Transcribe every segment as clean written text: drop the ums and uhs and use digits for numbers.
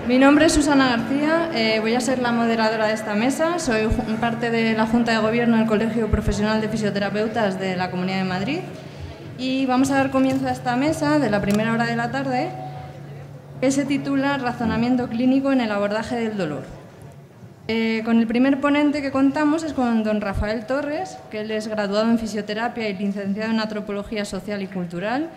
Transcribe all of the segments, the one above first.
Mi nombre es Susana García, voy a ser la moderadora de esta mesa. Soy parte de la Junta de Gobierno del Colegio Profesional de Fisioterapeutas de la Comunidad de Madrid y vamos a dar comienzo a esta mesa de la primera hora de la tarde, que se titula Razonamiento clínico en el abordaje del dolor. Con el primer ponente que contamos es con don Rafael Torres, que él es graduado en fisioterapia y licenciado en antropología social y cultural.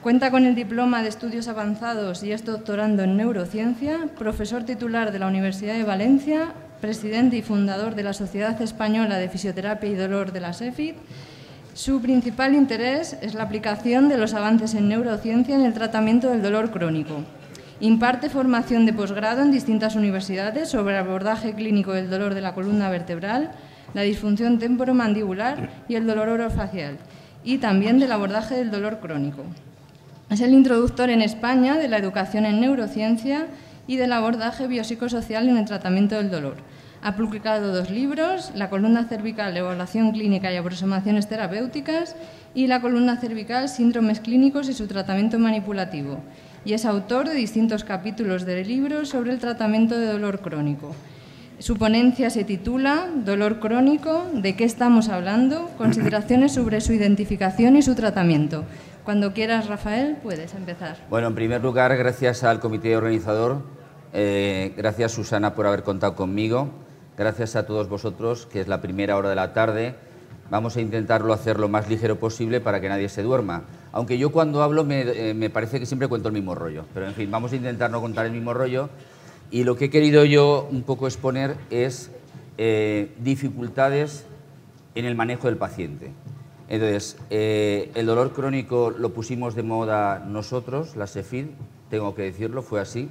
Cuenta con el diploma de estudios avanzados y es doctorando en neurociencia, profesor titular de la Universidad de Valencia, presidente y fundador de la Sociedad Española de Fisioterapia y Dolor de la SEFID. Su principal interés es la aplicación de los avances en neurociencia en el tratamiento del dolor crónico. Imparte formación de posgrado en distintas universidades sobre el abordaje clínico del dolor de la columna vertebral, la disfunción temporomandibular y el dolor orofacial, y también del abordaje del dolor crónico. Es el introductor en España de la educación en neurociencia y del abordaje biopsicosocial en el tratamiento del dolor. Ha publicado 2 libros, La columna cervical, evaluación clínica y aproximaciones terapéuticas, y La columna cervical, síndromes clínicos y su tratamiento manipulativo. Y es autor de distintos capítulos de libros sobre el tratamiento de dolor crónico. Su ponencia se titula Dolor crónico, ¿de qué estamos hablando? Consideraciones sobre su identificación y su tratamiento. Cuando quieras, Rafael, puedes empezar. Bueno, en primer lugar, gracias al comité organizador, gracias Susana por haber contado conmigo, gracias a todos vosotros, que es la primera hora de la tarde. Vamos a intentarlo hacer lo más ligero posible para que nadie se duerma. Aunque yo cuando hablo me parece que siempre cuento el mismo rollo, pero en fin, vamos a intentar no contar el mismo rollo. Y lo que he querido yo un poco exponer es dificultades en el manejo del paciente. Entonces, el dolor crónico lo pusimos de moda nosotros, la SEFID, tengo que decirlo, fue así.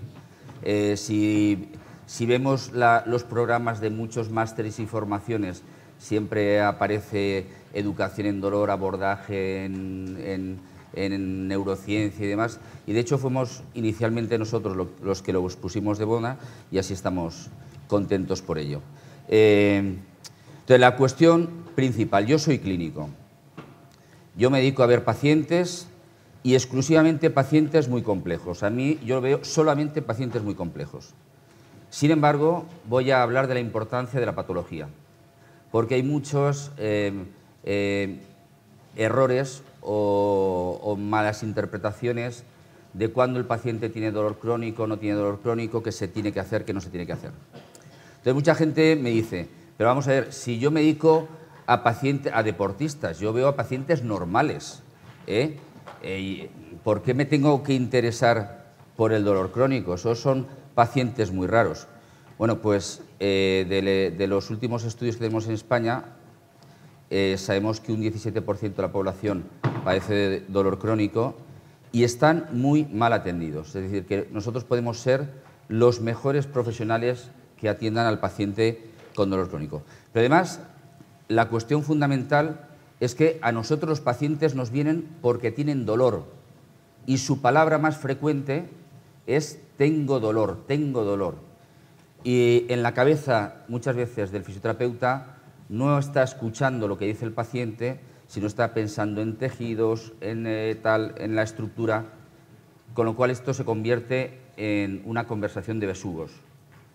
Si vemos los programas de muchos másteres y formaciones, siempre aparece educación en dolor, abordaje en neurociencia y demás. Y de hecho fuimos inicialmente nosotros los que los pusimos de moda y así estamos contentos por ello. Entonces, la cuestión principal, yo soy clínico. Yo me dedico a ver pacientes y exclusivamente pacientes muy complejos. A mí yo veo solamente pacientes muy complejos. Sin embargo, voy a hablar de la importancia de la patología, porque hay muchos errores o malas interpretaciones de cuándo el paciente tiene dolor crónico, no tiene dolor crónico, qué se tiene que hacer, qué no se tiene que hacer. Entonces, mucha gente me dice, pero vamos a ver, si yo me dedico a deportistas, yo veo a pacientes normales, ¿por qué me tengo que interesar por el dolor crónico? Esos son pacientes muy raros. Bueno, pues de los últimos estudios que tenemos en España, sabemos que un 17% de la población padece de dolor crónico y están muy mal atendidos. Es decir, que nosotros podemos ser los mejores profesionales que atiendan al paciente con dolor crónico. Pero además, la cuestión fundamental es que a nosotros los pacientes nos vienen porque tienen dolor y su palabra más frecuente es tengo dolor, tengo dolor. Y en la cabeza muchas veces del fisioterapeuta no está escuchando lo que dice el paciente, sino está pensando en tejidos, en la estructura, con lo cual esto se convierte en una conversación de besugos.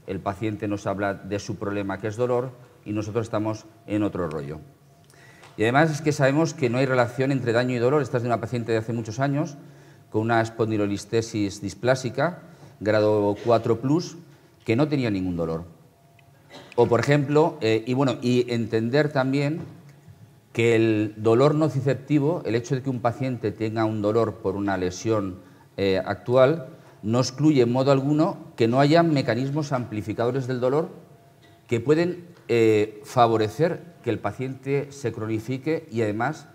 El paciente nos habla de su problema, que es dolor, y nosotros estamos en otro rollo. Y además es que sabemos que no hay relación entre daño y dolor. Esta es de una paciente de hace muchos años con una espondilolistesis displásica, grado 4+, que no tenía ningún dolor. O, por ejemplo, y entender también que el dolor nociceptivo, el hecho de que un paciente tenga un dolor por una lesión actual, no excluye en modo alguno que no haya mecanismos amplificadores del dolor que pueden favorecer que el paciente se cronifique y además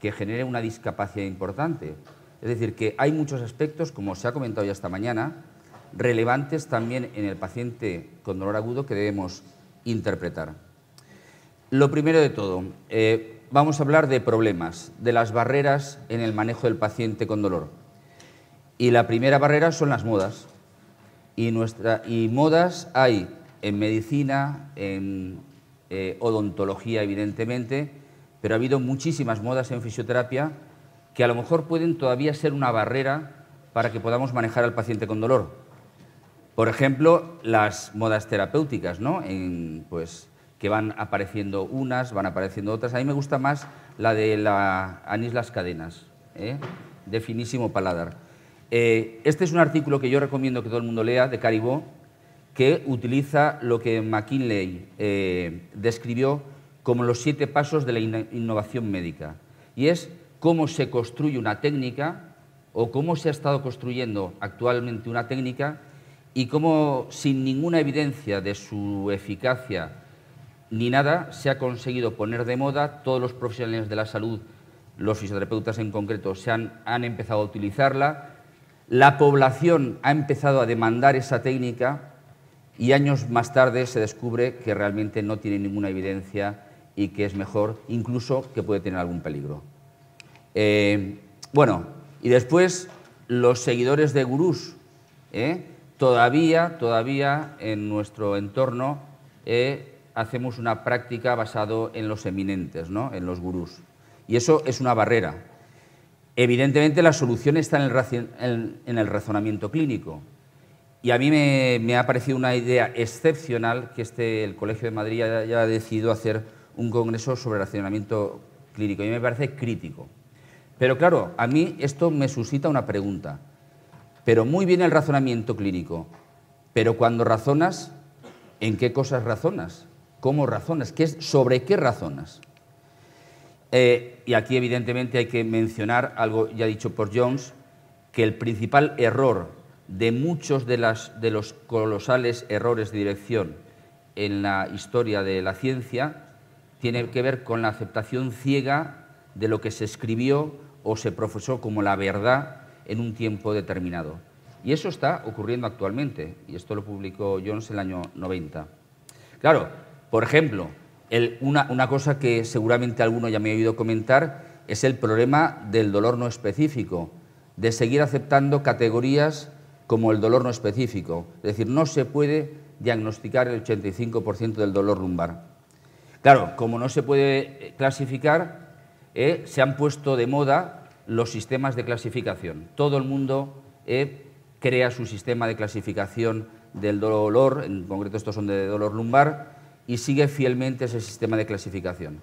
que genere una discapacidad importante. Es decir, que hay muchos aspectos, como se ha comentado ya esta mañana, relevantes también en el paciente con dolor agudo que debemos interpretar. Lo primero de todo, vamos a hablar de problemas, de las barreras en el manejo del paciente con dolor. Y la primera barrera son las modas. Y modas hay en medicina, en odontología, evidentemente, pero ha habido muchísimas modas en fisioterapia que a lo mejor pueden todavía ser una barrera para que podamos manejar al paciente con dolor. Por ejemplo, las modas terapéuticas, ¿no? Pues, que van apareciendo unas, van apareciendo otras. A mí me gusta más la de la anís las cadenas, de finísimo paladar. Este es un artículo que yo recomiendo que todo el mundo lea, de Caribó, que utiliza lo que McKinley describió como los 7 pasos de la innovación médica. Y es cómo se construye una técnica o cómo se ha estado construyendo actualmente una técnica y cómo, sin ninguna evidencia de su eficacia ni nada, se ha conseguido poner de moda. Todos los profesionales de la salud, los fisioterapeutas en concreto, han empezado a utilizarla. La población ha empezado a demandar esa técnica y años más tarde se descubre que realmente no tiene ninguna evidencia y que es mejor, incluso que puede tener algún peligro. Bueno, y después los seguidores de gurús, todavía en nuestro entorno hacemos una práctica basado en los eminentes, ¿no? En los gurús. Y eso es una barrera. Evidentemente la solución está en el razonamiento clínico. Y a mí me ha parecido una idea excepcional que el Colegio de Madrid haya decidido hacer un congreso sobre razonamiento clínico. Y me parece crítico. Pero claro, a mí esto me suscita una pregunta. Pero muy bien el razonamiento clínico, pero cuando razonas, ¿en qué cosas razonas? ¿Cómo razonas? ¿Sobre qué razonas? Y aquí evidentemente hay que mencionar algo ya dicho por Jones, que el principal error de muchos de los colosales errores de dirección en la historia de la ciencia tiene que ver con la aceptación ciega de lo que se escribió o se profesó como la verdad en un tiempo determinado. Y eso está ocurriendo actualmente, y esto lo publicó Jones en el año 90. Claro, por ejemplo, una cosa que seguramente alguno ya me ha oído comentar es el problema del dolor no específico, de seguir aceptando categorías como el dolor no específico. Es decir, no se puede diagnosticar el 85% del dolor lumbar. Claro, como no se puede clasificar, se han puesto de moda los sistemas de clasificación. Todo el mundo crea su sistema de clasificación del dolor, en concreto estos son de dolor lumbar, y sigue fielmente ese sistema de clasificación.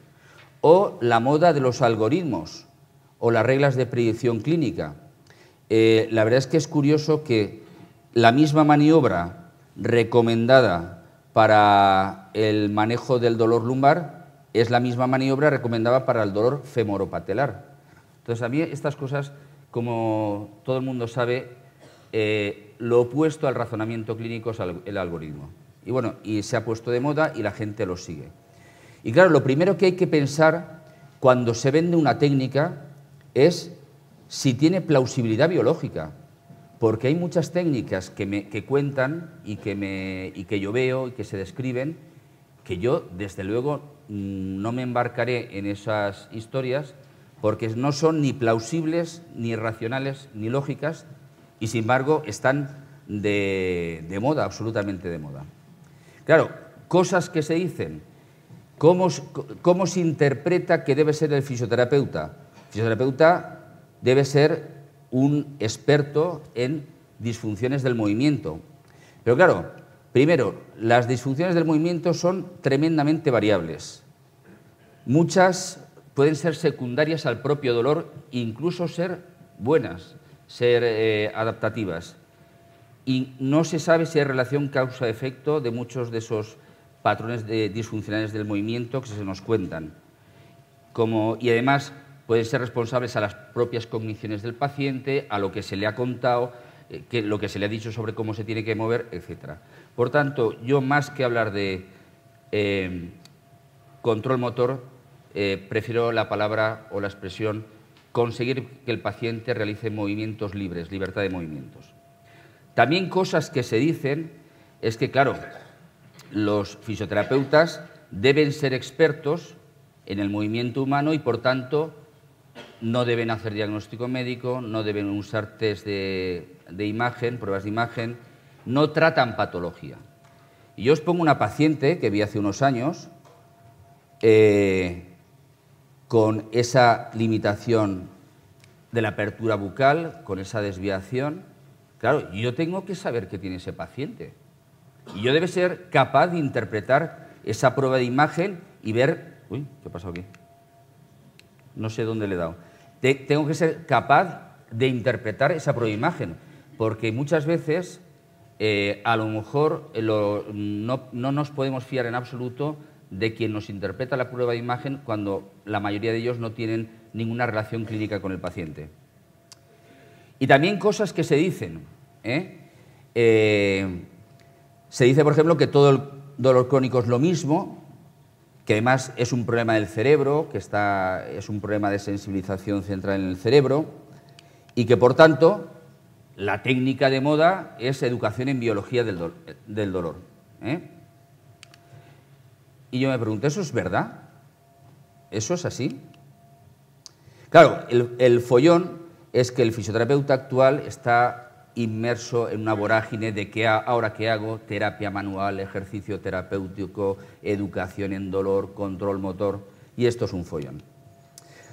O la moda de los algoritmos o las reglas de predicción clínica. La verdad es que es curioso que la misma maniobra recomendada para el manejo del dolor lumbar es la misma maniobra recomendada para el dolor femoropatelar. Entonces, a mí estas cosas, como todo el mundo sabe, lo opuesto al razonamiento clínico es el algoritmo. Y bueno, y se ha puesto de moda y la gente lo sigue. Y claro, lo primero que hay que pensar cuando se vende una técnica es si tiene plausibilidad biológica, porque hay muchas técnicas que cuentan y que yo veo y que se describen, que yo, desde luego, no me embarcaré en esas historias porque no son ni plausibles, ni racionales, ni lógicas, y sin embargo están de moda, absolutamente de moda. Claro, cosas que se dicen. ¿Cómo se interpreta que debe ser el fisioterapeuta? El fisioterapeuta debe ser un experto en disfunciones del movimiento. Pero claro, primero, las disfunciones del movimiento son tremendamente variables. Muchas pueden ser secundarias al propio dolor, incluso ser buenas, ser adaptativas. Y no se sabe si hay relación causa-efecto de muchos de esos patrones disfuncionales del movimiento que se nos cuentan. Y además pueden ser responsables a las propias cogniciones del paciente, a lo que se le ha contado, lo que se le ha dicho sobre cómo se tiene que mover, etc. Por tanto, yo más que hablar de control motor, prefiero la palabra o la expresión conseguir que el paciente realice movimientos libres, libertad de movimientos. También cosas que se dicen es que, claro, los fisioterapeutas deben ser expertos en el movimiento humano y, por tanto, no deben hacer diagnóstico médico, no deben usar test de imagen, pruebas de imagen, no tratan patología. Y yo os pongo una paciente que vi hace unos años con esa limitación de la apertura bucal, con esa desviación. claro, yo tengo que saber qué tiene ese paciente. Y yo debo ser capaz de interpretar esa prueba de imagen y ver... Uy, ¿qué ha pasado aquí? No sé dónde le he dado. Tengo que ser capaz de interpretar esa prueba de imagen, porque muchas veces a lo mejor no nos podemos fiar en absoluto de quien nos interpreta la prueba de imagen cuando la mayoría de ellos no tienen ninguna relación clínica con el paciente. Y también cosas que se dicen. Se dice, por ejemplo, que todo el dolor crónico es lo mismo, que además es un problema del cerebro, que es un problema de sensibilización central en el cerebro, y que, por tanto, la técnica de moda es educación en biología del dolor. Y yo me pregunto, ¿eso es verdad? ¿Eso es así? Claro, el follón es que el fisioterapeuta actual está inmerso en una vorágine de ahora qué hago, terapia manual, ejercicio terapéutico, educación en dolor, control motor, y esto es un follón.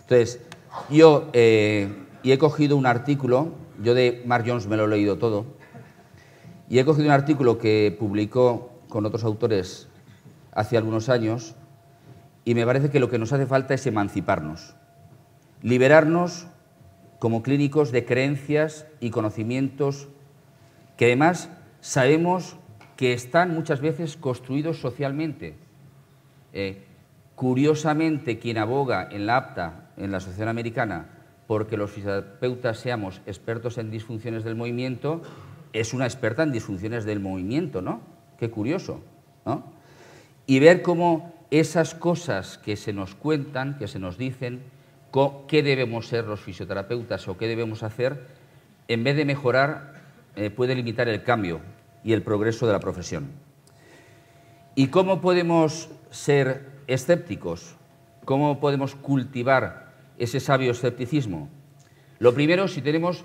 Entonces, yo he cogido un artículo, yo de Mark Jones me lo he leído todo, y he cogido un artículo que publicó con otros autores hace algunos años, y me parece que lo que nos hace falta es emanciparnos, liberarnos como clínicos de creencias y conocimientos que además sabemos que están muchas veces construidos socialmente. Curiosamente, quien aboga en la APTA, en la Asociación Americana, porque los fisioterapeutas seamos expertos en disfunciones del movimiento, es una experta en disfunciones del movimiento, ¿no? Qué curioso, ¿no? Y ver cómo esas cosas que se nos cuentan, que se nos dicen, qué debemos ser los fisioterapeutas o qué debemos hacer, en vez de mejorar, puede limitar el cambio y el progreso de la profesión. ¿Y cómo podemos ser escépticos? ¿Cómo podemos cultivar ese sabio escepticismo? Lo primero, si tenemos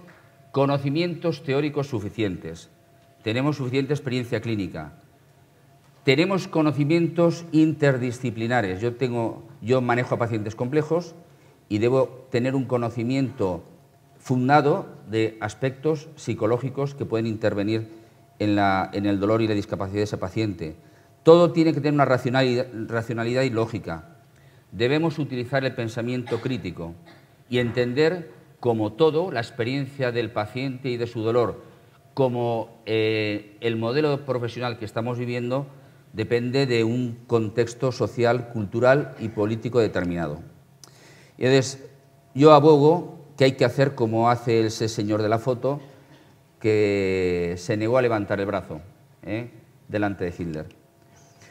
conocimientos teóricos suficientes, tenemos suficiente experiencia clínica, tenemos conocimientos interdisciplinares. Yo manejo a pacientes complejos y debo tener un conocimiento fundado de aspectos psicológicos que pueden intervenir en el dolor y la discapacidad de ese paciente. Todo tiene que tener una racionalidad y lógica. Debemos utilizar el pensamiento crítico y entender como todo la experiencia del paciente y de su dolor, como el modelo profesional que estamos viviendo depende de un contexto social, cultural y político determinado. Y entonces, yo abogo que hay que hacer como hace ese señor de la foto, que se negó a levantar el brazo delante de Hitler.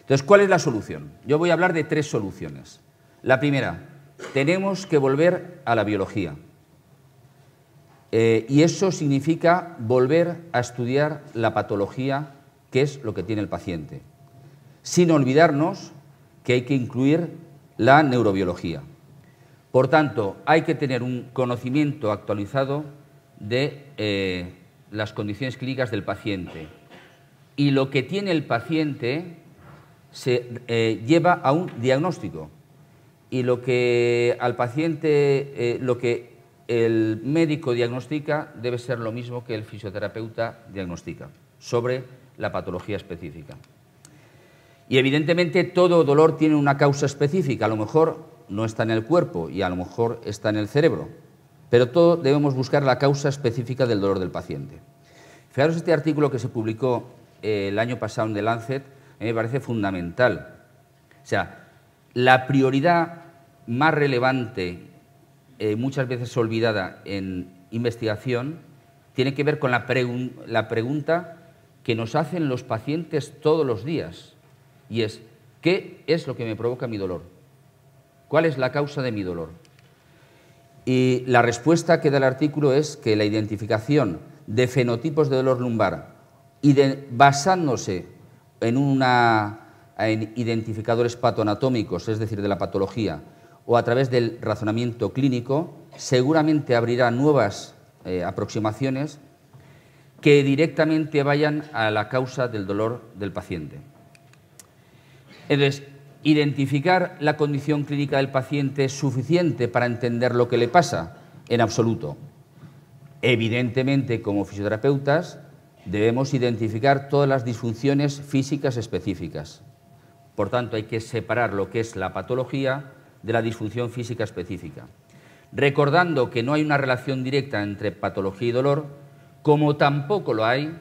Entonces, ¿cuál es la solución? Yo voy a hablar de 3 soluciones. La primera, tenemos que volver a la biología. Y eso significa volver a estudiar la patología, que es lo que tiene el paciente, sin olvidarnos que hay que incluir la neurobiología. Por tanto, hay que tener un conocimiento actualizado de las condiciones clínicas del paciente. Y lo que tiene el paciente se lleva a un diagnóstico. Y lo que al paciente, lo que el médico diagnostica debe ser lo mismo que el fisioterapeuta diagnostica sobre la patología específica. Y evidentemente todo dolor tiene una causa específica, a lo mejor no está en el cuerpo y a lo mejor está en el cerebro, pero todo debemos buscar la causa específica del dolor del paciente. Fijaros este artículo que se publicó el año pasado en The Lancet, me parece fundamental. O sea, la prioridad más relevante, muchas veces olvidada en investigación, tiene que ver con la pregunta que nos hacen los pacientes todos los días, y es, ¿qué es lo que me provoca mi dolor? ¿Cuál es la causa de mi dolor? Y la respuesta que da el artículo es que la identificación de fenotipos de dolor lumbar y basándose en identificadores patoanatómicos, es decir, de la patología, o a través del razonamiento clínico, seguramente abrirá nuevas aproximaciones que directamente vayan a la causa del dolor del paciente. Entonces, identificar la condición clínica del paciente es suficiente para entender lo que le pasa, en absoluto. Evidentemente, como fisioterapeutas, debemos identificar todas las disfunciones físicas específicas. Por tanto, hay que separar lo que es la patología de la disfunción física específica, recordando que no hay una relación directa entre patología y dolor, como tampoco lo hay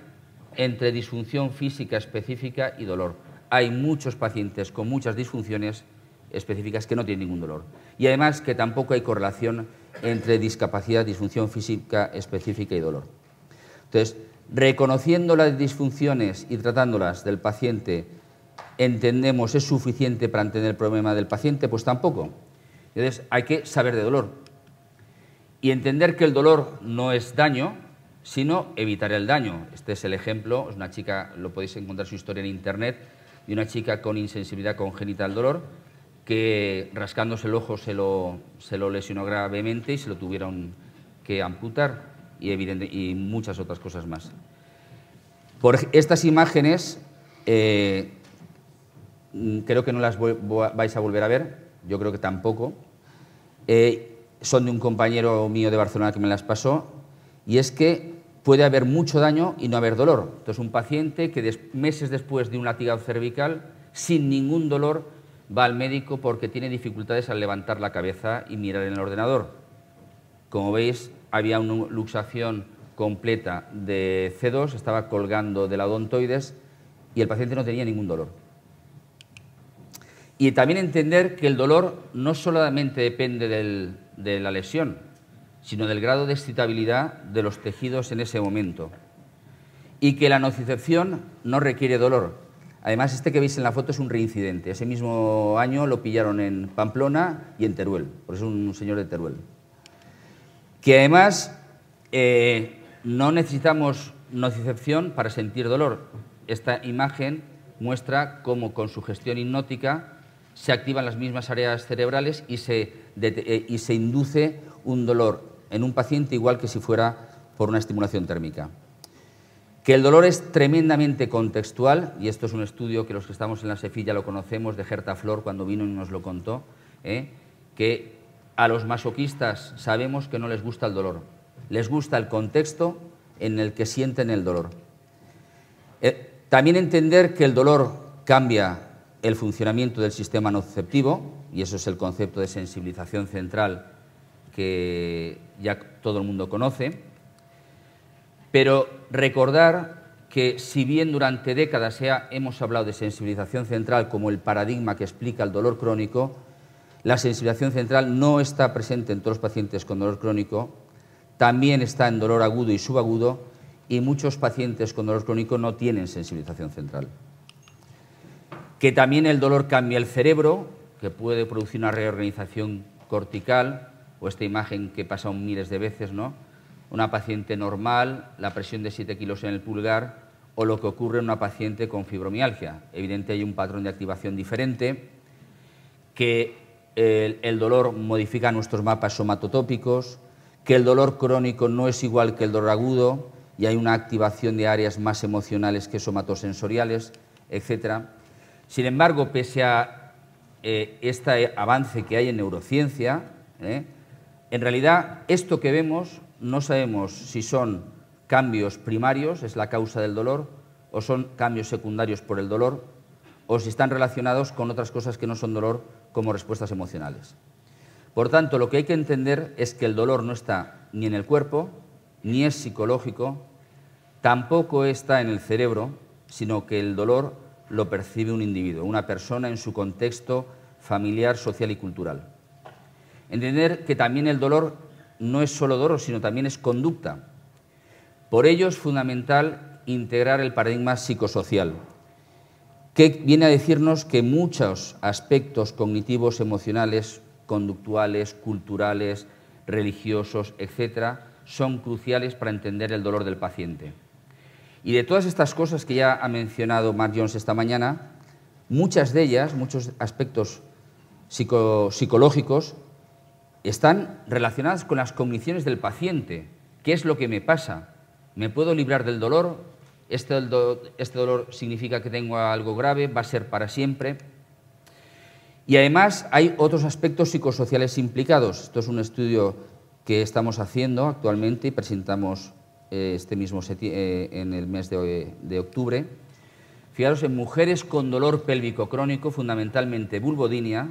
entre disfunción física específica y dolor. Hay muchos pacientes con muchas disfunciones específicas que no tienen ningún dolor. Y además que tampoco hay correlación entre discapacidad, disfunción física específica y dolor. Entonces, reconociendo las disfunciones y tratándolas del paciente, ¿entendemos es suficiente para entender el problema del paciente? Pues tampoco. Entonces, hay que saber de dolor y entender que el dolor no es daño, sino evitar el daño. Este es el ejemplo, es una chica, lo podéis encontrar su historia en internet, de una chica con insensibilidad congénita al dolor, que rascándose el ojo se lo lesionó gravemente y se lo tuvieron que amputar y muchas otras cosas más. Por estas imágenes creo que no las vais a volver a ver, yo creo que tampoco. Son de un compañero mío de Barcelona que me las pasó, y es que puede haber mucho daño y no haber dolor. Entonces, un paciente que meses después de un latigazo cervical, sin ningún dolor, va al médico porque tiene dificultades al levantar la cabeza y mirar en el ordenador. Como veis, había una luxación completa de C2, estaba colgando de la odontoides y el paciente no tenía ningún dolor. Y también entender que el dolor no solamente depende de la lesión, sino del grado de excitabilidad de los tejidos en ese momento. Y que la nocicepción no requiere dolor. Además, este que veis en la foto es un reincidente. Ese mismo año lo pillaron en Pamplona y en Teruel, por eso es un señor de Teruel. Que además no necesitamos nocicepción para sentir dolor. Esta imagen muestra cómo con sugestión hipnótica se activan las mismas áreas cerebrales y se induce un dolor en un paciente igual que si fuera por una estimulación térmica. Que el dolor es tremendamente contextual, y esto es un estudio que los que estamos en la SEFI ya lo conocemos, de Gerta Flor, cuando vino y nos lo contó, que a los masoquistas sabemos que no les gusta el dolor, les gusta el contexto en el que sienten el dolor. También entender que el dolor cambia el funcionamiento del sistema nociceptivo, y eso es el concepto de sensibilización central que ya todo el mundo conoce. Pero recordar que si bien durante décadas hemos hablado de sensibilización central como el paradigma que explica el dolor crónico, la sensibilización central no está presente en todos los pacientes con dolor crónico, también está en dolor agudo y subagudo, y muchos pacientes con dolor crónico no tienen sensibilización central. Que también el dolor cambia el cerebro, que puede producir una reorganización cortical, o esta imagen que pasa miles de veces, ¿no? Una paciente normal, la presión de 7 kilos en el pulgar, o lo que ocurre en una paciente con fibromialgia. Evidentemente hay un patrón de activación diferente, que el dolor modifica nuestros mapas somatotópicos, que el dolor crónico no es igual que el dolor agudo y hay una activación de áreas más emocionales que somatosensoriales, etc. Sin embargo, pese a este avance que hay en neurociencia, en realidad esto que vemos no sabemos si son cambios primarios, es la causa del dolor, o son cambios secundarios por el dolor, o si están relacionados con otras cosas que no son dolor, como respuestas emocionales. Por tanto, lo que hay que entender es que el dolor no está ni en el cuerpo, ni es psicológico, tampoco está en el cerebro, sino que el dolor lo percibe un individuo, una persona en su contexto familiar, social y cultural. Entender que también el dolor no es solo dolor, sino también es conducta. Por ello es fundamental integrar el paradigma psicosocial, que viene a decirnos que muchos aspectos cognitivos, emocionales, conductuales, culturales, religiosos, etcétera, son cruciales para entender el dolor del paciente. Y de todas estas cosas que ya ha mencionado Mark Jones esta mañana, muchas de ellas, muchos aspectos psicológicos, están relacionadas con las cogniciones del paciente. ¿Qué es lo que me pasa? ¿Me puedo librar del dolor? ¿Este dolor significa que tengo algo grave? ¿Va a ser para siempre? Y además hay otros aspectos psicosociales implicados. Esto es un estudio que estamos haciendo actualmente y presentamos en el mes de octubre. Fijaros, en mujeres con dolor pélvico crónico, fundamentalmente vulvodynia,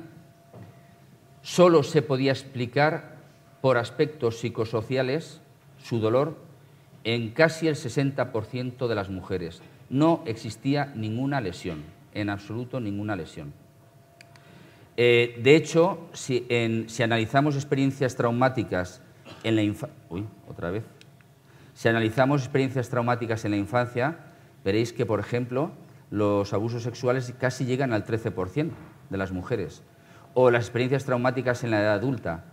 solo se podía explicar por aspectos psicosociales su dolor en casi el 60% de las mujeres. No existía ninguna lesión, en absoluto ninguna lesión. De hecho, si analizamos experiencias traumáticas en la infancia, si analizamos experiencias traumáticas en la infancia, veréis que, por ejemplo, los abusos sexuales casi llegan al 13% de las mujeres, o las experiencias traumáticas en la edad adulta.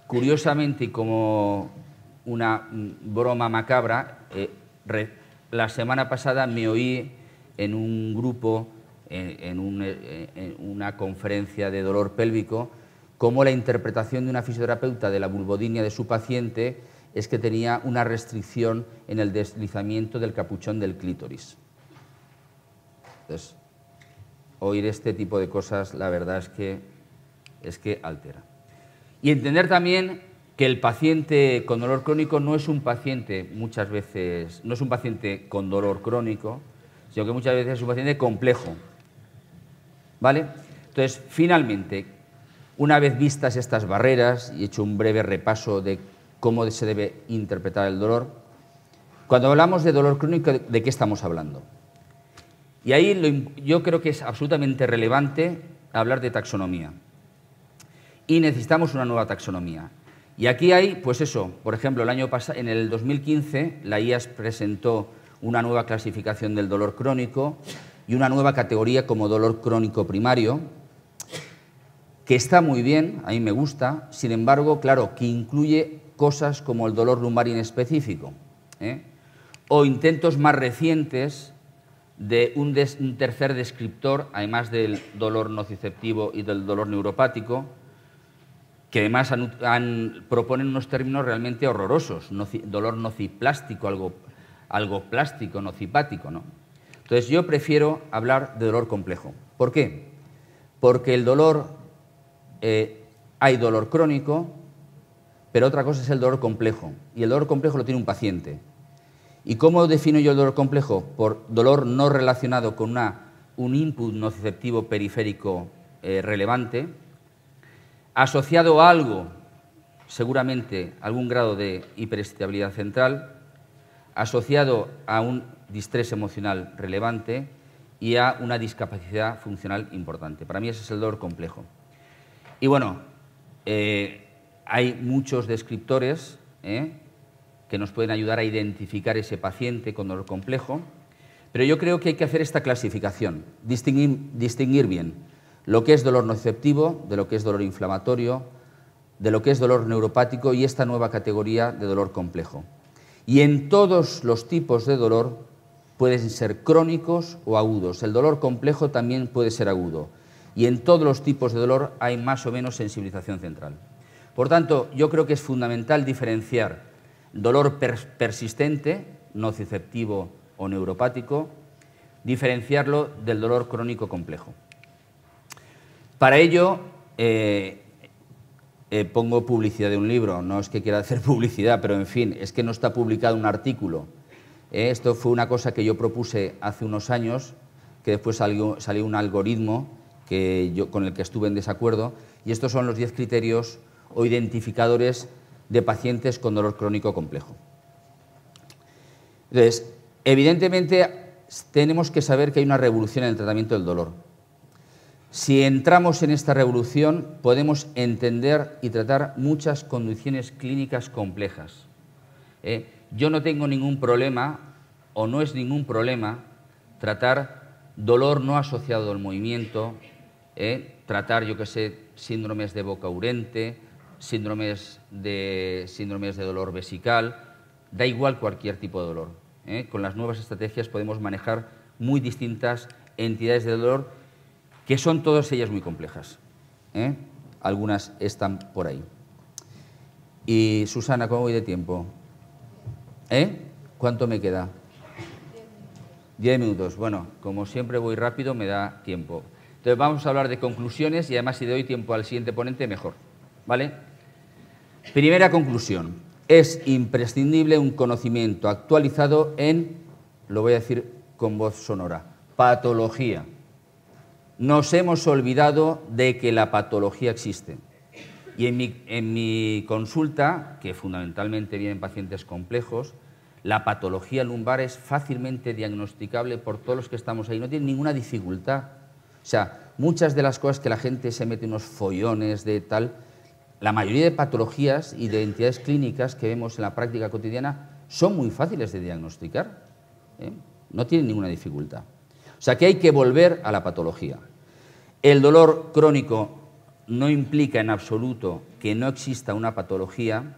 Curiosamente, y como una broma macabra, la semana pasada me oí en un grupo, en una conferencia de dolor pélvico, cómo la interpretación de una fisioterapeuta de la vulvodynia de su paciente es que tenía una restricción en el deslizamiento del capuchón del clítoris. Entonces, oír este tipo de cosas, la verdad es que altera. Y entender también que el paciente con dolor crónico no es un paciente, muchas veces, no es un paciente con dolor crónico, sino que muchas veces es un paciente complejo. ¿Vale? Entonces, finalmente, una vez vistas estas barreras y hecho un breve repaso de cómo se debe interpretar el dolor, cuando hablamos de dolor crónico, ¿de qué estamos hablando? Y ahí yo creo que es absolutamente relevante hablar de taxonomía. Y necesitamos una nueva taxonomía. Y aquí hay, pues eso, por ejemplo, en el 2015 la IAS presentó una nueva clasificación del dolor crónico y una nueva categoría como dolor crónico primario, que está muy bien, a mí me gusta, sin embargo, claro, que incluye cosas como el dolor lumbar inespecífico, o intentos más recientes de un tercer descriptor, además del dolor nociceptivo y del dolor neuropático, que además proponen unos términos realmente horrorosos, dolor nociplástico, algo plástico, nocipático, ¿no? Entonces yo prefiero hablar de dolor complejo. ¿Por qué? Porque el dolor, hay dolor crónico, pero otra cosa es el dolor complejo, y el dolor complejo lo tiene un paciente. ¿Y cómo defino yo el dolor complejo? Por dolor no relacionado con un input nociceptivo periférico relevante, asociado a algo, seguramente algún grado de hiperexcitabilidad central, asociado a un distrés emocional relevante y a una discapacidad funcional importante. Para mí ese es el dolor complejo. Y bueno, hay muchos descriptores que nos pueden ayudar a identificar ese paciente con dolor complejo, pero yo creo que hay que hacer esta clasificación, distinguir bien lo que es dolor nociceptivo, de lo que es dolor inflamatorio, de lo que es dolor neuropático y esta nueva categoría de dolor complejo. Y en todos los tipos de dolor pueden ser crónicos o agudos. El dolor complejo también puede ser agudo. Y en todos los tipos de dolor hay más o menos sensibilización central. Por tanto, yo creo que es fundamental diferenciar dolor persistente, nociceptivo o neuropático, diferenciarlo del dolor crónico complejo. Para ello, pongo publicidad de un libro, no es que quiera hacer publicidad, pero en fin, es que no está publicado un artículo. Esto fue una cosa que yo propuse hace unos años, que después salió un algoritmo con el que estuve en desacuerdo, y estos son los 10 criterios o identificadores de pacientes con dolor crónico complejo. Entonces, evidentemente tenemos que saber que hay una revolución en el tratamiento del dolor. Si entramos en esta revolución, podemos entender y tratar muchas condiciones clínicas complejas. Yo no tengo ningún problema, o no es ningún problema, tratar dolor no asociado al movimiento, tratar, yo que sé, síndromes de boca urente, síndromes de dolor vesical, da igual cualquier tipo de dolor. Con las nuevas estrategias podemos manejar muy distintas entidades de dolor, que son todas ellas muy complejas. Algunas están por ahí. Y Susana, ¿cómo voy de tiempo? ¿Cuánto me queda? 10 minutos. Bueno, como siempre voy rápido, me da tiempo. Entonces vamos a hablar de conclusiones y además si doy tiempo al siguiente ponente, mejor. ¿Vale? Primera conclusión. es imprescindible un conocimiento actualizado en, lo voy a decir con voz sonora, patología. Nos hemos olvidado de que la patología existe. Y en mi consulta, que fundamentalmente vienen pacientes complejos, la patología lumbar es fácilmente diagnosticable por todos los que estamos ahí, no tiene ninguna dificultad. O sea, muchas de las cosas que la gente se mete unos follones de tal, la mayoría de patologías y de entidades clínicas que vemos en la práctica cotidiana son muy fáciles de diagnosticar, ¿eh? No tienen ninguna dificultad. O sea que hay que volver a la patología. El dolor crónico no implica en absoluto que no exista una patología.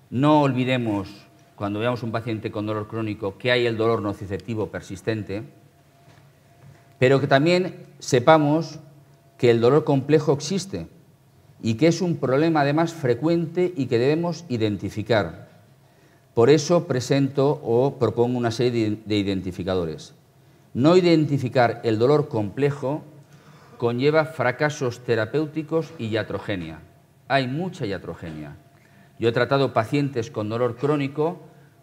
No olvidemos, cuando veamos un paciente con dolor crónico, que hay el dolor nociceptivo persistente, pero que también sepamos que el dolor complejo existe y que es un problema además frecuente y que debemos identificar. Por eso presento o propongo una serie de identificadores. No identificar el dolor complejo conlleva fracasos terapéuticos y iatrogenia. Hay mucha iatrogenia. Yo he tratado pacientes con dolor crónico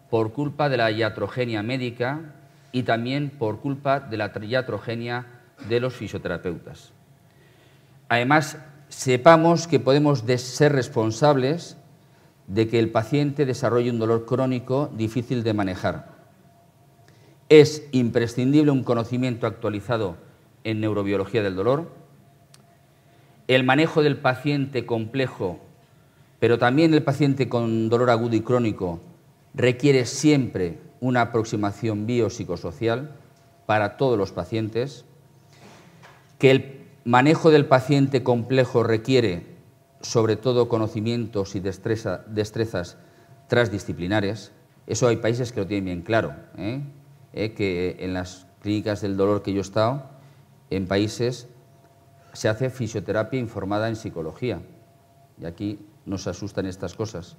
por culpa de la iatrogenia médica y también por culpa de la iatrogenia de los fisioterapeutas. Además, sepamos que podemos ser responsables de que el paciente desarrolle un dolor crónico difícil de manejar. Es imprescindible un conocimiento actualizado en neurobiología del dolor, el manejo del paciente complejo, pero también el paciente con dolor agudo y crónico requiere siempre una aproximación biopsicosocial para todos los pacientes, que el manejo del paciente complejo requiere sobre todo conocimientos y destrezas transdisciplinares. Eso hay países que lo tienen bien claro, que en las clínicas del dolor que yo he estado, en países se hace fisioterapia informada en psicología, y aquí nos asustan estas cosas.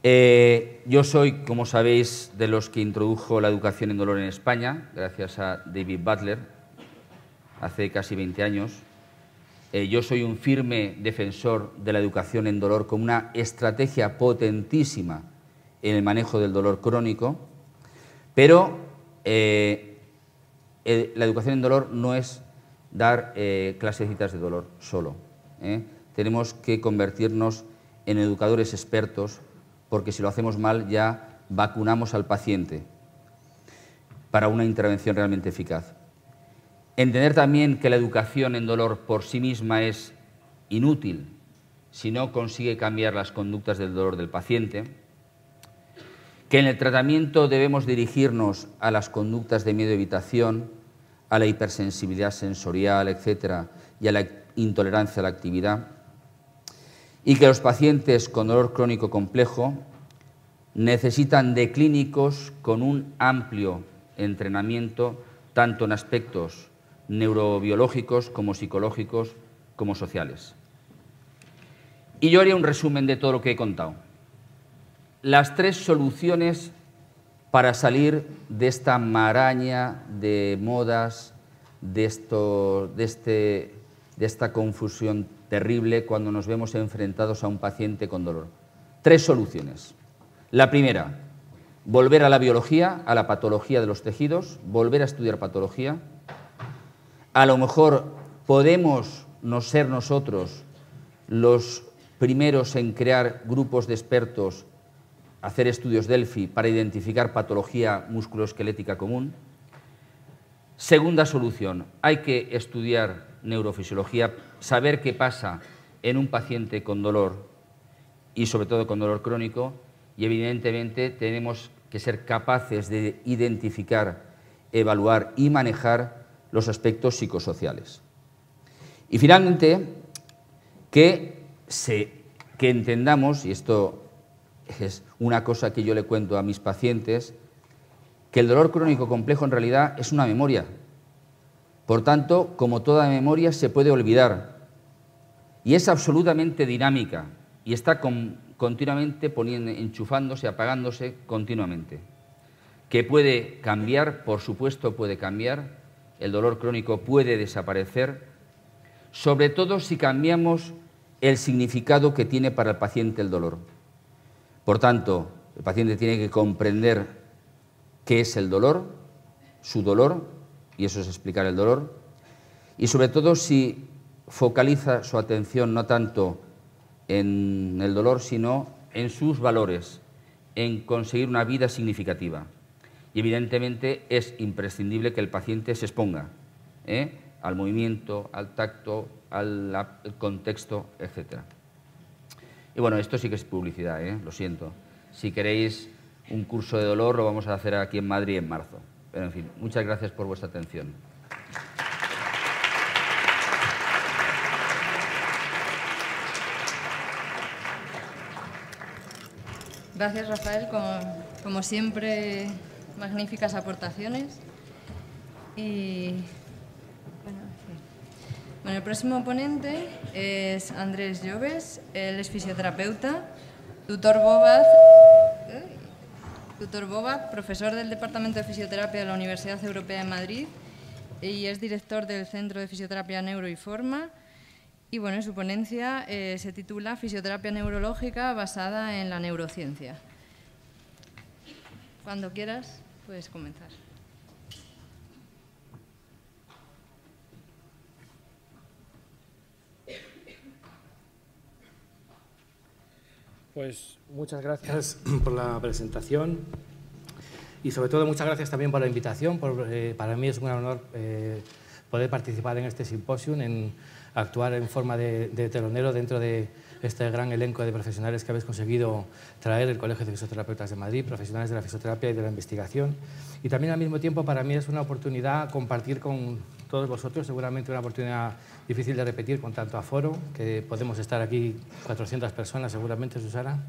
Yo soy, como sabéis, de los que introdujo la educación en dolor en España, gracias a David Butler, hace casi 20 años. Yo soy un firme defensor de la educación en dolor como una estrategia potentísima en el manejo del dolor crónico, pero la educación en dolor no es dar clasecitas de dolor solo. Tenemos que convertirnos en educadores expertos, porque si lo hacemos mal ya vacunamos al paciente para una intervención realmente eficaz. Entender también que la educación en dolor por sí misma es inútil si no consigue cambiar las conductas del dolor del paciente, que en el tratamiento debemos dirigirnos a las conductas de miedo y evitación, a la hipersensibilidad sensorial, etcétera, y a la intolerancia a la actividad, y que los pacientes con dolor crónico complejo necesitan de clínicos con un amplio entrenamiento, tanto en aspectos neurobiológicos como psicológicos como sociales. Y yo haría un resumen de todo lo que he contado. Las 3 soluciones para salir de esta maraña de modas, de esta confusión terrible cuando nos vemos enfrentados a un paciente con dolor. 3 soluciones. La primera, volver a la biología, a la patología de los tejidos, volver a estudiar patología. A lo mejor podemos no ser nosotros los primeros en crear grupos de expertos, hacer estudios Delphi para identificar patología musculoesquelética común. Segunda solución, hay que estudiar neurofisiología, saber qué pasa en un paciente con dolor y sobre todo con dolor crónico, y evidentemente tenemos que ser capaces de identificar, evaluar y manejar los aspectos psicosociales. Y finalmente, que entendamos, y esto es una cosa que yo le cuento a mis pacientes, que el dolor crónico complejo en realidad es una memoria. Por tanto, como toda memoria, se puede olvidar. Y es absolutamente dinámica y está continuamente enchufándose, apagándose continuamente. Que puede cambiar, por supuesto puede cambiar, el dolor crónico puede desaparecer, sobre todo si cambiamos el significado que tiene para el paciente el dolor. Por tanto, el paciente tiene que comprender qué es el dolor, su dolor, y eso es explicar el dolor, y sobre todo si focaliza su atención no tanto en el dolor, sino en sus valores, en conseguir una vida significativa. Y evidentemente es imprescindible que el paciente se exponga al movimiento, al tacto, al contexto, etc. Y bueno, esto sí que es publicidad, lo siento. Si queréis un curso de dolor, lo vamos a hacer aquí en Madrid en marzo. Pero en fin, muchas gracias por vuestra atención. Gracias, Rafael, como siempre, magníficas aportaciones. Y bueno, el próximo ponente es Andrés Lloves, él es fisioterapeuta, tutor BOVAC, profesor del Departamento de Fisioterapia de la Universidad Europea de Madrid y es director del Centro de Fisioterapia Neuro y Forma. Y bueno, su ponencia se titula Fisioterapia neurológica basada en la neurociencia. Cuando quieras, puedes comenzar. Pues muchas gracias por la presentación y sobre todo muchas gracias también por la invitación. Para mí es un gran honor poder participar en este simposium, en actuar en forma de telonero dentro de este gran elenco de profesionales que habéis conseguido traer el Colegio de Fisioterapeutas de Madrid, profesionales de la fisioterapia y de la investigación. Y también al mismo tiempo para mí es una oportunidad compartir con todos vosotros, seguramente una oportunidad difícil de repetir con tanto aforo, que podemos estar aquí 400 personas seguramente, Susana,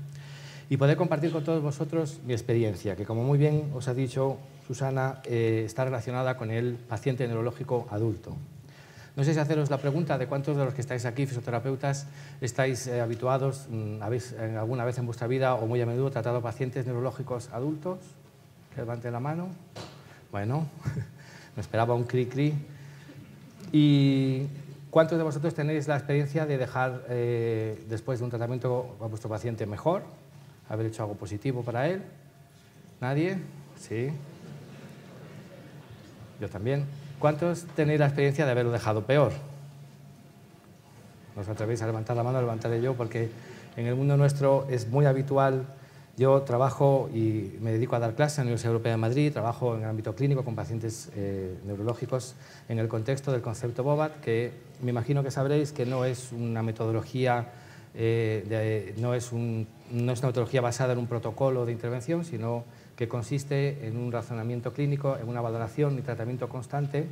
y poder compartir con todos vosotros mi experiencia, que como muy bien os ha dicho Susana, está relacionada con el paciente neurológico adulto. No sé si haceros la pregunta de cuántos de los que estáis aquí, fisioterapeutas, estáis habituados, habéis alguna vez en vuestra vida o muy a menudo tratado pacientes neurológicos adultos. Que levanten la mano. Bueno, me esperaba un cri-cri. ¿Y cuántos de vosotros tenéis la experiencia de dejar, después de un tratamiento a vuestro paciente mejor, haber hecho algo positivo para él? ¿Nadie? Sí. Yo también. ¿Cuántos tenéis la experiencia de haberlo dejado peor? ¿No os atrevéis a levantar la mano? Lo levantaré yo, porque en el mundo nuestro es muy habitual. Yo trabajo y me dedico a dar clases en la Universidad Europea de Madrid, trabajo en el ámbito clínico con pacientes neurológicos en el contexto del concepto BOVAC, que me imagino que sabréis que no es una metodología, no es una metodología basada en un protocolo de intervención, sino que consiste en un razonamiento clínico, en una valoración y tratamiento constante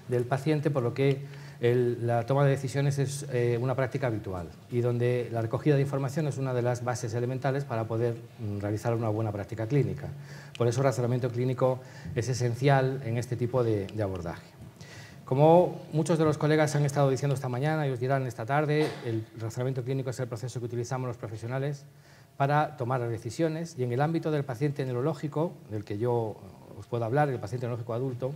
del paciente, por lo que la toma de decisiones es una práctica habitual y donde la recogida de información es una de las bases elementales para poder realizar una buena práctica clínica. Por eso el razonamiento clínico es esencial en este tipo de abordaje. Como muchos de los colegas han estado diciendo esta mañana y os dirán esta tarde, el razonamiento clínico es el proceso que utilizamos los profesionales para tomar las decisiones, y en el ámbito del paciente neurológico, del que yo os puedo hablar, el paciente neurológico adulto,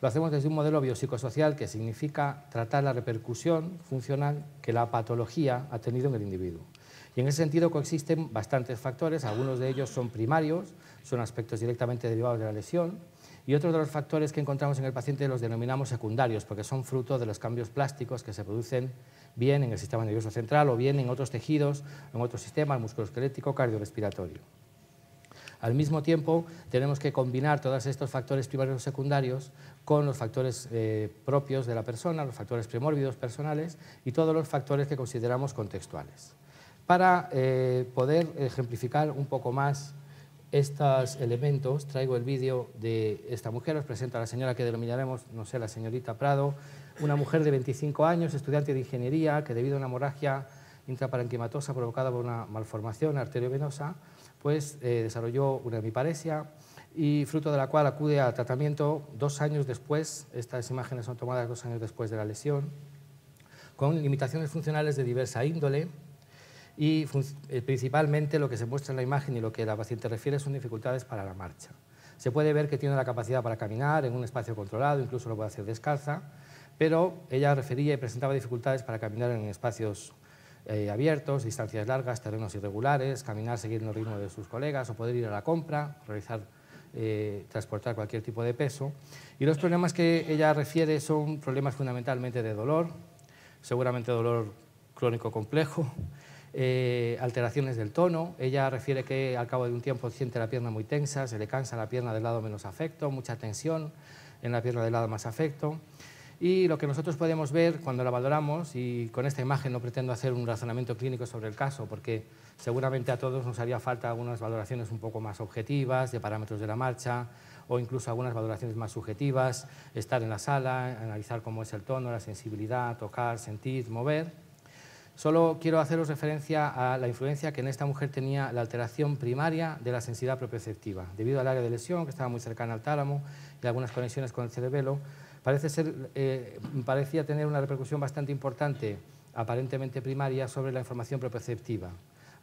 lo hacemos desde un modelo biopsicosocial que significa tratar la repercusión funcional que la patología ha tenido en el individuo. Y en ese sentido coexisten bastantes factores, algunos de ellos son primarios, son aspectos directamente derivados de la lesión, y otros de los factores que encontramos en el paciente los denominamos secundarios, porque son fruto de los cambios plásticos que se producen bien en el sistema nervioso central o bien en otros tejidos, en otros sistemas, musculoesquelético, cardiorrespiratorio. Al mismo tiempo, tenemos que combinar todos estos factores primarios y secundarios con los factores propios de la persona, los factores premórbidos personales y todos los factores que consideramos contextuales. Para poder ejemplificar un poco más estos elementos, traigo el vídeo de esta mujer. Os presento a la señora que denominaremos, no sé, la señorita Prado, una mujer de 25 años, estudiante de ingeniería, que debido a una hemorragia intraparenquimatosa provocada por una malformación arteriovenosa, pues desarrolló una hemiparesia y fruto de la cual acude a tratamiento 2 años después. Estas imágenes son tomadas 2 años después de la lesión, con limitaciones funcionales de diversa índole. Y principalmente lo que se muestra en la imagen y lo que la paciente refiere son dificultades para la marcha. Se puede ver que tiene la capacidad para caminar en un espacio controlado, incluso lo puede hacer descalza, pero ella refería y presentaba dificultades para caminar en espacios abiertos, distancias largas, terrenos irregulares, caminar siguiendo el ritmo de sus colegas o poder ir a la compra, transportar cualquier tipo de peso. Y los problemas que ella refiere son problemas fundamentalmente de dolor, seguramente dolor crónico complejo, alteraciones del tono. Ella refiere que al cabo de un tiempo siente la pierna muy tensa, se le cansa la pierna del lado menos afecto, mucha tensión en la pierna del lado más afecto. Y lo que nosotros podemos ver cuando la valoramos, y con esta imagen no pretendo hacer un razonamiento clínico sobre el caso, porque seguramente a todos nos haría falta algunas valoraciones un poco más objetivas, de parámetros de la marcha, o incluso algunas valoraciones más subjetivas, estar en la sala, analizar cómo es el tono, la sensibilidad, tocar, sentir, mover. Solo quiero haceros referencia a la influencia que en esta mujer tenía la alteración primaria de la sensibilidad propioceptiva. Debido al área de lesión, que estaba muy cercana al tálamo, y algunas conexiones con el cerebelo, parecía tener una repercusión bastante importante, aparentemente primaria, sobre la información propioceptiva.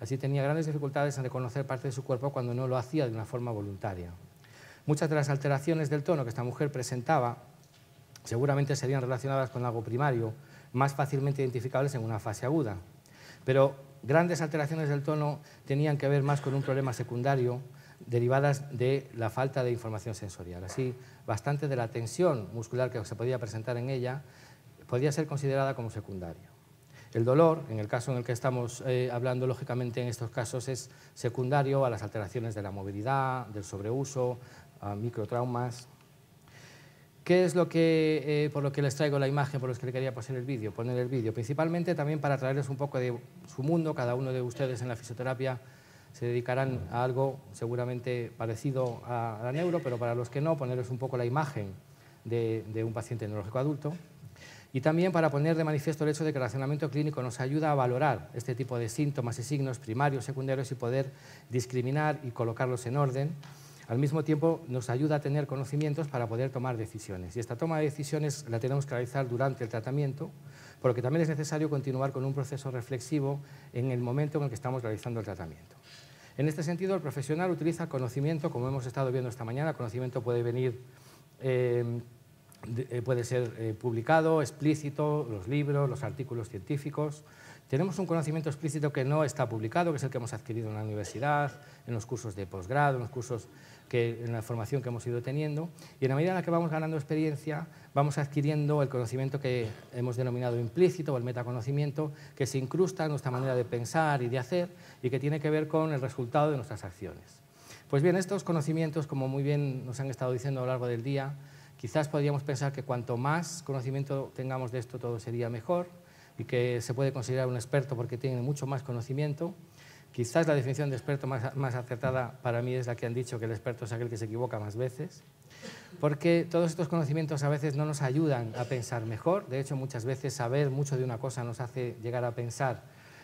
Así tenía grandes dificultades en reconocer parte de su cuerpo cuando no lo hacía de una forma voluntaria. Muchas de las alteraciones del tono que esta mujer presentaba seguramente serían relacionadas con algo primario, más fácilmente identificables en una fase aguda. Pero grandes alteraciones del tono tenían que ver más con un problema secundario derivadas de la falta de información sensorial. Así, bastante de la tensión muscular que se podía presentar en ella podía ser considerada como secundaria. El dolor, en el caso en el que estamos hablando, lógicamente en estos casos es secundario a las alteraciones de la movilidad, del sobreuso, a microtraumas. ¿Qué es por lo que les traigo la imagen, por lo que le quería poner el vídeo? Principalmente también para traerles un poco de su mundo. Cada uno de ustedes en la fisioterapia se dedicarán a algo seguramente parecido a la neuro, pero para los que no, ponerles un poco la imagen de un paciente neurológico adulto. Y también para poner de manifiesto el hecho de que el razonamiento clínico nos ayuda a valorar este tipo de síntomas y signos primarios, secundarios, y poder discriminar y colocarlos en orden. Al mismo tiempo, nos ayuda a tener conocimientos para poder tomar decisiones. Y esta toma de decisiones la tenemos que realizar durante el tratamiento, porque también es necesario continuar con un proceso reflexivo en el momento en el que estamos realizando el tratamiento. En este sentido, el profesional utiliza conocimiento, como hemos estado viendo esta mañana. Conocimiento puede venir, puede ser publicado, explícito, los libros, los artículos científicos. Tenemos un conocimiento explícito que no está publicado, que es el que hemos adquirido en la universidad, en los cursos de posgrado, en los cursos en la formación que hemos ido teniendo, y en la medida en la que vamos ganando experiencia, vamos adquiriendo el conocimiento que hemos denominado implícito o el metaconocimiento, que se incrusta en nuestra manera de pensar y de hacer, y que tiene que ver con el resultado de nuestras acciones. Pues bien, estos conocimientos, como muy bien nos han estado diciendo a lo largo del día, quizás podríamos pensar que cuanto más conocimiento tengamos de esto, todo sería mejor, y que se puede considerar un experto porque tiene mucho más conocimiento. Quizás la definición de experto más acertada para mí es la que han dicho, que el experto es aquel que se equivoca más veces, porque todos estos conocimientos a veces no nos ayudan a pensar mejor. De hecho, muchas veces saber mucho de una cosa nos hace llegar a pensar,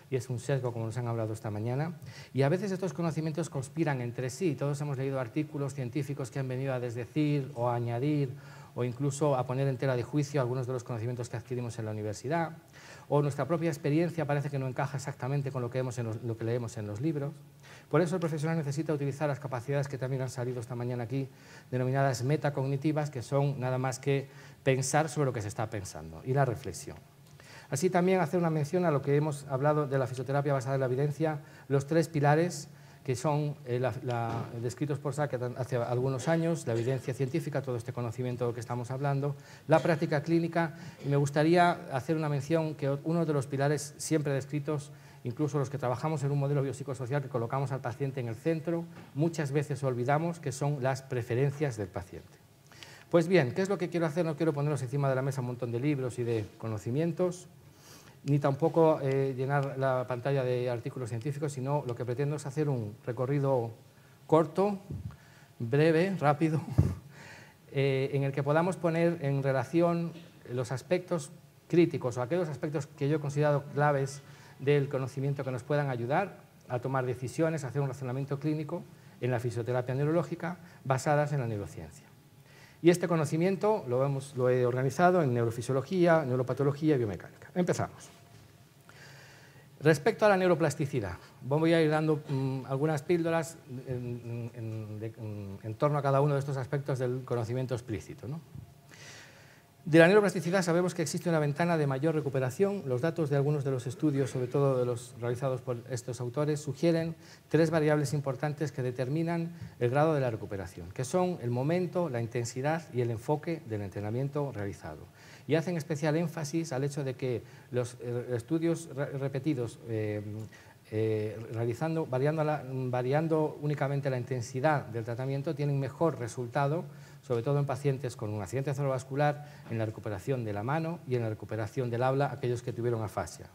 y es un sesgo, como nos han hablado esta mañana, y a veces estos conocimientos conspiran entre sí. Todos hemos leído artículos científicos que han venido a desdecir o a añadir o incluso a poner en tela de juicio algunos de los conocimientos que adquirimos en la universidad, o nuestra propia experiencia parece que no encaja exactamente con lo que leemos en los libros. Por eso el profesional necesita utilizar las capacidades que también han salido esta mañana aquí, denominadas metacognitivas, que son nada más que pensar sobre lo que se está pensando, y la reflexión. Así también hacer una mención a lo que hemos hablado de la fisioterapia basada en la evidencia, los tres pilares que son descritos por Sackett hace algunos años: la evidencia científica, todo este conocimiento del que estamos hablando, la práctica clínica, y me gustaría hacer una mención que uno de los pilares siempre descritos, incluso los que trabajamos en un modelo biopsicosocial que colocamos al paciente en el centro, muchas veces olvidamos, que son las preferencias del paciente. Pues bien, ¿qué es lo que quiero hacer? No quiero poneros encima de la mesa un montón de libros y de conocimientos, ni tampoco llenar la pantalla de artículos científicos, sino lo que pretendo es hacer un recorrido corto, breve, rápido, en el que podamos poner en relación los aspectos críticos o aquellos aspectos que yo he considerado claves del conocimiento que nos puedan ayudar a tomar decisiones, a hacer un razonamiento clínico en la fisioterapia neurológica basadas en la neurociencia. Y este conocimiento lo he organizado en neurofisiología, neuropatología y biomecánica. Empezamos. Respecto a la neuroplasticidad, voy a ir dando algunas píldoras en torno a cada uno de estos aspectos del conocimiento explícito, ¿no? De la neuroplasticidad sabemos que existe una ventana de mayor recuperación. Los datos de algunos de los estudios, sobre todo de los realizados por estos autores, sugieren 3 variables importantes que determinan el grado de la recuperación, que son el momento, la intensidad y el enfoque del entrenamiento realizado. Y hacen especial énfasis al hecho de que los estudios repetidos variando únicamente la intensidad del tratamiento tienen mejor resultado, sobre todo en pacientes con un accidente cerebrovascular, en la recuperación de la mano y en la recuperación del habla, aquellos que tuvieron afasia.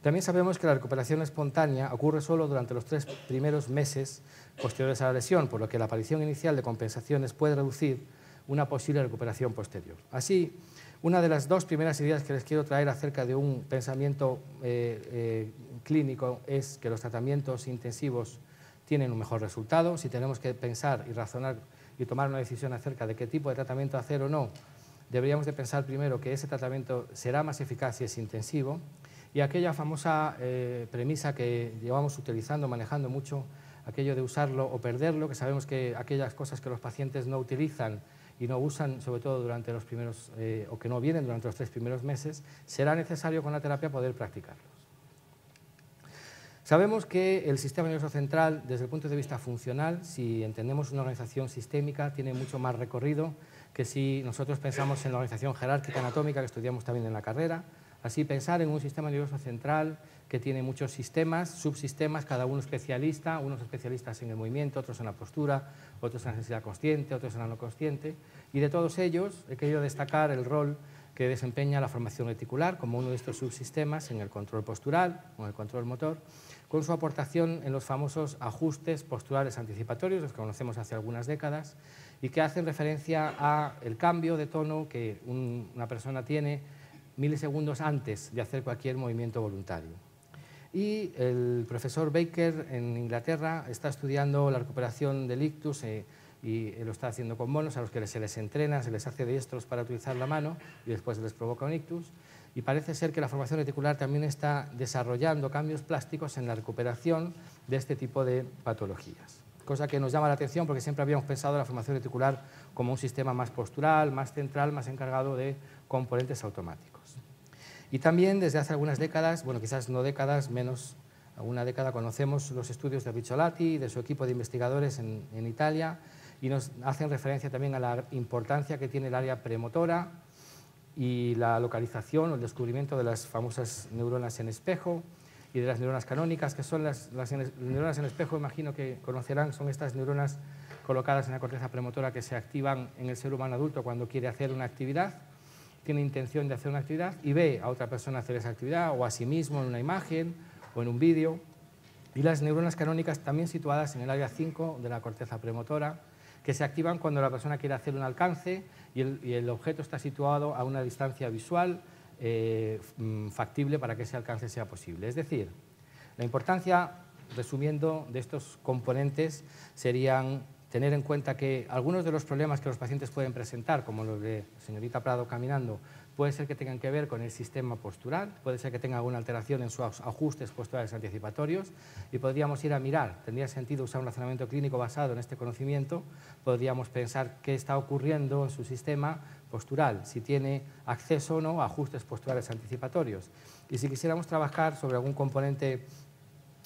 También sabemos que la recuperación espontánea ocurre solo durante los 3 primeros meses posteriores a la lesión, por lo que la aparición inicial de compensaciones puede reducir una posible recuperación posterior. Así, una de las 2 primeras ideas que les quiero traer acerca de un pensamiento clínico es que los tratamientos intensivos tienen un mejor resultado. Si tenemos que pensar y razonar y tomar una decisión acerca de qué tipo de tratamiento hacer o no, deberíamos de pensar primero que ese tratamiento será más eficaz si es intensivo, y aquella famosa premisa que llevamos utilizando, manejando mucho, aquello de usarlo o perderlo, que sabemos que aquellas cosas que los pacientes no utilizan y no usan, sobre todo durante los primeros, o que no vienen durante los 3 primeros meses, será necesario con la terapia poder practicarlos. Sabemos que el sistema nervioso central, desde el punto de vista funcional, si entendemos una organización sistémica, tiene mucho más recorrido que si nosotros pensamos en la organización jerárquica anatómica que estudiamos también en la carrera. Así, pensar en un sistema nervioso central que tiene muchos sistemas, subsistemas, cada uno especialista, unos especialistas en el movimiento, otros en la postura, otros en la sensibilidad consciente, otros en la no consciente, y de todos ellos he querido destacar el rol que desempeña la formación reticular como uno de estos subsistemas en el control postural o en el control motor, con su aportación en los famosos ajustes posturales anticipatorios, los que conocemos hace algunas décadas, y que hacen referencia al cambio de tono que una persona tiene milisegundos antes de hacer cualquier movimiento voluntario. Y el profesor Baker en Inglaterra está estudiando la recuperación del ictus y lo está haciendo con monos a los que se les entrena, se les hace diestros para utilizar la mano y después se les provoca un ictus. Y parece ser que la formación reticular también está desarrollando cambios plásticos en la recuperación de este tipo de patologías. Cosa que nos llama la atención porque siempre habíamos pensado la formación reticular como un sistema más postural, más central, más encargado de componentes automáticos. Y también desde hace algunas décadas, bueno, quizás no décadas, menos alguna década, conocemos los estudios de Ricciolati y de su equipo de investigadores en Italia, y nos hacen referencia también a la importancia que tiene el área premotora y la localización o el descubrimiento de las famosas neuronas en espejo y de las neuronas canónicas, que son las neuronas en espejo, imagino que conocerán, son estas neuronas colocadas en la corteza premotora que se activan en el ser humano adulto cuando quiere hacer una actividad, tiene intención de hacer una actividad y ve a otra persona hacer esa actividad o a sí mismo en una imagen o en un vídeo. Y las neuronas canónicas también situadas en el área 5 de la corteza premotora, que se activan cuando la persona quiere hacer un alcance y el objeto está situado a una distancia visual factible para que ese alcance sea posible. Es decir, la importancia, resumiendo, de estos componentes serían tener en cuenta que algunos de los problemas que los pacientes pueden presentar, como los de señorita Prado caminando, puede ser que tengan que ver con el sistema postural, puede ser que tenga alguna alteración en sus ajustes posturales anticipatorios y podríamos ir a mirar, tendría sentido usar un razonamiento clínico basado en este conocimiento, podríamos pensar qué está ocurriendo en su sistema postural, si tiene acceso o no a ajustes posturales anticipatorios. Y si quisiéramos trabajar sobre algún componente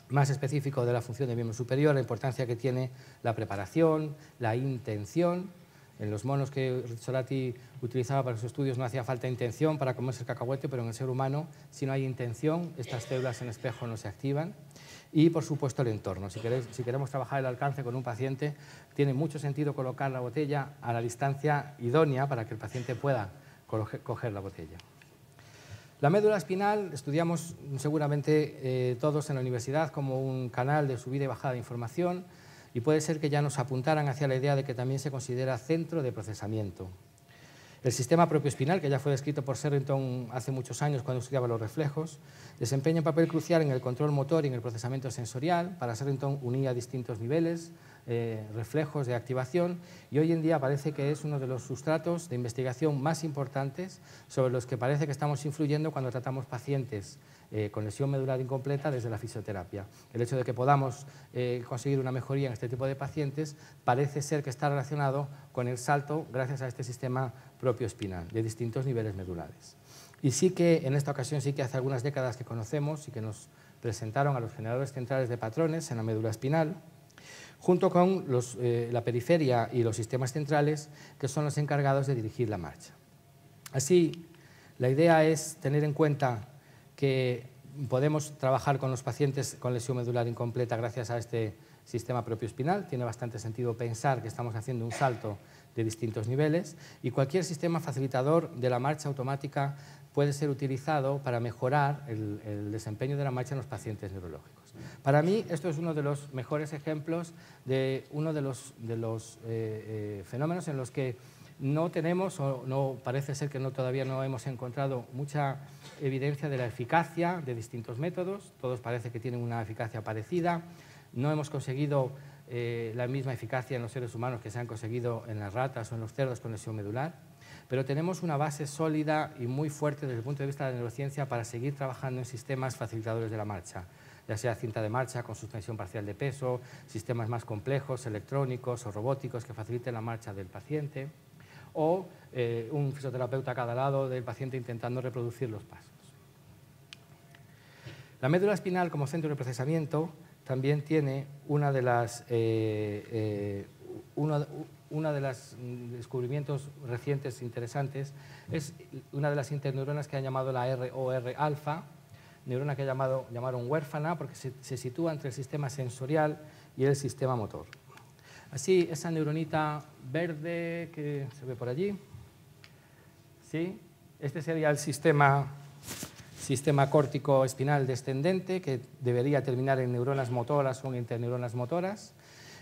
más específico de la función del miembro superior, la importancia que tiene la preparación, la intención. En los monos que Ricciolati utilizaba para sus estudios no hacía falta intención para comerse el cacahuete, pero en el ser humano, si no hay intención, estas células en espejo no se activan. Y, por supuesto, el entorno. Si queremos trabajar el alcance con un paciente, tiene mucho sentido colocar la botella a la distancia idónea para que el paciente pueda coger la botella. La médula espinal estudiamos seguramente todos en la universidad como un canal de subida y bajada de información, y puede ser que ya nos apuntaran hacia la idea de que también se considera centro de procesamiento. El sistema propioespinal, que ya fue descrito por Sherrington hace muchos años cuando estudiaba los reflejos, desempeña un papel crucial en el control motor y en el procesamiento sensorial. Para Sherrington unía distintos niveles, reflejos de activación, y hoy en día parece que es uno de los sustratos de investigación más importantes sobre los que parece que estamos influyendo cuando tratamos pacientes con lesión medular incompleta desde la fisioterapia. El hecho de que podamos conseguir una mejoría en este tipo de pacientes parece ser que está relacionado con el salto gracias a este sistema propio espinal de distintos niveles medulares. Y sí que en esta ocasión sí que hace algunas décadas que conocemos y que nos presentaron a los generadores centrales de patrones en la médula espinal, junto con la periferia y los sistemas centrales, que son los encargados de dirigir la marcha. Así, la idea es tener en cuenta que podemos trabajar con los pacientes con lesión medular incompleta gracias a este sistema propio espinal. Tiene bastante sentido pensar que estamos haciendo un salto de distintos niveles, y cualquier sistema facilitador de la marcha automática puede ser utilizado para mejorar el desempeño de la marcha en los pacientes neurológicos. Para mí, esto es uno de los mejores ejemplos de uno de los fenómenos en los que no tenemos, o no parece ser que todavía no hemos encontrado mucha evidencia de la eficacia de distintos métodos. Todos parece que tienen una eficacia parecida. No hemos conseguido la misma eficacia en los seres humanos que se han conseguido en las ratas o en los cerdos con lesión medular, pero tenemos una base sólida y muy fuerte desde el punto de vista de la neurociencia para seguir trabajando en sistemas facilitadores de la marcha, ya sea cinta de marcha con suspensión parcial de peso, sistemas más complejos, electrónicos o robóticos que faciliten la marcha del paciente, o un fisioterapeuta a cada lado del paciente intentando reproducir los pasos. La médula espinal como centro de procesamiento también tiene uno de los descubrimientos recientes interesantes, es una de las interneuronas que han llamado la ROR-alfa, neurona que llamaron huérfana porque se sitúa entre el sistema sensorial y el sistema motor. Así, esa neuronita verde que se ve por allí, ¿sí? Este sería el sistema córtico espinal descendente, que debería terminar en neuronas motoras o en interneuronas motoras,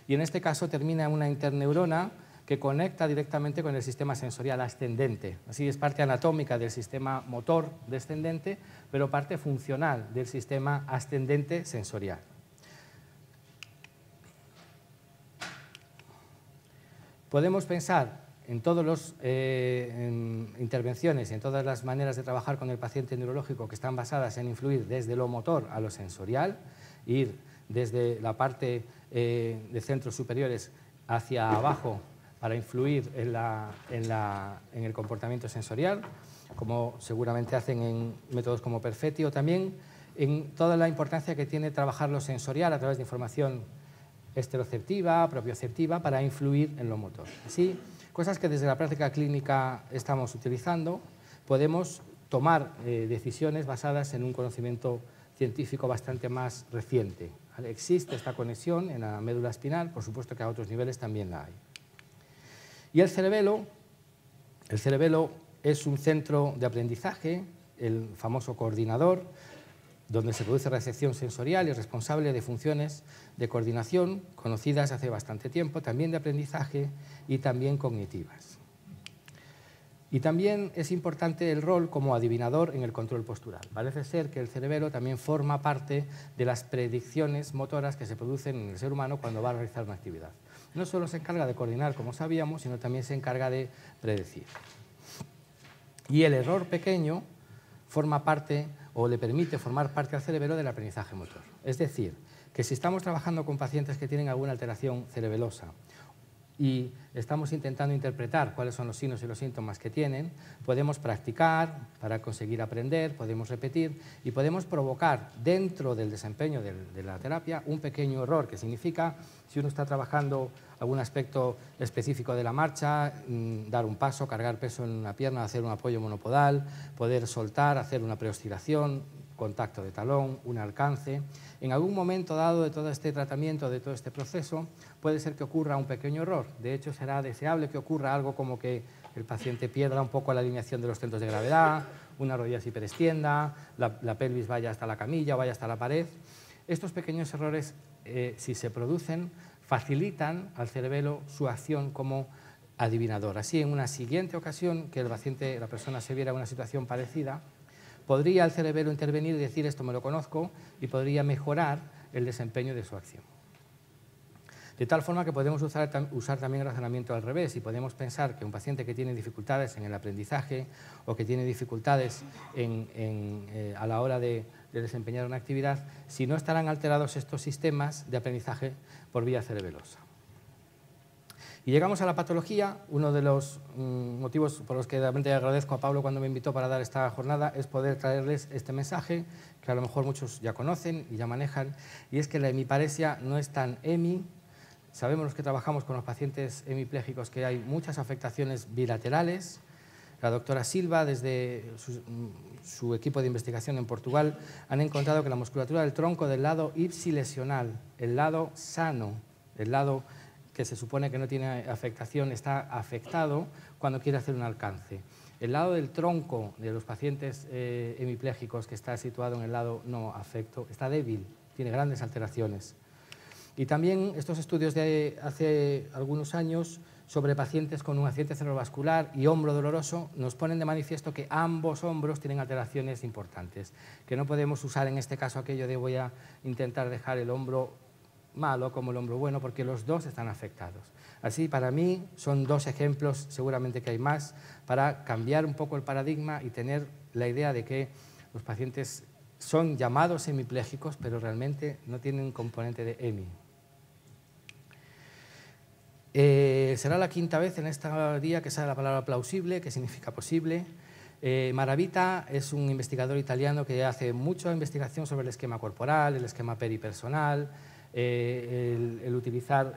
y en este caso termina en una interneurona que conecta directamente con el sistema sensorial ascendente. Así, es parte anatómica del sistema motor descendente, pero parte funcional del sistema ascendente sensorial. Podemos pensar en todas las intervenciones y en todas las maneras de trabajar con el paciente neurológico que están basadas en influir desde lo motor a lo sensorial, ir desde la parte de centros superiores hacia abajo para influir en el comportamiento sensorial, como seguramente hacen en métodos como Perfetti, o también en toda la importancia que tiene trabajar lo sensorial a través de información esteroceptiva, propioceptiva, para influir en lo motor. Así, cosas que desde la práctica clínica estamos utilizando, podemos tomar decisiones basadas en un conocimiento científico bastante más reciente. ¿Vale? Existe esta conexión en la médula espinal, por supuesto que a otros niveles también la hay. Y el cerebelo es un centro de aprendizaje, el famoso coordinador, donde se produce recepción sensorial y responsable de funciones de coordinación conocidas hace bastante tiempo, también de aprendizaje y también cognitivas. Y también es importante el rol como adivinador en el control postural. Parece ser que el cerebelo también forma parte de las predicciones motoras que se producen en el ser humano cuando va a realizar una actividad. No solo se encarga de coordinar, como sabíamos, sino también se encarga de predecir. Y el error pequeño forma parte o le permite formar parte al cerebelo del aprendizaje motor. Es decir, que si estamos trabajando con pacientes que tienen alguna alteración cerebelosa y estamos intentando interpretar cuáles son los signos y los síntomas que tienen, podemos practicar para conseguir aprender, podemos repetir y podemos provocar dentro del desempeño de la terapia un pequeño error, que significa, si uno está trabajando algún aspecto específico de la marcha, dar un paso, cargar peso en una pierna, hacer un apoyo monopodal, poder soltar, hacer una preoscilación, contacto de talón, un alcance. En algún momento dado de todo este tratamiento, de todo este proceso, puede ser que ocurra un pequeño error. De hecho, será deseable que ocurra algo como que el paciente pierda un poco la alineación de los centros de gravedad, una rodilla se hiperextienda, la pelvis vaya hasta la camilla o vaya hasta la pared. Estos pequeños errores, si se producen, facilitan al cerebelo su acción como adivinador. Así, en una siguiente ocasión que la persona se viera en una situación parecida, podría el cerebelo intervenir y decir: esto me lo conozco, y podría mejorar el desempeño de su acción. De tal forma que podemos usar también el razonamiento al revés y podemos pensar que un paciente que tiene dificultades en el aprendizaje o que tiene dificultades a la hora de desempeñar una actividad, si no estarán alterados estos sistemas de aprendizaje por vía cerebelosa. Y llegamos a la patología. Uno de los motivos por los que realmente agradezco a Pablo cuando me invitó para dar esta jornada es poder traerles este mensaje que a lo mejor muchos ya conocen y ya manejan, y es que la hemiparesia no es tan hemi. Sabemos los que trabajamos con los pacientes hemiplégicos que hay muchas afectaciones bilaterales. La doctora Silva, desde su equipo de investigación en Portugal, han encontrado que la musculatura del tronco del lado ipsilesional, el lado sano, el lado que se supone que no tiene afectación, está afectado cuando quiere hacer un alcance. El lado del tronco de los pacientes hemiplégicos, que está situado en el lado no afecto, está débil, tiene grandes alteraciones. Y también estos estudios de hace algunos años sobre pacientes con un accidente cerebrovascular y hombro doloroso nos ponen de manifiesto que ambos hombros tienen alteraciones importantes, que no podemos usar en este caso aquello de voy a intentar dejar el hombro malo como el hombro bueno, porque los dos están afectados. Así, para mí, son dos ejemplos, seguramente que hay más, para cambiar un poco el paradigma y tener la idea de que los pacientes son llamados hemiplégicos, pero realmente no tienen un componente de hemi. Será la quinta vez en este día que sale la palabra plausible, que significa posible. Maravita es un investigador italiano que hace mucha investigación sobre el esquema corporal, el esquema peripersonal, el utilizar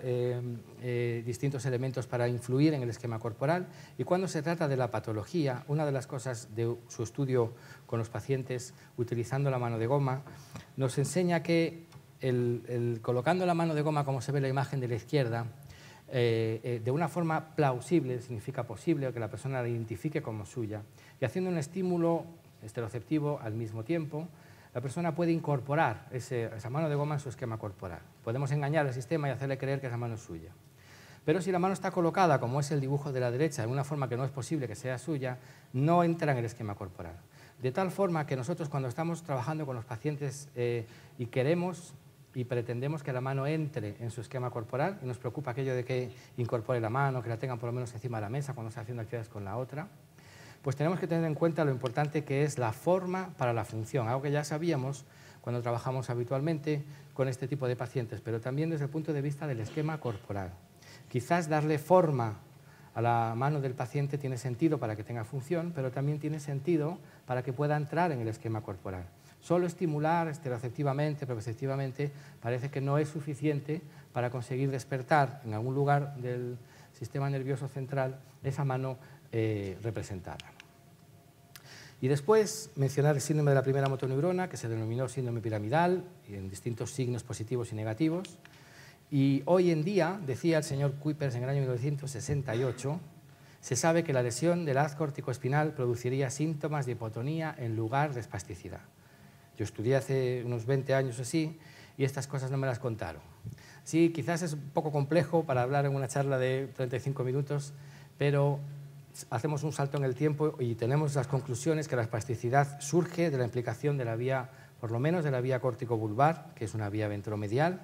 distintos elementos para influir en el esquema corporal. Y cuando se trata de la patología, una de las cosas de su estudio con los pacientes utilizando la mano de goma, nos enseña que colocando la mano de goma, como se ve en la imagen de la izquierda, de una forma plausible, significa posible, o que la persona la identifique como suya, y haciendo un estímulo estereoceptivo al mismo tiempo, la persona puede incorporar esa mano de goma en su esquema corporal. Podemos engañar al sistema y hacerle creer que esa mano es suya. Pero si la mano está colocada, como es el dibujo de la derecha, de una forma que no es posible que sea suya, no entra en el esquema corporal. De tal forma que nosotros, cuando estamos trabajando con los pacientes y queremos y pretendemos que la mano entre en su esquema corporal, y nos preocupa aquello de que incorpore la mano, que la tengan por lo menos encima de la mesa cuando está haciendo actividades con la otra, pues tenemos que tener en cuenta lo importante que es la forma para la función, algo que ya sabíamos cuando trabajamos habitualmente con este tipo de pacientes, pero también desde el punto de vista del esquema corporal. Quizás darle forma a la mano del paciente tiene sentido para que tenga función, pero también tiene sentido para que pueda entrar en el esquema corporal. Solo estimular estereoceptivamente, proprioceptivamente, parece que no es suficiente para conseguir despertar en algún lugar del sistema nervioso central esa mano representada. Y después mencionar el síndrome de la primera motoneurona, que se denominó síndrome piramidal, y en distintos signos positivos y negativos. Y hoy en día, decía el señor Kuipers en el año 1968, se sabe que la lesión del haz corticoespinal produciría síntomas de hipotonía en lugar de espasticidad. Yo estudié hace unos 20 años así y estas cosas no me las contaron. Sí, quizás es un poco complejo para hablar en una charla de 35 minutos, pero hacemos un salto en el tiempo y tenemos las conclusiones que la espasticidad surge de la implicación de la vía, por lo menos de la vía córtico-vulvar, que es una vía ventromedial,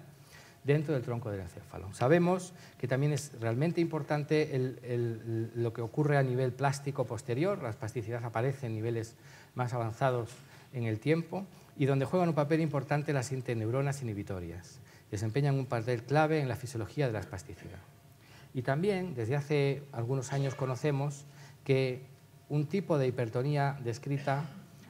dentro del tronco del encéfalo. Sabemos que también es realmente importante lo que ocurre a nivel plástico posterior. La espasticidad aparece en niveles más avanzados en el tiempo y donde juegan un papel importante las interneuronas inhibitorias. Desempeñan un papel clave en la fisiología de la espasticidad. Y también, desde hace algunos años conocemos que un tipo de hipertonía descrita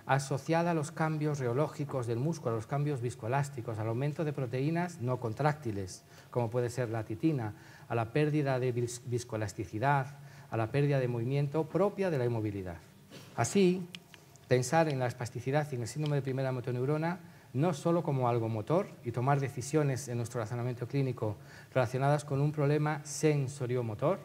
asociada a los cambios reológicos del músculo, a los cambios viscoelásticos, al aumento de proteínas no contráctiles, como puede ser la titina, a la pérdida de viscoelasticidad, a la pérdida de movimiento propia de la inmovilidad. Así, pensar en la espasticidad y en el síndrome de primera motoneurona no solo como algo motor y tomar decisiones en nuestro razonamiento clínico relacionadas con un problema sensoriomotor,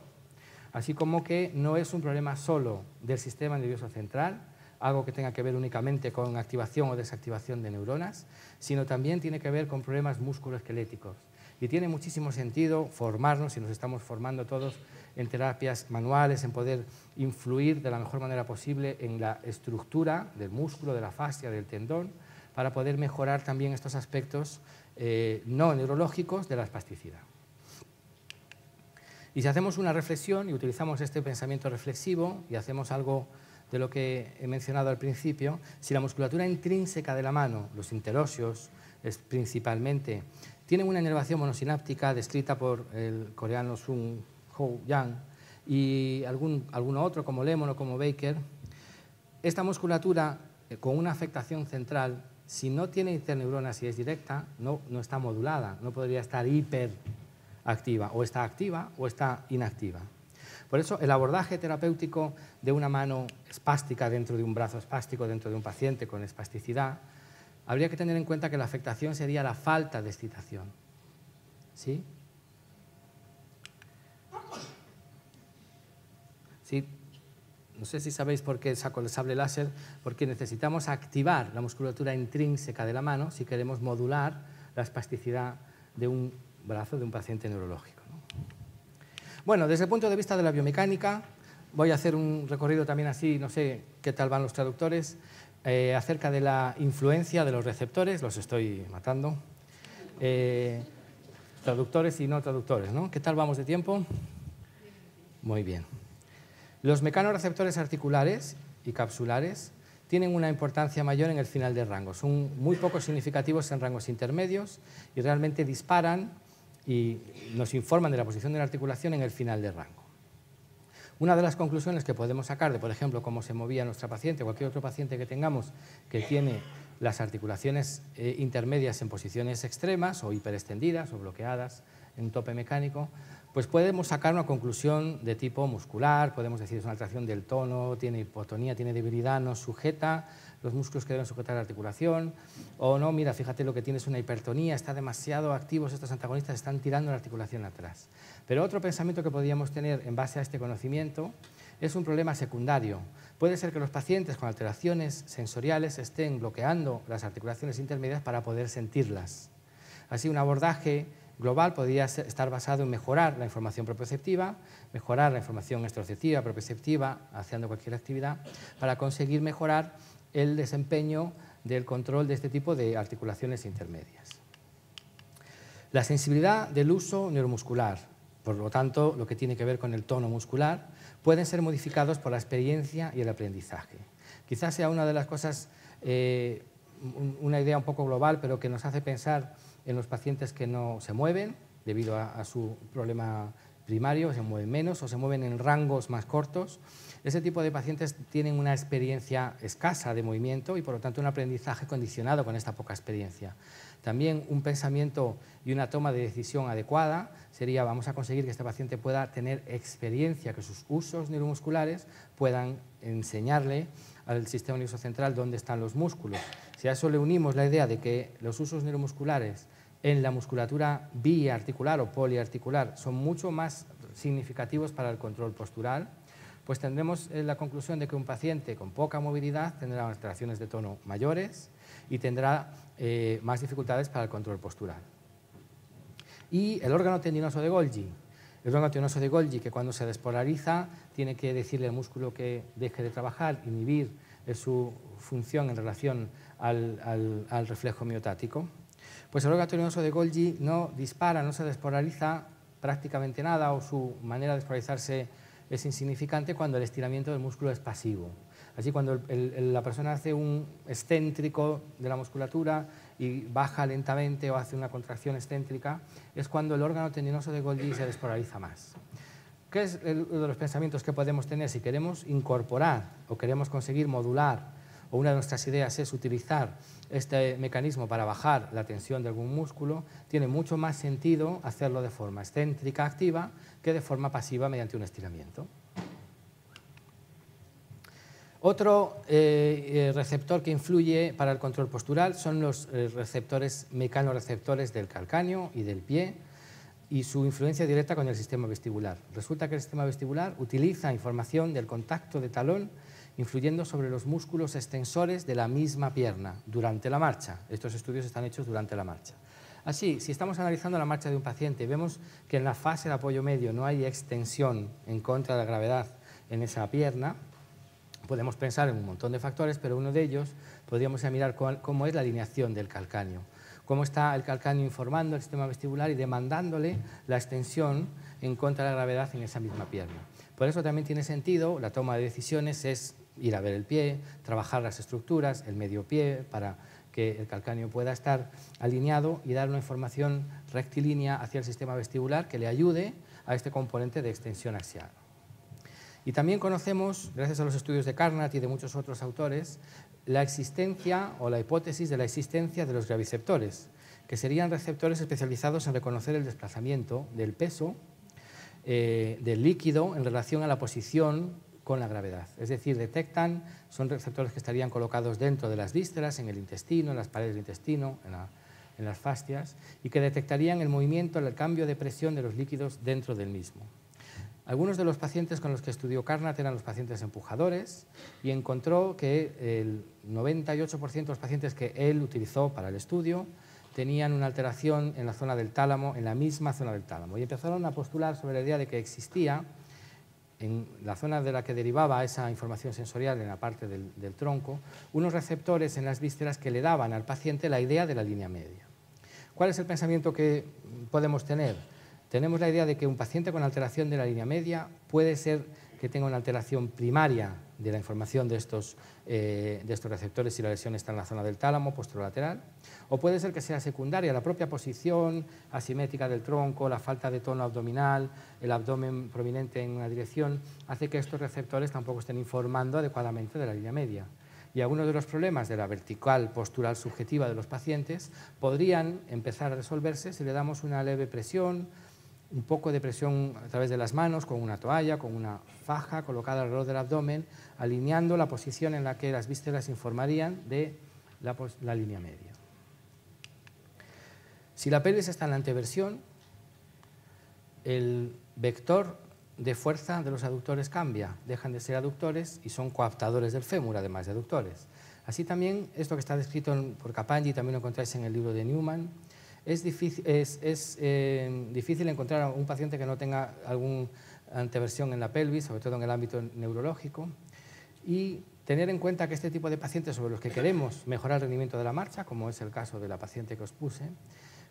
así como que no es un problema solo del sistema nervioso central, algo que tenga que ver únicamente con activación o desactivación de neuronas, sino también tiene que ver con problemas musculoesqueléticos. Y tiene muchísimo sentido formarnos, y nos estamos formando todos, en terapias manuales, en poder influir de la mejor manera posible en la estructura del músculo, de la fascia, del tendón, para poder mejorar también estos aspectos no neurológicos de la espasticidad. Y si hacemos una reflexión y utilizamos este pensamiento reflexivo y hacemos algo de lo que he mencionado al principio, si la musculatura intrínseca de la mano, los interóseos principalmente, tienen una inervación monosináptica descrita por el coreano Sung Ho Yang y alguno otro como Lemon o como Baker, esta musculatura con una afectación central, si no tiene interneuronas y es directa, no está modulada, no podría estar hiperactiva, o está activa o está inactiva. Por eso el abordaje terapéutico de una mano espástica dentro de un brazo espástico, dentro de un paciente con espasticidad, habría que tener en cuenta que la afectación sería la falta de excitación. ¿Sí? Sí. No sé si sabéis por qué saco el sable láser, porque necesitamos activar la musculatura intrínseca de la mano si queremos modular la espasticidad de un brazo de un paciente neurológico, ¿no? Bueno, desde el punto de vista de la biomecánica, voy a hacer un recorrido también así, no sé qué tal van los traductores, acerca de la influencia de los receptores, los estoy matando, traductores y no traductores, ¿no? ¿Qué tal vamos de tiempo? Muy bien. Los mecanorreceptores articulares y capsulares tienen una importancia mayor en el final del rango. Son muy poco significativos en rangos intermedios y realmente disparan y nos informan de la posición de la articulación en el final del rango. Una de las conclusiones que podemos sacar de, por ejemplo, cómo se movía nuestra paciente o cualquier otro paciente que tengamos que tiene las articulaciones intermedias en posiciones extremas o hiperextendidas o bloqueadas en un tope mecánico, pues podemos sacar una conclusión de tipo muscular, podemos decir es una alteración del tono, tiene hipotonía, tiene debilidad, no sujeta los músculos que deben sujetar la articulación, o no, mira, fíjate lo que tiene es una hipertonía, está demasiado activos estos antagonistas, están tirando la articulación atrás. Pero otro pensamiento que podríamos tener en base a este conocimiento es un problema secundario. Puede ser que los pacientes con alteraciones sensoriales estén bloqueando las articulaciones intermedias para poder sentirlas. Así, un abordaje global podría estar basado en mejorar la información proprioceptiva, mejorar la información extroceptiva, proprioceptiva, haciendo cualquier actividad, para conseguir mejorar el desempeño del control de este tipo de articulaciones intermedias. La sensibilidad del uso neuromuscular, por lo tanto, lo que tiene que ver con el tono muscular, pueden ser modificados por la experiencia y el aprendizaje. Quizás sea una de las cosas, una idea un poco global, pero que nos hace pensar en los pacientes que no se mueven debido a su problema primario, se mueven menos o se mueven en rangos más cortos. Ese tipo de pacientes tienen una experiencia escasa de movimiento y por lo tanto un aprendizaje condicionado con esta poca experiencia. También un pensamiento y una toma de decisión adecuada sería vamos a conseguir que este paciente pueda tener experiencia, que sus usos neuromusculares puedan enseñarle al sistema nervioso central dónde están los músculos. Si a eso le unimos la idea de que los usos neuromusculares en la musculatura biarticular o poliarticular son mucho más significativos para el control postural, pues tendremos la conclusión de que un paciente con poca movilidad tendrá alteraciones de tono mayores y tendrá más dificultades para el control postural. Y el órgano tendinoso de Golgi. El órgano tendinoso de Golgi, que cuando se despolariza tiene que decirle al músculo que deje de trabajar, inhibir su función en relación al reflejo miotático. Pues el órgano tendinoso de Golgi no dispara, no se despolariza prácticamente nada o su manera de despolarizarse es insignificante cuando el estiramiento del músculo es pasivo. Así, cuando la persona hace un excéntrico de la musculatura y baja lentamente o hace una contracción excéntrica, es cuando el órgano tendinoso de Golgi se despolariza más. ¿Qué es uno de los pensamientos que podemos tener si queremos incorporar o queremos conseguir modular? O una de nuestras ideas es utilizar este mecanismo para bajar la tensión de algún músculo, tiene mucho más sentido hacerlo de forma excéntrica activa que de forma pasiva mediante un estiramiento. Otro receptor que influye para el control postural son los mecanorreceptores del calcáneo y del pie y su influencia directa con el sistema vestibular. Resulta que el sistema vestibular utiliza información del contacto de talón influyendo sobre los músculos extensores de la misma pierna durante la marcha. Estos estudios están hechos durante la marcha. Así, si estamos analizando la marcha de un paciente y vemos que en la fase de apoyo medio no hay extensión en contra de la gravedad en esa pierna, podemos pensar en un montón de factores, pero uno de ellos podríamos mirar cómo es la alineación del calcáneo. cómo está el calcáneo informando el sistema vestibular y demandándole la extensión en contra de la gravedad en esa misma pierna. Por eso también tiene sentido, la toma de decisiones es ir a ver el pie, trabajar las estructuras, el medio pie, para que el calcáneo pueda estar alineado y dar una información rectilínea hacia el sistema vestibular que le ayude a este componente de extensión axial. Y también conocemos, gracias a los estudios de Carnat y de muchos otros autores, la existencia o la hipótesis de la existencia de los graviceptores, que serían receptores especializados en reconocer el desplazamiento del peso del líquido en relación a la posición con la gravedad. Es decir, detectan, son receptores que estarían colocados dentro de las vísceras, en el intestino, en las paredes del intestino, en las fascias, y que detectarían el movimiento, el cambio de presión de los líquidos dentro del mismo. Algunos de los pacientes con los que estudió Carnat eran los pacientes empujadores y encontró que el 98% de los pacientes que él utilizó para el estudio tenían una alteración en la zona del tálamo, en la misma zona del tálamo. Y empezaron a postular sobre la idea de que existía, en la zona de la que derivaba esa información sensorial en la parte del tronco, unos receptores en las vísceras que le daban al paciente la idea de la línea media. ¿Cuál es el pensamiento que podemos tener? Tenemos la idea de que un paciente con alteración de la línea media puede ser que tenga una alteración primaria de la información de estos receptores si la lesión está en la zona del tálamo posterolateral, o puede ser que sea secundaria, la propia posición asimétrica del tronco, la falta de tono abdominal, el abdomen prominente en una dirección, hace que estos receptores tampoco estén informando adecuadamente de la línea media. Y algunos de los problemas de la vertical postural subjetiva de los pacientes podrían empezar a resolverse si le damos una leve presión, un poco de presión a través de las manos, con una toalla, con una faja colocada alrededor del abdomen, alineando la posición en la que las vísceras informarían de la línea media. Si la pelvis está en la anteversión, el vector de fuerza de los aductores cambia, dejan de ser aductores y son coaptadores del fémur, además de aductores. Así también, esto que está descrito por Capagni, también lo encontráis en el libro de Newman. Es difícil encontrar a un paciente que no tenga alguna anteversión en la pelvis, sobre todo en el ámbito neurológico, y tener en cuenta que este tipo de pacientes sobre los que queremos mejorar el rendimiento de la marcha, como es el caso de la paciente que os puse,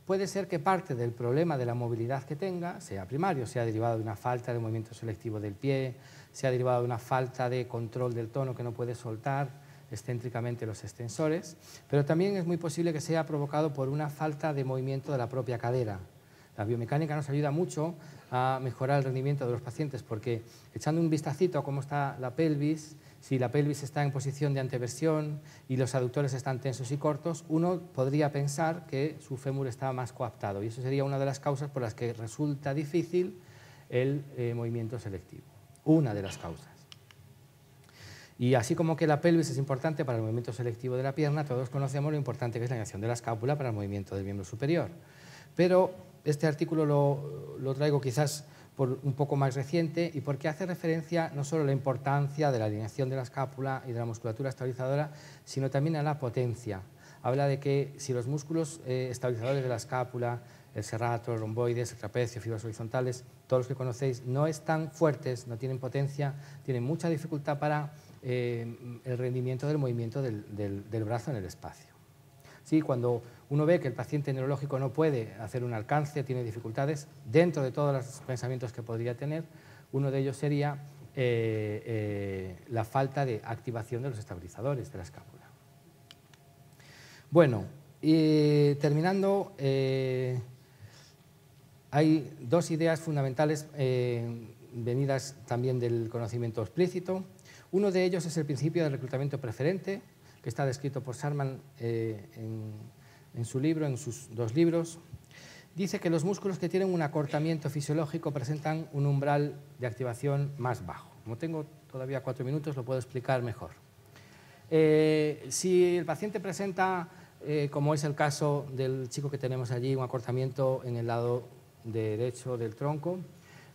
puede ser que parte del problema de la movilidad que tenga sea primario, sea derivado de una falta de movimiento selectivo del pie, sea derivado de una falta de control del tono que no puede soltar excéntricamente los extensores, pero también es muy posible que sea provocado por una falta de movimiento de la propia cadera. La biomecánica nos ayuda mucho a mejorar el rendimiento de los pacientes porque echando un vistacito a cómo está la pelvis, si la pelvis está en posición de anteversión y los aductores están tensos y cortos, uno podría pensar que su fémur está más coaptado y eso sería una de las causas por las que resulta difícil el movimiento selectivo, una de las causas. Y así como que la pelvis es importante para el movimiento selectivo de la pierna, todos conocemos lo importante que es la inervación de la escápula para el movimiento del miembro superior. Pero este artículo lo traigo quizás por un poco más reciente y porque hace referencia no solo a la importancia de la alineación de la escápula y de la musculatura estabilizadora, sino también a la potencia. Habla de que si los músculos estabilizadores de la escápula, el serrato, el romboides, el trapecio, fibras horizontales, todos los que conocéis, no están fuertes, no tienen potencia, tienen mucha dificultad para el rendimiento del movimiento del brazo en el espacio. Sí, cuando uno ve que el paciente neurológico no puede hacer un alcance, tiene dificultades, dentro de todos los pensamientos que podría tener, uno de ellos sería la falta de activación de los estabilizadores de la escápula. Bueno, y terminando, hay dos ideas fundamentales venidas también del conocimiento explícito. Uno de ellos es el principio del reclutamiento preferente, que está descrito por Sharman en su libro, en sus dos libros. Dice que los músculos que tienen un acortamiento fisiológico presentan un umbral de activación más bajo. Como tengo todavía 4 minutos, lo puedo explicar mejor. Si el paciente presenta, como es el caso del chico que tenemos allí, un acortamiento en el lado derecho del tronco,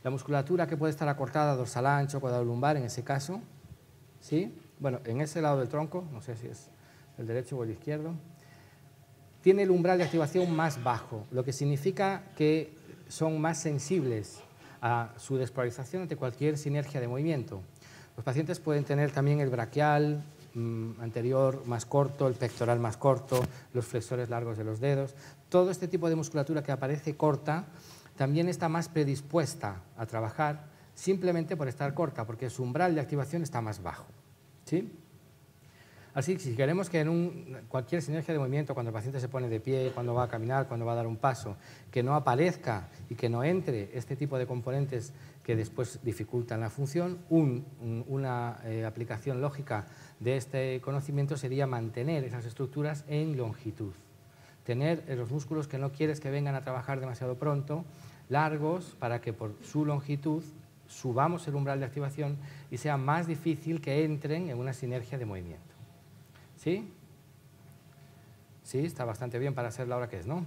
la musculatura que puede estar acortada, dorsal ancho, cuadrado lumbar, en ese caso, ¿sí? Bueno, en ese lado del tronco, no sé si es el derecho o el izquierdo, tiene el umbral de activación más bajo, lo que significa que son más sensibles a su despolarización ante cualquier sinergia de movimiento. Los pacientes pueden tener también el braquial anterior más corto, el pectoral más corto, los flexores largos de los dedos. Todo este tipo de musculatura que aparece corta también está más predispuesta a trabajar simplemente por estar corta, porque su umbral de activación está más bajo, ¿sí? Así que si queremos que en cualquier sinergia de movimiento, cuando el paciente se pone de pie, cuando va a caminar, cuando va a dar un paso, que no aparezca y que no entre este tipo de componentes que después dificultan la función, una aplicación lógica de este conocimiento sería mantener esas estructuras en longitud. Tener los músculos que no quieres que vengan a trabajar demasiado pronto, largos, para que por su longitud subamos el umbral de activación y sea más difícil que entren en una sinergia de movimiento. ¿Sí? Sí, está bastante bien para ser la hora que es, ¿no?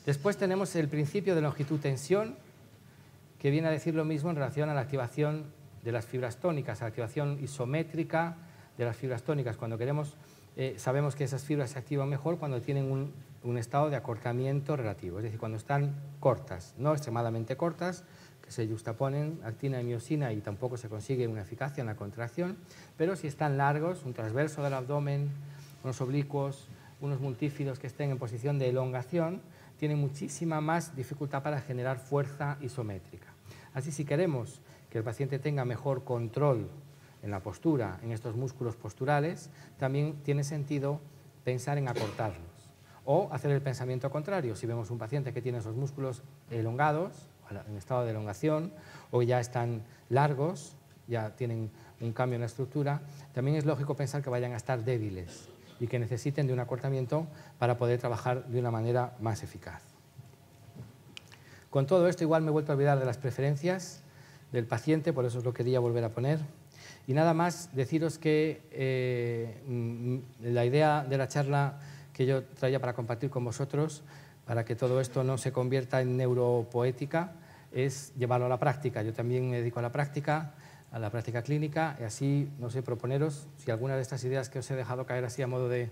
Después tenemos el principio de longitud-tensión, que viene a decir lo mismo en relación a la activación de las fibras tónicas, a la activación isométrica de las fibras tónicas. Cuando queremos, sabemos que esas fibras se activan mejor cuando tienen un estado de acortamiento relativo, es decir, cuando están cortas, no extremadamente cortas, que se justaponen actina y miosina y tampoco se consigue una eficacia en la contracción, pero si están largos, un transverso del abdomen, unos oblicuos, unos multífidos que estén en posición de elongación, tienen muchísima más dificultad para generar fuerza isométrica. Así, si queremos que el paciente tenga mejor control en la postura, en estos músculos posturales, también tiene sentido pensar en acortarlos. O hacer el pensamiento contrario, si vemos un paciente que tiene esos músculos elongados, en estado de elongación, o ya están largos, ya tienen un cambio en la estructura, también es lógico pensar que vayan a estar débiles y que necesiten de un acortamiento para poder trabajar de una manera más eficaz. Con todo esto igual me he vuelto a olvidar de las preferencias del paciente, por eso os lo quería volver a poner. Y nada más deciros que la idea de la charla que yo traía para compartir con vosotros, para que todo esto no se convierta en neuropoética, es llevarlo a la práctica. Yo también me dedico a la práctica clínica, y así, no sé, proponeros si alguna de estas ideas que os he dejado caer así a modo de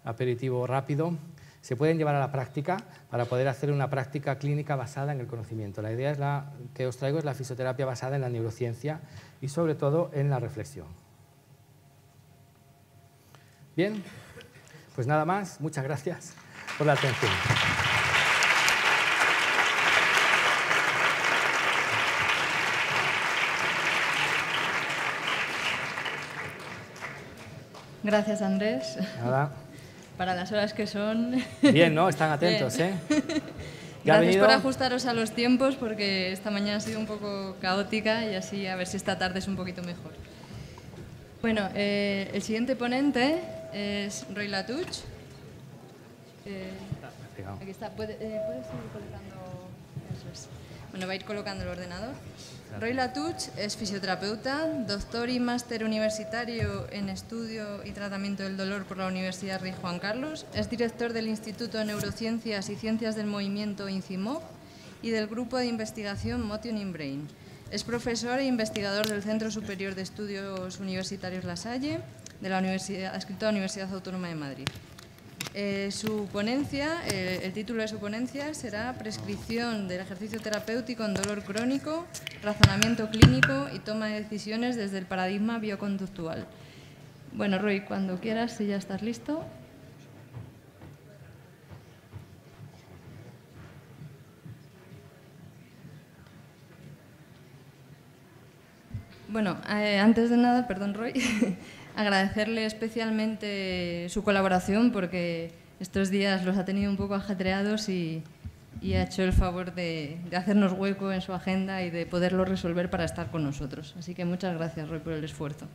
aperitivo rápido, se pueden llevar a la práctica para poder hacer una práctica clínica basada en el conocimiento. La idea que os traigo es la fisioterapia basada en la neurociencia y sobre todo en la reflexión. Bien, pues nada más, muchas gracias por la atención. Gracias, Andrés. Nada. Para las horas que son. Bien, ¿no? Están atentos, Bien. Gracias por ajustaros a los tiempos, porque esta mañana ha sido un poco caótica y así a ver si esta tarde es un poquito mejor. Bueno, el siguiente ponente es Roy Latouch. Aquí está. ¿Puedes ir colocando? Eso es. Bueno, va a ir colocando el ordenador. Roy Latouch es fisioterapeuta, doctor y máster universitario en estudio y tratamiento del dolor por la Universidad Rey Juan Carlos. Es director del Instituto de Neurociencias y Ciencias del Movimiento INCIMOV y del Grupo de Investigación Motion in Brain. Es profesor e investigador del Centro Superior de Estudios Universitarios La Salle, de la adscrito a la Universidad Autónoma de Madrid. Su ponencia, el título de su ponencia será Prescripción del ejercicio terapéutico en dolor crónico, razonamiento clínico y toma de decisiones desde el paradigma bioconductual. Bueno, Roy, cuando quieras, si ya estás listo. Bueno, antes de nada, perdón, Roy, agradecerle especialmente su colaboración porque estos días los ha tenido un poco ajetreados y ha hecho el favor de hacernos hueco en su agenda y de poderlo resolver para estar con nosotros. Así que muchas gracias, Roy, por el esfuerzo.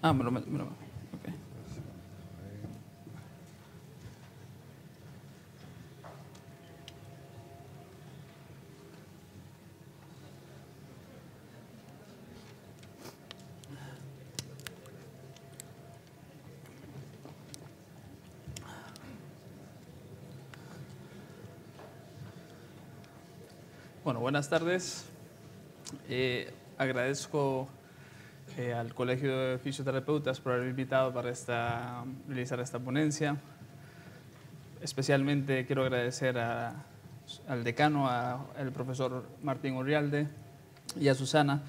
Ah, me lo okay. Bueno, buenas tardes. Agradezco al Colegio de Fisioterapeutas por haberme invitado para realizar esta ponencia. Especialmente quiero agradecer al decano, al profesor Martín Urrialde y a Susana,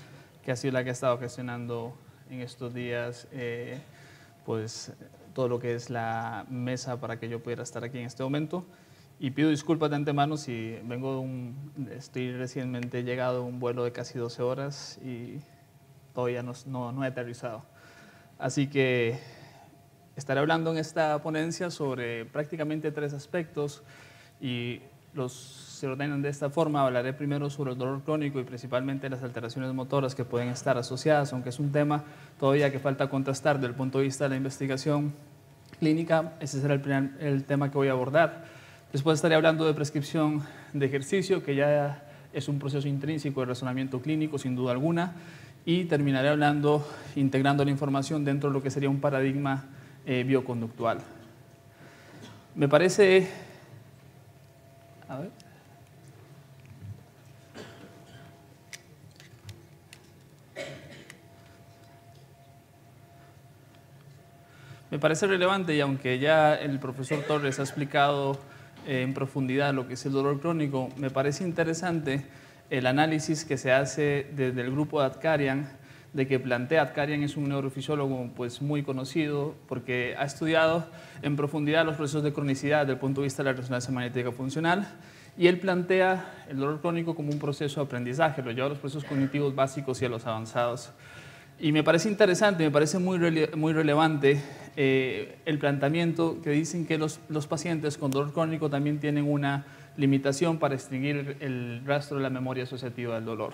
que ha sido la que ha estado gestionando en estos días pues, todo lo que es la mesa para que yo pudiera estar aquí en este momento. Y pido disculpas de antemano si estoy recientemente llegado a un vuelo de casi 12 horas y todavía no he aterrizado. Así que estaré hablando en esta ponencia sobre prácticamente 3 aspectos y se ordenan de esta forma. Hablaré primero sobre el dolor crónico y principalmente las alteraciones motoras que pueden estar asociadas, aunque es un tema todavía que falta contrastar desde el punto de vista de la investigación clínica. Ese será el tema que voy a abordar. Después estaré hablando de prescripción de ejercicio, que ya es un proceso intrínseco de razonamiento clínico, sin duda alguna, y terminaré hablando, integrando la información dentro de lo que sería un paradigma bioconductual. Me parece... A ver. Me parece relevante, y aunque ya el profesor Torres ha explicado en profundidad lo que es el dolor crónico, me parece interesante el análisis que se hace desde el grupo de Adkarian, de que plantea Adkarian es un neurofisiólogo pues, muy conocido porque ha estudiado en profundidad los procesos de cronicidad desde el punto de vista de la resonancia magnética funcional, y él plantea el dolor crónico como un proceso de aprendizaje, lo lleva a los procesos cognitivos básicos y a los avanzados. Y me parece interesante, me parece muy relevante el planteamiento que dicen que los pacientes con dolor crónico también tienen una limitación para extinguir el rastro de la memoria asociativa del dolor.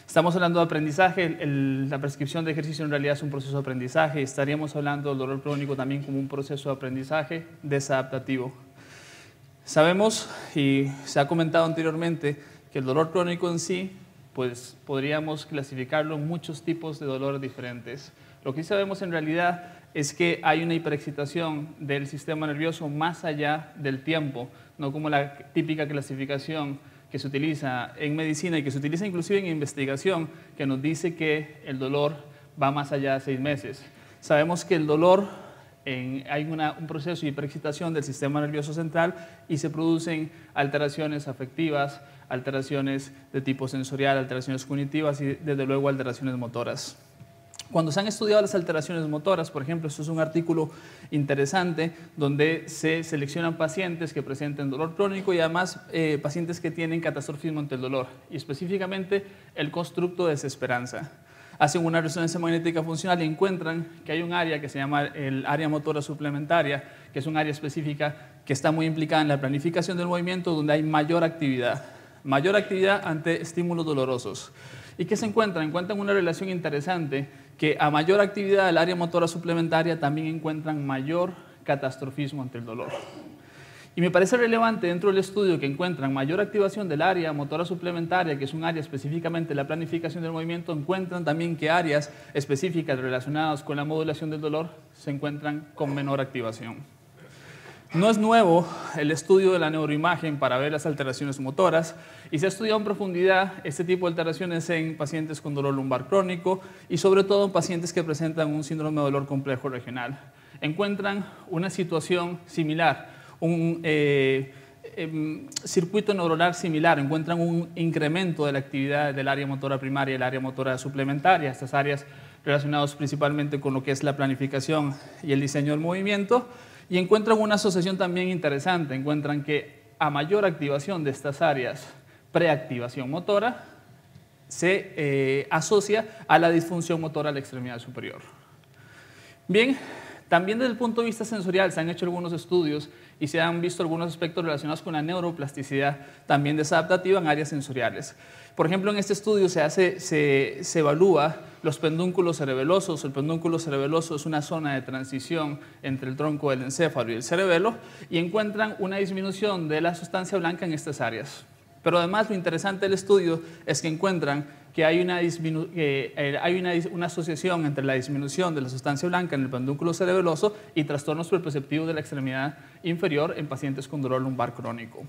Estamos hablando de aprendizaje, la prescripción de ejercicio en realidad es un proceso de aprendizaje, y estaríamos hablando del dolor crónico también como un proceso de aprendizaje desadaptativo. Sabemos, y se ha comentado anteriormente, que el dolor crónico en sí pues podríamos clasificarlo en muchos tipos de dolores diferentes. Lo que sí sabemos en realidad es que hay una hiperexcitación del sistema nervioso más allá del tiempo, no como la típica clasificación que se utiliza en medicina y que se utiliza inclusive en investigación, que nos dice que el dolor va más allá de 6 meses. Sabemos que el dolor, hay un proceso de hiperexcitación del sistema nervioso central y se producen alteraciones afectivas, alteraciones de tipo sensorial, alteraciones cognitivas y desde luego alteraciones motoras. Cuando se han estudiado las alteraciones motoras, por ejemplo, esto es un artículo interesante donde se seleccionan pacientes que presenten dolor crónico y además pacientes que tienen catastrofismo ante el dolor, y específicamente el constructo de desesperanza. Hacen una resonancia magnética funcional y encuentran que hay un área que se llama el área motora suplementaria, que es un área específica que está muy implicada en la planificación del movimiento, donde hay mayor actividad ante estímulos dolorosos. ¿Y qué se encuentran? Encuentran una relación interesante, que a mayor actividad del área motora suplementaria también encuentran mayor catastrofismo ante el dolor. Y me parece relevante dentro del estudio que encuentran mayor activación del área motora suplementaria, que es un área específicamente de la planificación del movimiento, encuentran también que áreas específicas relacionadas con la modulación del dolor se encuentran con menor activación. No es nuevo el estudio de la neuroimagen para ver las alteraciones motoras, y se ha estudiado en profundidad este tipo de alteraciones en pacientes con dolor lumbar crónico y sobre todo en pacientes que presentan un síndrome de dolor complejo regional. Encuentran una situación similar, un circuito neuronal similar, encuentran un incremento de la actividad del área motora primaria y el área motora suplementaria, estas áreas relacionadas principalmente con lo que es la planificación y el diseño del movimiento, y encuentran una asociación también interesante. Encuentran que a mayor activación de estas áreas, preactivación motora, se asocia a la disfunción motora de la extremidad superior. Bien, también desde el punto de vista sensorial se han hecho algunos estudios y se han visto algunos aspectos relacionados con la neuroplasticidad también desadaptativa en áreas sensoriales. Por ejemplo, en este estudio se evalúa los pedúnculos cerebelosos. El pedúnculo cerebeloso es una zona de transición entre el tronco del encéfalo y el cerebelo, y encuentran una disminución de la sustancia blanca en estas áreas. Pero además lo interesante del estudio es que encuentran que hay una asociación entre la disminución de la sustancia blanca en el pedúnculo cerebeloso y trastornos perceptivos de la extremidad inferior en pacientes con dolor lumbar crónico.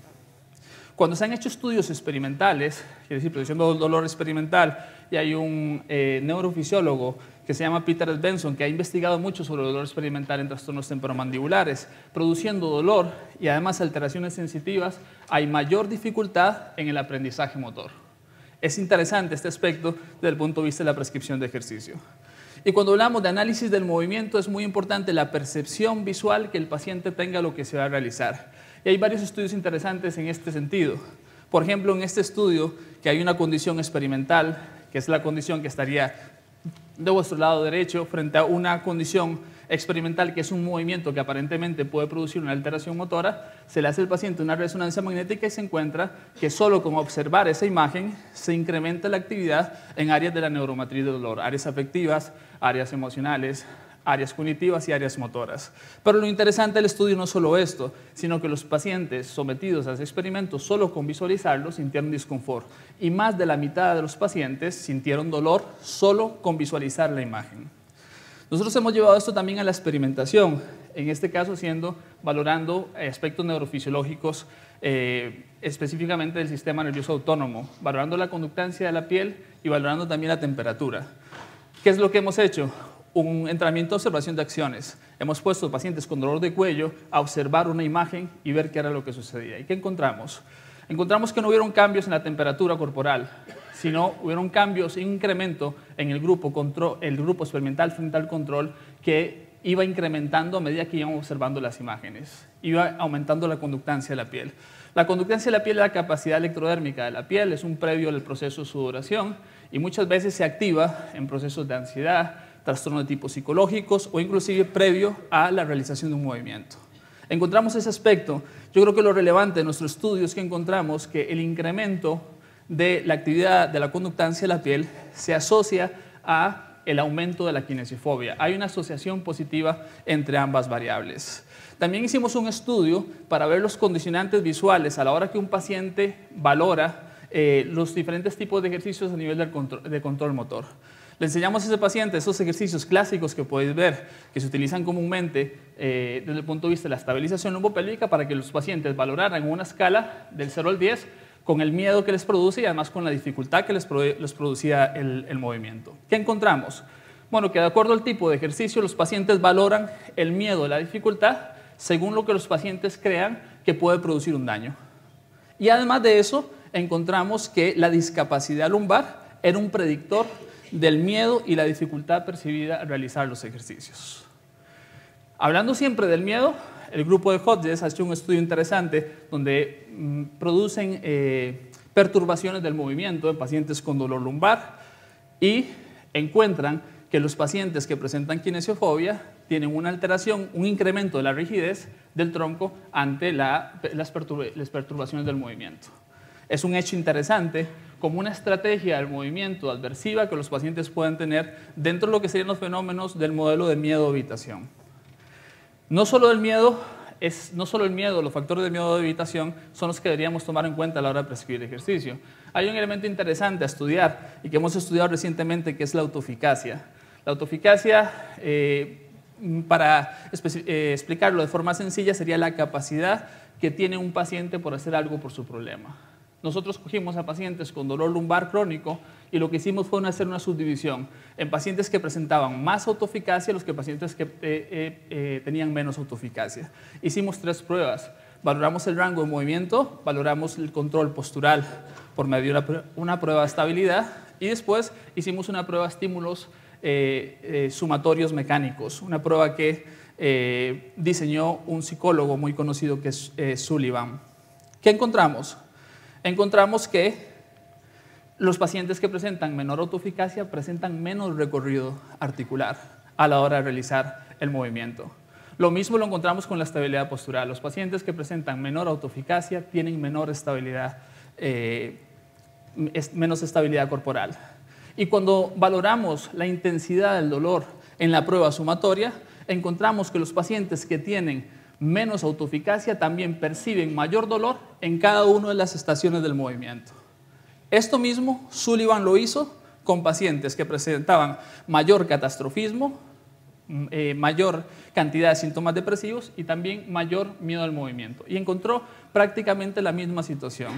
Cuando se han hecho estudios experimentales, es decir, producción de dolor experimental, y hay un neurofisiólogo que se llama Peter Benson, que ha investigado mucho sobre el dolor experimental en trastornos temporomandibulares, produciendo dolor y además alteraciones sensitivas, hay mayor dificultad en el aprendizaje motor. Es interesante este aspecto desde el punto de vista de la prescripción de ejercicio. Y cuando hablamos de análisis del movimiento, es muy importante la percepción visual que el paciente tenga lo que se va a realizar. Y hay varios estudios interesantes en este sentido. Por ejemplo, en este estudio, que hay una condición experimental, que es la condición que estaría de vuestro lado derecho, frente a una condición experimental que es un movimiento que aparentemente puede producir una alteración motora, se le hace al paciente una resonancia magnética y se encuentra que solo con observar esa imagen se incrementa la actividad en áreas de la neuromatriz del dolor, áreas afectivas, áreas emocionales, áreas cognitivas y áreas motoras. Pero lo interesante del estudio no es solo esto, sino que los pacientes sometidos a ese experimento solo con visualizarlo sintieron disconfort y más de la mitad de los pacientes sintieron dolor solo con visualizar la imagen. Nosotros hemos llevado esto también a la experimentación, en este caso valorando aspectos neurofisiológicos, específicamente del sistema nervioso autónomo, valorando la conductancia de la piel y valorando también la temperatura. ¿Qué es lo que hemos hecho? Un entrenamiento de observación de acciones. Hemos puesto a pacientes con dolor de cuello a observar una imagen y ver qué era lo que sucedía. ¿Y qué encontramos? Encontramos que no hubieron cambios en la temperatura corporal, sino hubieron cambios, un incremento en el grupo experimental frente al control que iba incrementando a medida que íbamos observando las imágenes. Iba aumentando la conductancia de la piel. La conductancia de la piel es la capacidad electrodérmica de la piel, es un previo del proceso de sudoración y muchas veces se activa en procesos de ansiedad, trastornos de tipo psicológicos o inclusive previo a la realización de un movimiento. Encontramos ese aspecto. Yo creo que lo relevante de nuestro estudio es que encontramos que el incremento de la actividad de la conductancia de la piel se asocia a el aumento de la kinesiofobia. Hay una asociación positiva entre ambas variables. También hicimos un estudio para ver los condicionantes visuales a la hora que un paciente valora los diferentes tipos de ejercicios a nivel de control motor. Le enseñamos a ese paciente esos ejercicios clásicos que podéis ver, que se utilizan comúnmente desde el punto de vista de la estabilización lumbopélvica para que los pacientes valoraran una escala del 0 al 10 con el miedo que les produce y además con la dificultad que les producía el movimiento. ¿Qué encontramos? Bueno, que de acuerdo al tipo de ejercicio, los pacientes valoran el miedo y la dificultad según lo que los pacientes crean que puede producir un daño. Y además de eso, encontramos que la discapacidad lumbar era un predictor del miedo y la dificultad percibida al realizar los ejercicios. Hablando siempre del miedo, el grupo de Hodges ha hecho un estudio interesante donde producen perturbaciones del movimiento en pacientes con dolor lumbar y encuentran que los pacientes que presentan kinesiofobia tienen una alteración, un incremento de la rigidez del tronco ante las perturbaciones del movimiento. Es un hecho interesante como una estrategia del movimiento adversiva que los pacientes pueden tener dentro de lo que serían los fenómenos del modelo de miedo-evitación. No solo el miedo, los factores de miedo de evitación son los que deberíamos tomar en cuenta a la hora de prescribir ejercicio. Hay un elemento interesante a estudiar y que hemos estudiado recientemente que es la autoeficacia. La autoeficacia, para explicarlo de forma sencilla, sería la capacidad que tiene un paciente por hacer algo por su problema. Nosotros cogimos a pacientes con dolor lumbar crónico y lo que hicimos fue hacer una subdivisión en pacientes que presentaban más autoeficacia y los pacientes que tenían menos autoeficacia. Hicimos 3 pruebas. Valoramos el rango de movimiento, valoramos el control postural por medio de una prueba de estabilidad y después hicimos una prueba de estímulos sumatorios mecánicos, una prueba que diseñó un psicólogo muy conocido que es Sullivan. ¿Qué encontramos? Encontramos que los pacientes que presentan menor autoeficacia presentan menos recorrido articular a la hora de realizar el movimiento. Lo mismo lo encontramos con la estabilidad postural. Los pacientes que presentan menor autoeficacia tienen menor estabilidad, menos estabilidad corporal. Y cuando valoramos la intensidad del dolor en la prueba sumatoria, encontramos que los pacientes que tienen menos autoeficacia también perciben mayor dolor en cada una de las estaciones del movimiento. Esto mismo Sullivan lo hizo con pacientes que presentaban mayor catastrofismo, mayor cantidad de síntomas depresivos y también mayor miedo al movimiento. Y encontró prácticamente la misma situación.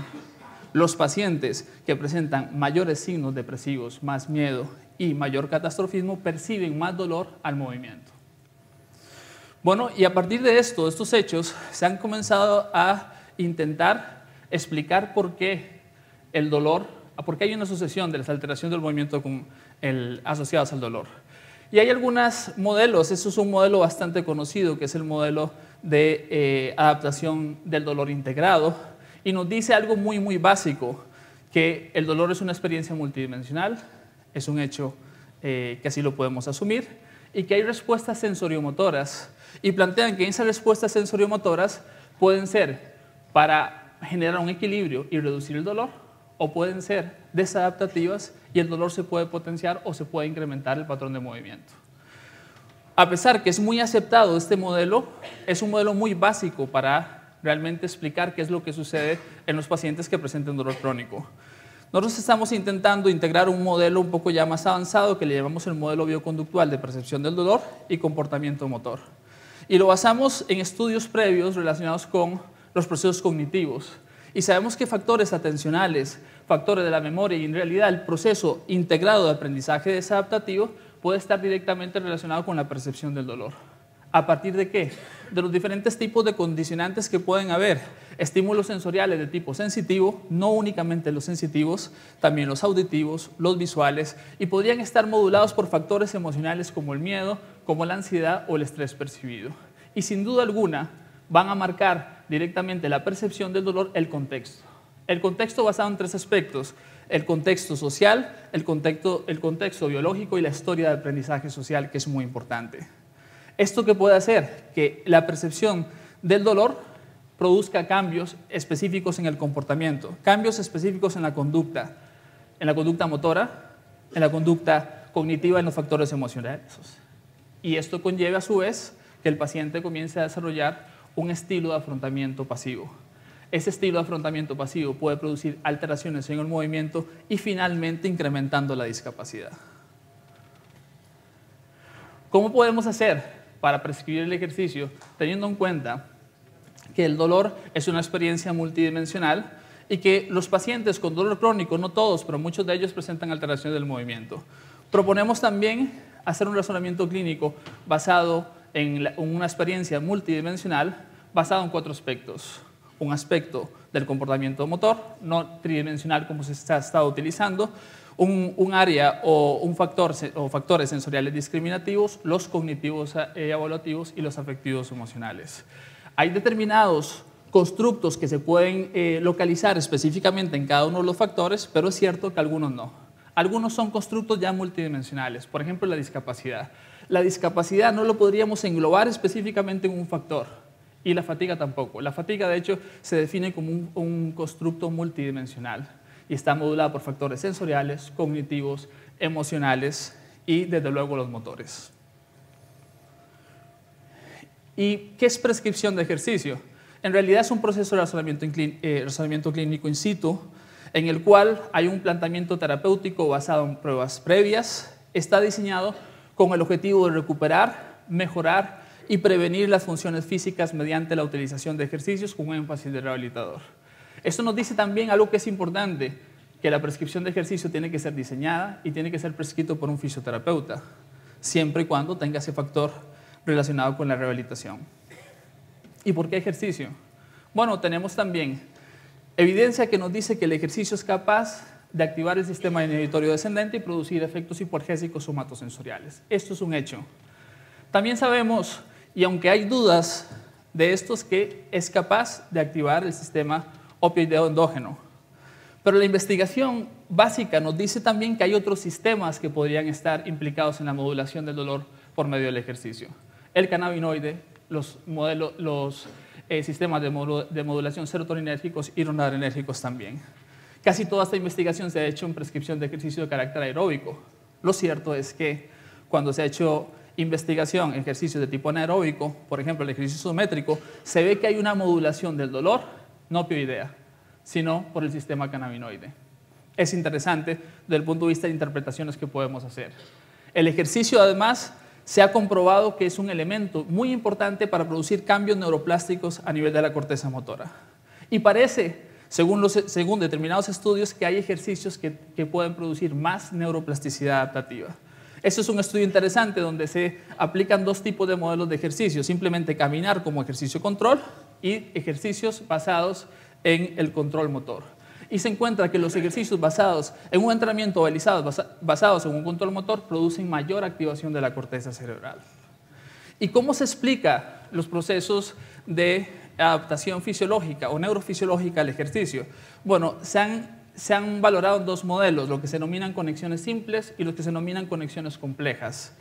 Los pacientes que presentan mayores signos depresivos, más miedo y mayor catastrofismo, perciben más dolor al movimiento. Bueno, y a partir de estos hechos, se han comenzado a intentar explicar por qué el dolor, por qué hay una asociación de las alteraciones del movimiento asociadas al dolor. Y hay algunos modelos, eso es un modelo bastante conocido, que es el modelo de adaptación del dolor integrado, y nos dice algo muy básico, que el dolor es una experiencia multidimensional, es un hecho que así lo podemos asumir, y que hay respuestas sensoriomotoras, y plantean que esas respuestas sensoriomotoras pueden ser para generar un equilibrio y reducir el dolor, o pueden ser desadaptativas y el dolor se puede potenciar o se puede incrementar el patrón de movimiento. A pesar que es muy aceptado este modelo, es un modelo muy básico para realmente explicar qué es lo que sucede en los pacientes que presenten dolor crónico. Nosotros estamos intentando integrar un modelo un poco ya más avanzado que le llamamos el modelo bioconductual de percepción del dolor y comportamiento motor. Y lo basamos en estudios previos relacionados con los procesos cognitivos. Y sabemos que factores atencionales, factores de la memoria y en realidad el proceso integrado de aprendizaje desadaptativo puede estar directamente relacionado con la percepción del dolor. ¿A partir de qué? De los diferentes tipos de condicionantes que pueden haber. Estímulos sensoriales de tipo sensitivo, no únicamente los sensitivos, también los auditivos, los visuales, y podrían estar modulados por factores emocionales como el miedo, como la ansiedad o el estrés percibido. Y sin duda alguna van a marcar directamente la percepción del dolor el contexto. El contexto basado en tres aspectos: el contexto social, el contexto biológico y la historia de aprendizaje social, que es muy importante. ¿Esto qué puede hacer? Que la percepción del dolor produzca cambios específicos en el comportamiento, cambios específicos en la conducta motora, en la conducta cognitiva, en los factores emocionales. Y esto conlleva a su vez que el paciente comience a desarrollar un estilo de afrontamiento pasivo. Ese estilo de afrontamiento pasivo puede producir alteraciones en el movimiento y finalmente incrementando la discapacidad. ¿Cómo podemos hacer para prescribir el ejercicio teniendo en cuenta que el dolor es una experiencia multidimensional y que los pacientes con dolor crónico, no todos, pero muchos de ellos presentan alteraciones del movimiento? Proponemos también hacer un razonamiento clínico basado en una experiencia multidimensional basado en 4 aspectos. Un aspecto del comportamiento motor, no tridimensional como se está estado utilizando, un área o un factor o factores sensoriales discriminativos, los cognitivos evaluativos y los afectivos emocionales. Hay determinados constructos que se pueden localizar específicamente en cada uno de los factores, pero es cierto que algunos no. Algunos son constructos ya multidimensionales, por ejemplo la discapacidad. La discapacidad no lo podríamos englobar específicamente en un factor, y la fatiga tampoco. La fatiga, de hecho, se define como un constructo multidimensional y está modulada por factores sensoriales, cognitivos, emocionales y, desde luego, los motores. ¿Y qué es prescripción de ejercicio? En realidad es un proceso de razonamiento clínico in situ, en el cual hay un planteamiento terapéutico basado en pruebas previas. Está diseñado con el objetivo de recuperar, mejorar y prevenir las funciones físicas mediante la utilización de ejercicios con un énfasis de rehabilitador. Esto nos dice también algo que es importante, que la prescripción de ejercicio tiene que ser diseñada y tiene que ser prescrito por un fisioterapeuta, siempre y cuando tenga ese factor relacionado con la rehabilitación. ¿Y por qué ejercicio? Bueno, tenemos también evidencia que nos dice que el ejercicio es capaz de activar el sistema inhibitorio descendente y producir efectos hipoalgésicos somatosensoriales. Esto es un hecho. También sabemos, y aunque hay dudas de estos, que es capaz de activar el sistema opioideo endógeno. Pero la investigación básica nos dice también que hay otros sistemas que podrían estar implicados en la modulación del dolor por medio del ejercicio. El cannabinoide, los sistemas de modulación serotoninérgicos y noradrenérgicos también. Casi toda esta investigación se ha hecho en prescripción de ejercicio de carácter aeróbico. Lo cierto es que cuando se ha hecho investigación en ejercicios de tipo anaeróbico, por ejemplo el ejercicio isométrico, se ve que hay una modulación del dolor, no opioidea, sino por el sistema cannabinoide. Es interesante desde el punto de vista de interpretaciones que podemos hacer. El ejercicio además se ha comprobado que es un elemento muy importante para producir cambios neuroplásticos a nivel de la corteza motora. Y parece, según determinados estudios, que hay ejercicios que pueden producir más neuroplasticidad adaptativa. Este es un estudio interesante donde se aplican dos tipos de modelos de ejercicio, simplemente caminar como ejercicio control y ejercicios basados en el control motor. Y se encuentra que los ejercicios basados en un entrenamiento basados en un control motor producen mayor activación de la corteza cerebral. ¿Y cómo se explica los procesos de adaptación fisiológica o neurofisiológica al ejercicio? Bueno, se han valorado dos modelos, lo que se denominan conexiones simples y lo que se denominan conexiones complejas.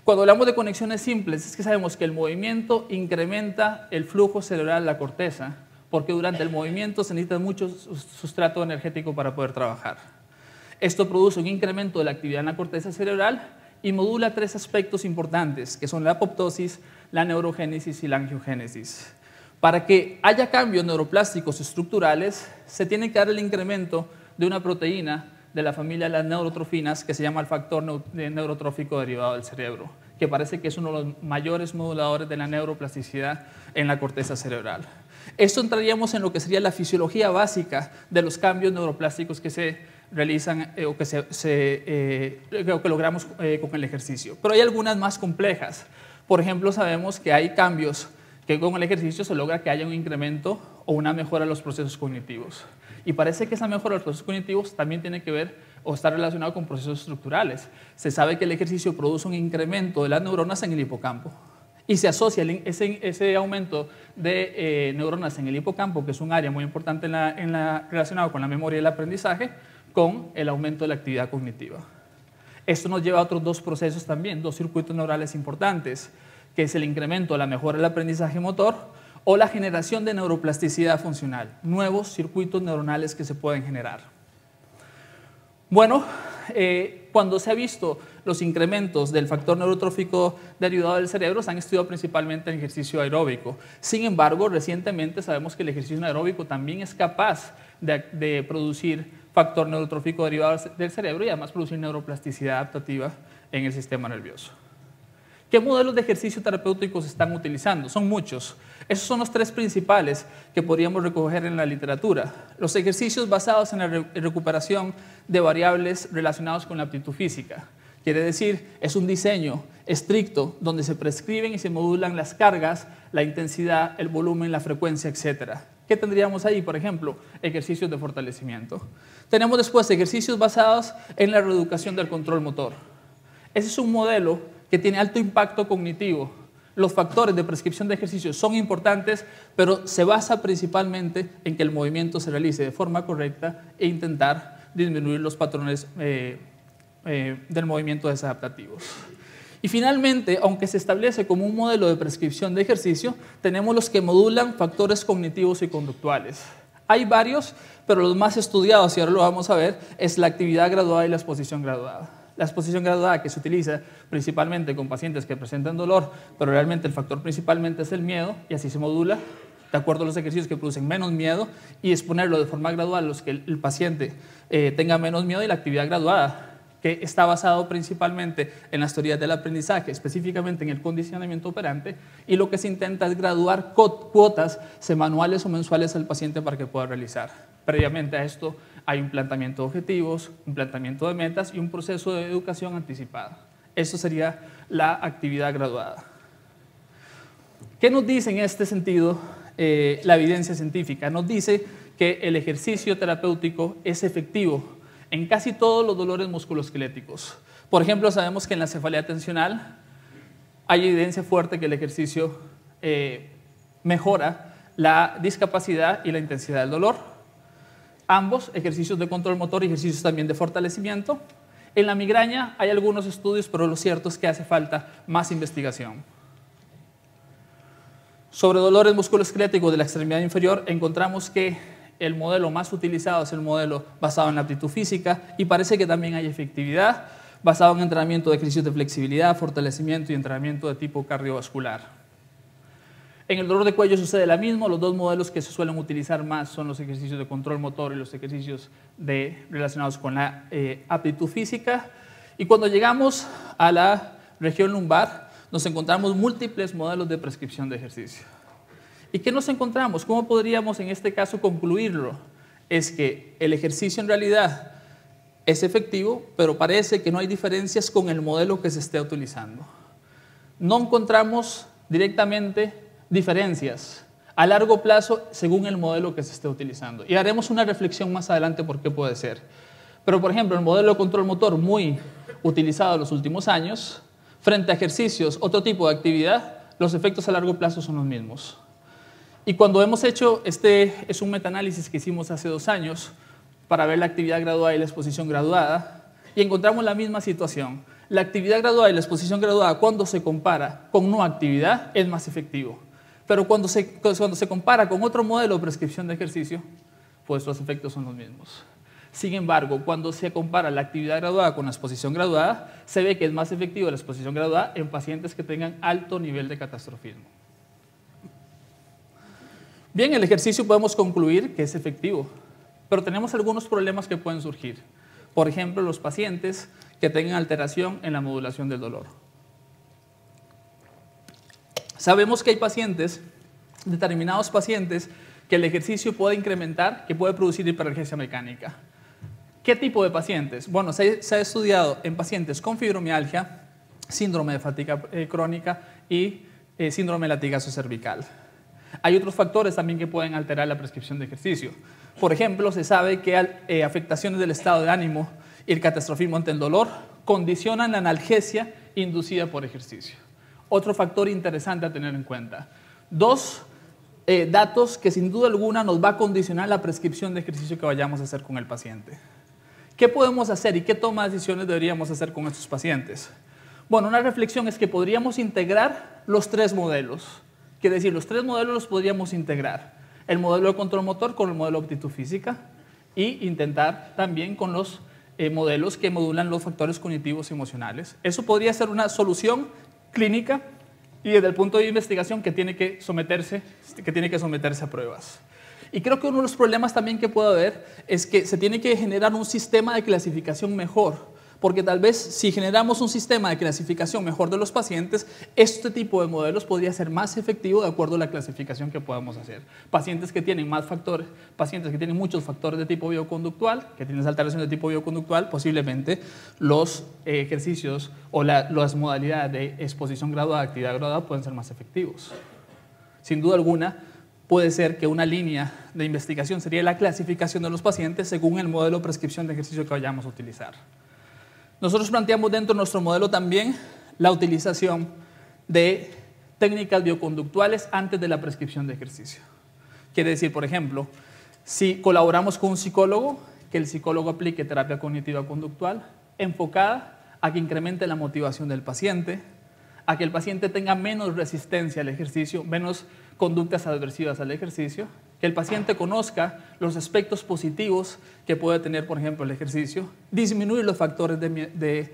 Cuando hablamos de conexiones simples, es que sabemos que el movimiento incrementa el flujo cerebral de la corteza, porque durante el movimiento se necesita mucho sustrato energético para poder trabajar. Esto produce un incremento de la actividad en la corteza cerebral y modula tres aspectos importantes, que son la apoptosis, la neurogénesis y la angiogénesis. Para que haya cambios neuroplásticos estructurales, se tiene que dar el incremento de una proteína de la familia de las neurotrofinas que se llama el factor neurotrófico derivado del cerebro, que parece que es uno de los mayores moduladores de la neuroplasticidad en la corteza cerebral. Esto entraríamos en lo que sería la fisiología básica de los cambios neuroplásticos que se realizan o que logramos con el ejercicio. Pero hay algunas más complejas. Por ejemplo, sabemos que hay cambios que con el ejercicio se logra que haya un incremento o una mejora de los procesos cognitivos. Y parece que esa mejora de los procesos cognitivos también tiene que ver o está relacionado con procesos estructurales. Se sabe que el ejercicio produce un incremento de las neuronas en el hipocampo. Y se asocia ese aumento de neuronas en el hipocampo, que es un área muy importante relacionado con la memoria y el aprendizaje, con el aumento de la actividad cognitiva. Esto nos lleva a otros dos procesos también, dos circuitos neurales importantes, que es el incremento de la mejora del aprendizaje motor o la generación de neuroplasticidad funcional, nuevos circuitos neuronales que se pueden generar. Bueno, cuando se ha visto los incrementos del factor neurotrófico derivado del cerebro, se han estudiado principalmente en ejercicio aeróbico. Sin embargo, recientemente sabemos que el ejercicio aeróbico también es capaz de producir factor neurotrófico derivado del cerebro y además producir neuroplasticidad adaptativa en el sistema nervioso. ¿Qué modelos de ejercicio terapéuticos se están utilizando? Son muchos. Esos son los tres principales que podríamos recoger en la literatura. Los ejercicios basados en la recuperación de variables relacionadas con la aptitud física. Quiere decir, es un diseño estricto donde se prescriben y se modulan las cargas, la intensidad, el volumen, la frecuencia, etc. ¿Qué tendríamos ahí? Por ejemplo, ejercicios de fortalecimiento. Tenemos después ejercicios basados en la reeducación del control motor. Ese es un modelo que tiene alto impacto cognitivo. Los factores de prescripción de ejercicio son importantes, pero se basa principalmente en que el movimiento se realice de forma correcta e intentar disminuir los patrones del movimiento desadaptativos. Y finalmente, aunque se establece como un modelo de prescripción de ejercicio, tenemos los que modulan factores cognitivos y conductuales. Hay varios, pero los más estudiados, y ahora lo vamos a ver, es la actividad graduada y la exposición graduada. La exposición graduada, que se utiliza principalmente con pacientes que presentan dolor, pero realmente el factor principalmente es el miedo, y así se modula de acuerdo a los ejercicios que producen menos miedo y exponerlo de forma gradual a los que el paciente tenga menos miedo, y la actividad graduada, que está basado principalmente en las teorías del aprendizaje, específicamente en el condicionamiento operante, y lo que se intenta es graduar cuotas semanales o mensuales al paciente para que pueda realizar. Previamente a esto hay un planteamiento de objetivos, un planteamiento de metas y un proceso de educación anticipada. Eso sería la actividad graduada. ¿Qué nos dice en este sentido la evidencia científica? Nos dice que el ejercicio terapéutico es efectivo en casi todos los dolores musculoesqueléticos. Por ejemplo, sabemos que en la cefalea tensional hay evidencia fuerte que el ejercicio mejora la discapacidad y la intensidad del dolor. Ambos, ejercicios de control motor y ejercicios también de fortalecimiento. En la migraña hay algunos estudios, pero lo cierto es que hace falta más investigación. Sobre dolores musculoesqueléticos de la extremidad inferior, encontramos que el modelo más utilizado es el modelo basado en la aptitud física, y parece que también hay efectividad basado en entrenamiento de ejercicios de flexibilidad, fortalecimiento y entrenamiento de tipo cardiovascular. En el dolor de cuello sucede lo mismo. Los dos modelos que se suelen utilizar más son los ejercicios de control motor y los ejercicios relacionados con la aptitud física. Y cuando llegamos a la región lumbar, nos encontramos múltiples modelos de prescripción de ejercicio. ¿Y qué nos encontramos? ¿Cómo podríamos en este caso concluirlo? Es que el ejercicio en realidad es efectivo, pero parece que no hay diferencias con el modelo que se esté utilizando. No encontramos directamente diferencias a largo plazo según el modelo que se esté utilizando. Y haremos una reflexión más adelante por qué puede ser. Pero, por ejemplo, el modelo de control motor muy utilizado en los últimos años, frente a ejercicios, otro tipo de actividad, los efectos a largo plazo son los mismos. Y cuando hemos hecho, este es un metaanálisis que hicimos hace 2 años para ver la actividad graduada y la exposición graduada, y encontramos la misma situación. La actividad graduada y la exposición graduada, cuando se compara con no actividad, es más efectivo. Pero cuando se compara con otro modelo de prescripción de ejercicio, pues los efectos son los mismos. Sin embargo, cuando se compara la actividad graduada con la exposición graduada, se ve que es más efectiva la exposición graduada en pacientes que tengan alto nivel de catastrofismo. Bien, el ejercicio podemos concluir que es efectivo, pero tenemos algunos problemas que pueden surgir. Por ejemplo, los pacientes que tengan alteración en la modulación del dolor. Sabemos que hay pacientes, determinados pacientes, que el ejercicio puede incrementar, que puede producir hiperalgesia mecánica. ¿Qué tipo de pacientes? Bueno, se ha estudiado en pacientes con fibromialgia, síndrome de fatiga crónica y síndrome de latigazo cervical. Hay otros factores también que pueden alterar la prescripción de ejercicio. Por ejemplo, se sabe que afectaciones del estado de ánimo y el catastrofismo ante el dolor condicionan la analgesia inducida por ejercicio. Otro factor interesante a tener en cuenta. 2 datos que sin duda alguna nos va a condicionar la prescripción de ejercicio que vayamos a hacer con el paciente. ¿Qué podemos hacer y qué toma de decisiones deberíamos hacer con estos pacientes? Bueno, una reflexión es que podríamos integrar los 3 modelos. Quiere decir, los 3 modelos los podríamos integrar. El modelo de control motor con el modelo de aptitud física y intentar también con los modelos que modulan los factores cognitivos y emocionales. Eso podría ser una solución clínica y desde el punto de investigación que tiene que someterse a pruebas. Y creo que uno de los problemas también que puede haber es que se tiene que generar un sistema de clasificación mejor, porque tal vez si generamos un sistema de clasificación mejor de los pacientes, este tipo de modelos podría ser más efectivo de acuerdo a la clasificación que podamos hacer. Pacientes que tienen más factores, pacientes que tienen muchos factores de tipo bioconductual, que tienen alteración de tipo bioconductual, posiblemente los ejercicios o las modalidades de exposición graduada, actividad graduada pueden ser más efectivos. Sin duda alguna, puede ser que una línea de investigación sería la clasificación de los pacientes según el modelo de prescripción de ejercicio que vayamos a utilizar. Nosotros planteamos dentro de nuestro modelo también la utilización de técnicas bioconductuales antes de la prescripción de ejercicio. Quiere decir, por ejemplo, si colaboramos con un psicólogo, que el psicólogo aplique terapia cognitiva conductual enfocada a que incremente la motivación del paciente, a que el paciente tenga menos resistencia al ejercicio, menos conductas adversivas al ejercicio, que el paciente conozca los aspectos positivos que puede tener, por ejemplo, el ejercicio, disminuir los factores de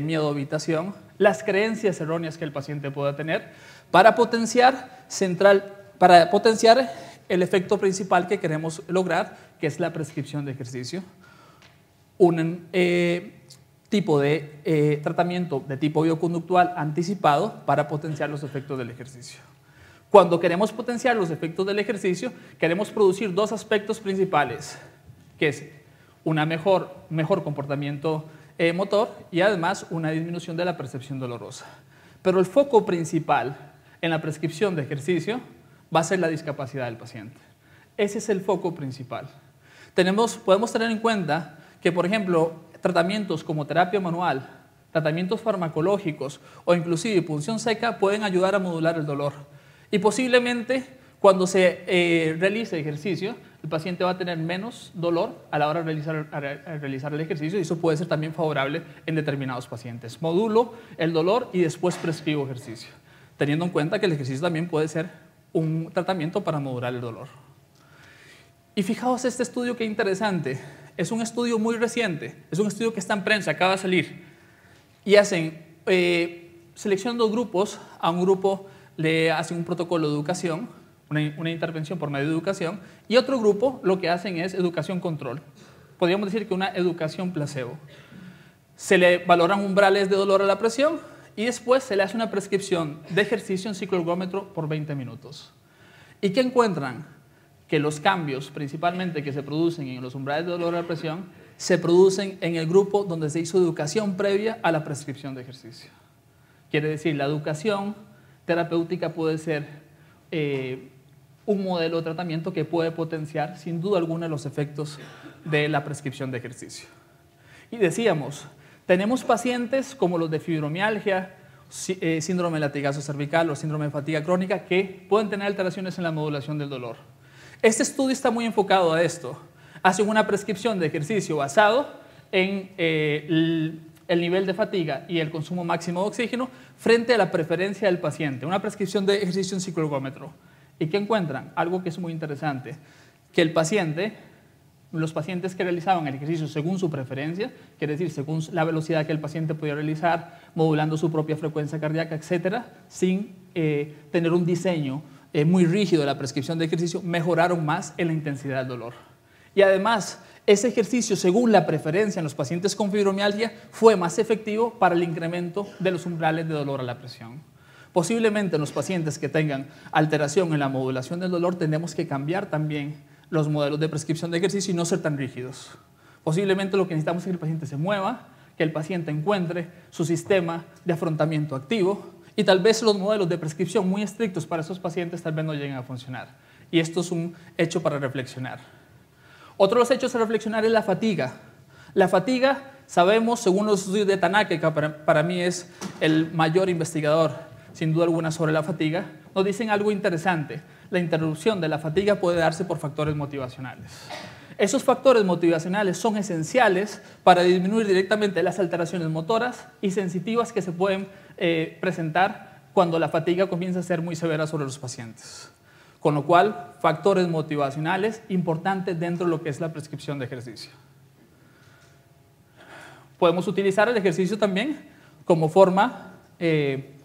miedo o evitación, las creencias erróneas que el paciente pueda tener, para potenciar el efecto principal que queremos lograr, que es la prescripción de ejercicio. Un tipo de tratamiento de tipo bioconductual anticipado para potenciar los efectos del ejercicio. Cuando queremos potenciar los efectos del ejercicio, queremos producir 2 aspectos principales, que es un mejor comportamiento motor y además una disminución de la percepción dolorosa. Pero el foco principal en la prescripción de ejercicio va a ser la discapacidad del paciente. Ese es el foco principal. Podemos tener en cuenta que, por ejemplo, tratamientos como terapia manual, tratamientos farmacológicos o inclusive punción seca pueden ayudar a modular el dolor. Y posiblemente cuando se realice ejercicio, el paciente va a tener menos dolor a la hora de realizar el ejercicio y eso puede ser también favorable en determinados pacientes. Modulo el dolor y después prescribo ejercicio, teniendo en cuenta que el ejercicio también puede ser un tratamiento para modular el dolor. Y fijaos este estudio qué interesante. Es un estudio muy reciente, es un estudio que está en prensa, acaba de salir. Y seleccionan 2 grupos, a un grupo le hacen un protocolo de educación, una intervención por medio de educación, y otro grupo lo que hacen es educación control. Podríamos decir que una educación placebo. Se le valoran umbrales de dolor a la presión y después se le hace una prescripción de ejercicio en cicloergómetro por 20 minutos. ¿Y qué encuentran? Que los cambios, principalmente que se producen en los umbrales de dolor a la presión, se producen en el grupo donde se hizo educación previa a la prescripción de ejercicio. Quiere decir, la educación terapéutica puede ser un modelo de tratamiento que puede potenciar sin duda alguna los efectos de la prescripción de ejercicio. Y decíamos, tenemos pacientes como los de fibromialgia, síndrome de latigazo cervical o síndrome de fatiga crónica que pueden tener alteraciones en la modulación del dolor. Este estudio está muy enfocado a esto. Hacen una prescripción de ejercicio basado en el nivel de fatiga y el consumo máximo de oxígeno frente a la preferencia del paciente. Una prescripción de ejercicio en cicloergómetro. ¿Y qué encuentran? Algo que es muy interesante, que los pacientes que realizaban el ejercicio según su preferencia, quiere decir, según la velocidad que el paciente podía realizar, modulando su propia frecuencia cardíaca, etcétera, sin tener un diseño muy rígido de la prescripción de ejercicio, mejoraron más en la intensidad del dolor. Y además, ese ejercicio, según la preferencia en los pacientes con fibromialgia, fue más efectivo para el incremento de los umbrales de dolor a la presión. Posiblemente en los pacientes que tengan alteración en la modulación del dolor, tenemos que cambiar también los modelos de prescripción de ejercicio y no ser tan rígidos. Posiblemente lo que necesitamos es que el paciente se mueva, que el paciente encuentre su sistema de afrontamiento activo y tal vez los modelos de prescripción muy estrictos para esos pacientes tal vez no lleguen a funcionar. Y esto es un hecho para reflexionar. Otro de los hechos a reflexionar es la fatiga. La fatiga, sabemos, según los estudios de Tanaka, que para mí es el mayor investigador, sin duda alguna, sobre la fatiga, nos dicen algo interesante. La interrupción de la fatiga puede darse por factores motivacionales. Esos factores motivacionales son esenciales para disminuir directamente las alteraciones motoras y sensitivas que se pueden presentar cuando la fatiga comienza a ser muy severa sobre los pacientes. Con lo cual, factores motivacionales importantes dentro de lo que es la prescripción de ejercicio. Podemos utilizar el ejercicio también como forma de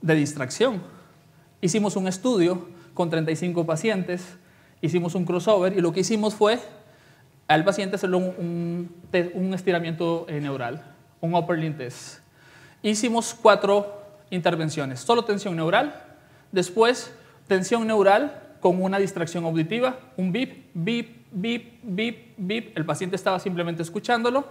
distracción. Hicimos un estudio con 35 pacientes, hicimos un crossover y lo que hicimos fue al paciente hacerle un estiramiento neural, un upper limb test. Hicimos 4 intervenciones, solo tensión neural, después tensión neural con una distracción auditiva, un bip, bip, bip, bip, bip, el paciente estaba simplemente escuchándolo,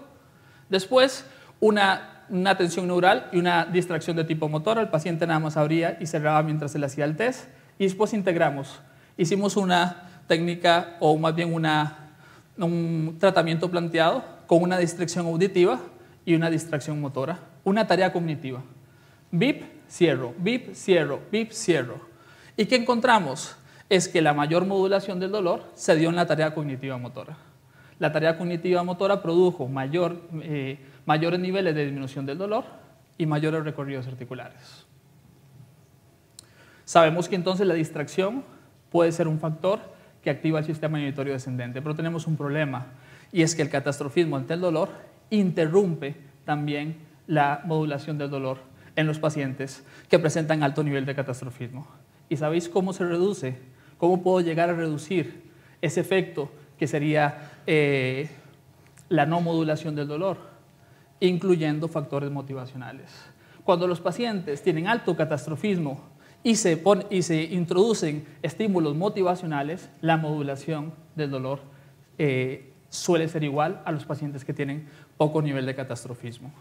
después una tensión neural y una distracción de tipo motor, el paciente nada más abría y cerraba mientras se le hacía el test, y después integramos. Hicimos una técnica, o más bien un tratamiento planteado con una distracción auditiva y una distracción motora, una tarea cognitiva. Bip, cierro, bip, cierro, bip, cierro. ¿Y qué encontramos? Es que la mayor modulación del dolor se dio en la tarea cognitiva motora. La tarea cognitiva motora produjo mayores niveles de disminución del dolor y mayores recorridos articulares. Sabemos que entonces la distracción puede ser un factor que activa el sistema inhibitorio descendente, pero tenemos un problema, y es que el catastrofismo ante el dolor interrumpe también la modulación del dolor en los pacientes que presentan alto nivel de catastrofismo. ¿Y sabéis cómo se reduce? ¿Cómo puedo llegar a reducir ese efecto que sería la no modulación del dolor? Incluyendo factores motivacionales. Cuando los pacientes tienen alto catastrofismo y se introducen estímulos motivacionales, la modulación del dolor suele ser igual a los pacientes que tienen poco nivel de catastrofismo.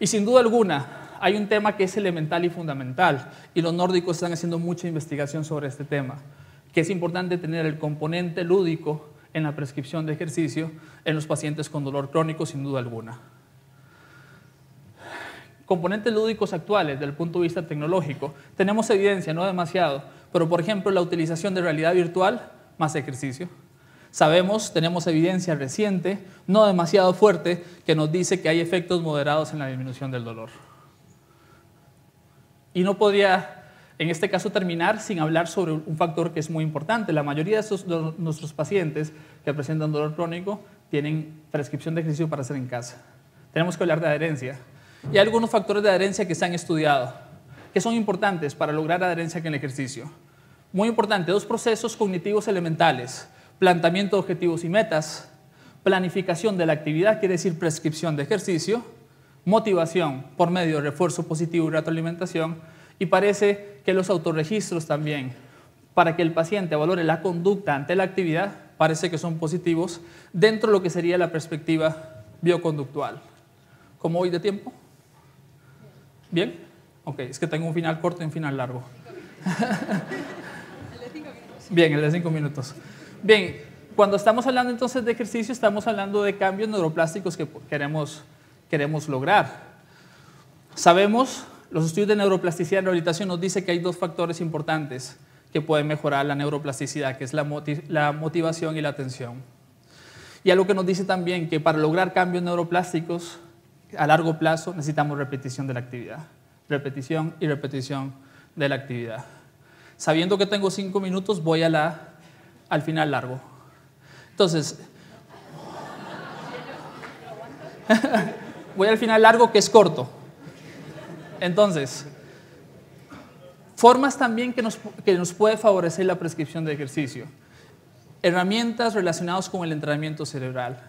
Y sin duda alguna, hay un tema que es elemental y fundamental, y los nórdicos están haciendo mucha investigación sobre este tema, que es importante tener el componente lúdico en la prescripción de ejercicio en los pacientes con dolor crónico, sin duda alguna. Componentes lúdicos actuales desde el punto de vista tecnológico, tenemos evidencia, no demasiado, pero por ejemplo la utilización de realidad virtual más ejercicio. Sabemos, tenemos evidencia reciente, no demasiado fuerte, que nos dice que hay efectos moderados en la disminución del dolor. Y no podría, en este caso, terminar sin hablar sobre un factor que es muy importante. La mayoría de nuestros pacientes que presentan dolor crónico tienen prescripción de ejercicio para hacer en casa. Tenemos que hablar de adherencia. Y hay algunos factores de adherencia que se han estudiado, que son importantes para lograr adherencia en el ejercicio. Muy importante, 2 procesos cognitivos elementales: planteamiento de objetivos y metas, planificación de la actividad, quiere decir prescripción de ejercicio, motivación por medio de refuerzo positivo y retroalimentación, y parece que los autorregistros también, para que el paciente valore la conducta ante la actividad, parece que son positivos dentro de lo que sería la perspectiva bioconductual. ¿Cómo voy de tiempo? ¿Bien? Ok, es que tengo un final corto y un final largo. Bien, el de 5 minutos. Bien, cuando estamos hablando entonces de ejercicio, estamos hablando de cambios neuroplásticos que queremos lograr. Sabemos, los estudios de neuroplasticidad y rehabilitación nos dicen que hay 2 factores importantes que pueden mejorar la neuroplasticidad, que es la motivación y la atención. Y algo que nos dice también que para lograr cambios neuroplásticos a largo plazo necesitamos repetición de la actividad. Repetición y repetición de la actividad. Sabiendo que tengo 5 minutos, voy al final largo. Entonces, voy al final largo, que es corto. Entonces, formas también que nos puede favorecer la prescripción de ejercicio. Herramientas relacionadas con el entrenamiento cerebral.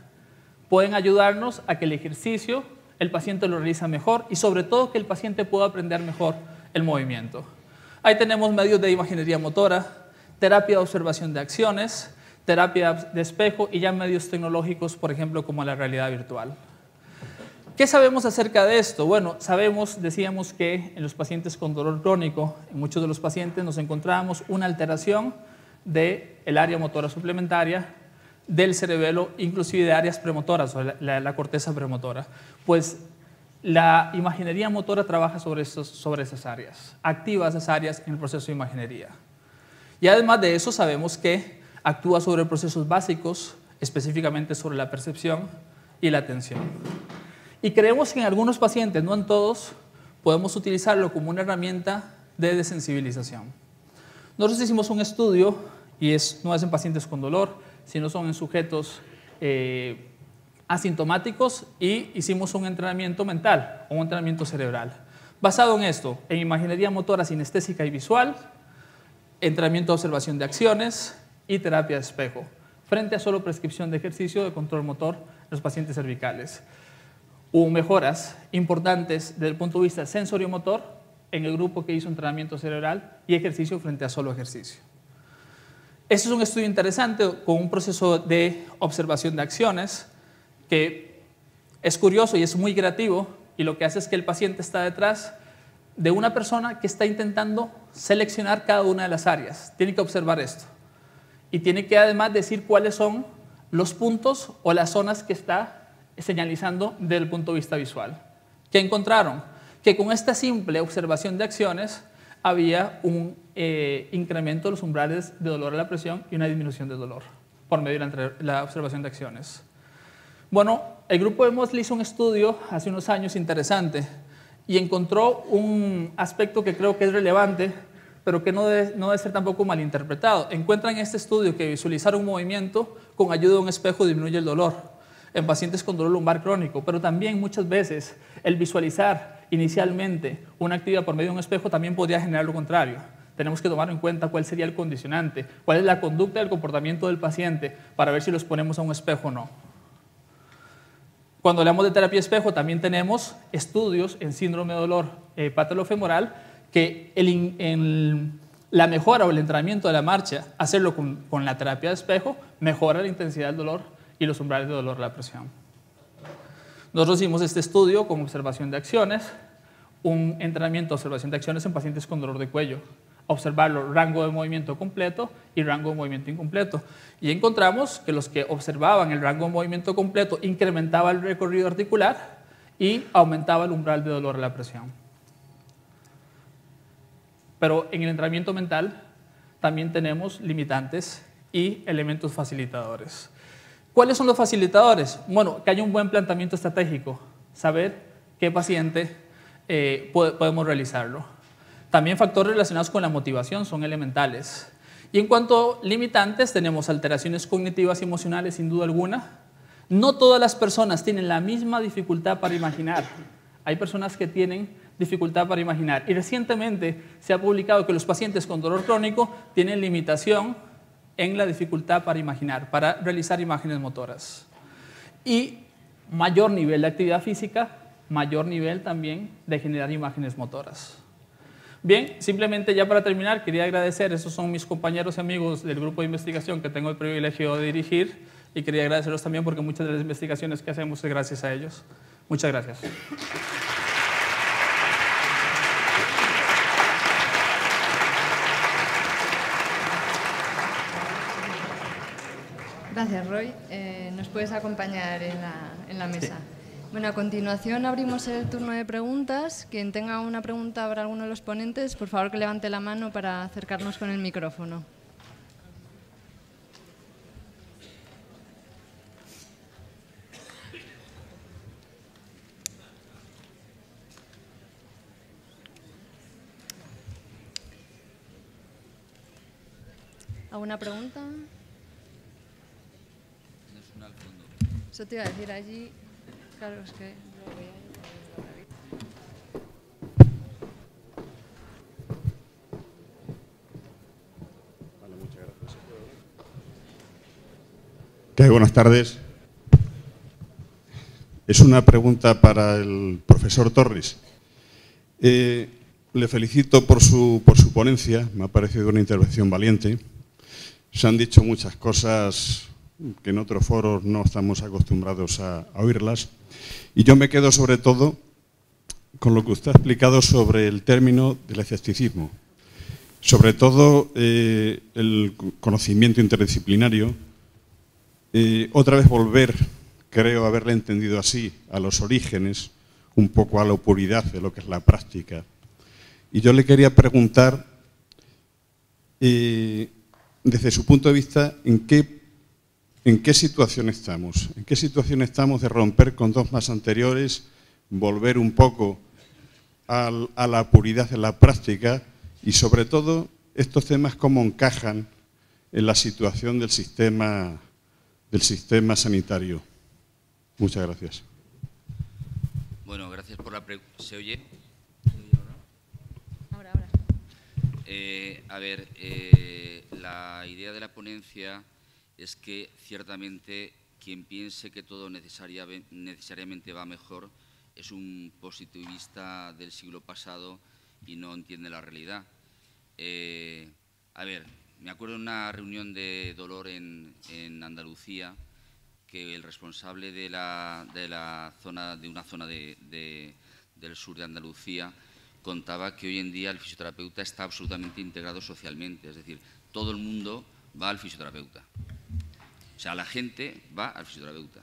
Pueden ayudarnos a que el ejercicio, el paciente lo realiza mejor y sobre todo que el paciente pueda aprender mejor el movimiento. Ahí tenemos medios de imaginería motora, terapia de observación de acciones, terapia de espejo y ya medios tecnológicos, por ejemplo, como la realidad virtual. ¿Qué sabemos acerca de esto? Bueno, decíamos que en los pacientes con dolor crónico, en muchos de los pacientes nos encontramos una alteración del área motora suplementaria, del cerebelo, inclusive de áreas premotoras, o la corteza premotora. Pues la imaginería motora trabaja sobre esas áreas, activa esas áreas en el proceso de imaginería. Y además de eso sabemos que actúa sobre procesos básicos, específicamente sobre la percepción y la atención. Y creemos que en algunos pacientes, no en todos, podemos utilizarlo como una herramienta de desensibilización. Nosotros hicimos un estudio, y no es en pacientes con dolor, sino son en sujetos asintomáticos, y hicimos un entrenamiento mental, o un entrenamiento cerebral. Basado en esto, en imaginería motora sinestésica y visual, entrenamiento de observación de acciones y terapia de espejo, frente a solo prescripción de ejercicio de control motor en los pacientes cervicales. Hubo mejoras importantes desde el punto de vista sensoriomotor en el grupo que hizo entrenamiento cerebral y ejercicio frente a solo ejercicio. Este es un estudio interesante con un proceso de observación de acciones que es curioso y es muy creativo, y lo que hace es que el paciente está detrás de una persona que está intentando seleccionar cada una de las áreas. Tiene que observar esto y tiene que además decir cuáles son los puntos o las zonas que está señalizando desde el punto de vista visual. ¿Qué encontraron? Que con esta simple observación de acciones había un incremento de los umbrales de dolor a la presión y una disminución de dolor por medio de la observación de acciones. Bueno, el grupo de Mosley hizo un estudio hace unos años interesante y encontró un aspecto que creo que es relevante, pero que no debe ser tampoco malinterpretado. Encuentran en este estudio que visualizar un movimiento con ayuda de un espejo disminuye el dolor en pacientes con dolor lumbar crónico, pero también muchas veces el visualizar inicialmente una actividad por medio de un espejo también podría generar lo contrario. Tenemos que tomar en cuenta cuál sería el condicionante, cuál es la conducta del comportamiento del paciente para ver si los ponemos a un espejo o no. Cuando hablamos de terapia de espejo también tenemos estudios en síndrome de dolor patulofemoral que la mejora o el entrenamiento de la marcha, hacerlo con la terapia de espejo, mejora la intensidad del dolor y los umbrales de dolor de la presión. Nosotros hicimos este estudio con observación de acciones, un entrenamiento de observación de acciones en pacientes con dolor de cuello, observarlo rango de movimiento completo y rango de movimiento incompleto. Y encontramos que los que observaban el rango de movimiento completo incrementaba el recorrido articular y aumentaba el umbral de dolor de la presión. Pero en el entrenamiento mental también tenemos limitantes y elementos facilitadores. ¿Cuáles son los facilitadores? Bueno, que haya un buen planteamiento estratégico, saber qué paciente podemos realizarlo. También factores relacionados con la motivación son elementales. Y en cuanto a limitantes, tenemos alteraciones cognitivas y emocionales, sin duda alguna. No todas las personas tienen la misma dificultad para imaginar. Hay personas que tienen dificultad para imaginar. Y recientemente se ha publicado que los pacientes con dolor crónico tienen limitación en la dificultad para imaginar, para realizar imágenes motoras. Y mayor nivel de actividad física, mayor nivel también de generar imágenes motoras. Bien, simplemente ya para terminar, quería agradecer, esos son mis compañeros y amigos del grupo de investigación que tengo el privilegio de dirigir, y quería agradecerlos también porque muchas de las investigaciones que hacemos es gracias a ellos. Muchas gracias. Gracias, Roy. ¿Nos puedes acompañar en la mesa? Sí. Bueno, a continuación abrimos el turno de preguntas. Quien tenga una pregunta para alguno de los ponentes, por favor que levante la mano para acercarnos con el micrófono. ¿Alguna pregunta? Eso te iba a decir allí. Claro, es que lo veía Vale, muchas gracias. ¿Qué? Buenas tardes. Es una pregunta para el profesor Torres. Le felicito por su ponencia, me ha parecido una intervención valiente. Se han dicho muchas cosas que en otros foros no estamos acostumbrados a oírlas. Y yo me quedo sobre todo con lo que usted ha explicado sobre el término del escepticismo. Sobre todo el conocimiento interdisciplinario. Otra vez volver, creo haberle entendido así, a los orígenes, un poco a la puridad de lo que es la práctica. Y yo le quería preguntar, desde su punto de vista, ¿en qué situación estamos? ¿En qué situación estamos de romper con dogmas anteriores, volver un poco a la puridad de la práctica y, sobre todo, estos temas cómo encajan en la situación del sistema sanitario? Muchas gracias. Bueno, gracias por la pregunta. ¿Se oye? Ahora. A ver, la idea de la ponencia es que ciertamente quien piense que todo necesariamente va mejor es un positivista del siglo pasado y no entiende la realidad. A ver, me acuerdo de una reunión de dolor en Andalucía, que el responsable de una zona del sur de Andalucía contaba que hoy en día el fisioterapeuta está absolutamente integrado socialmente, es decir, todo el mundo va al fisioterapeuta. O sea, la gente va al fisioterapeuta.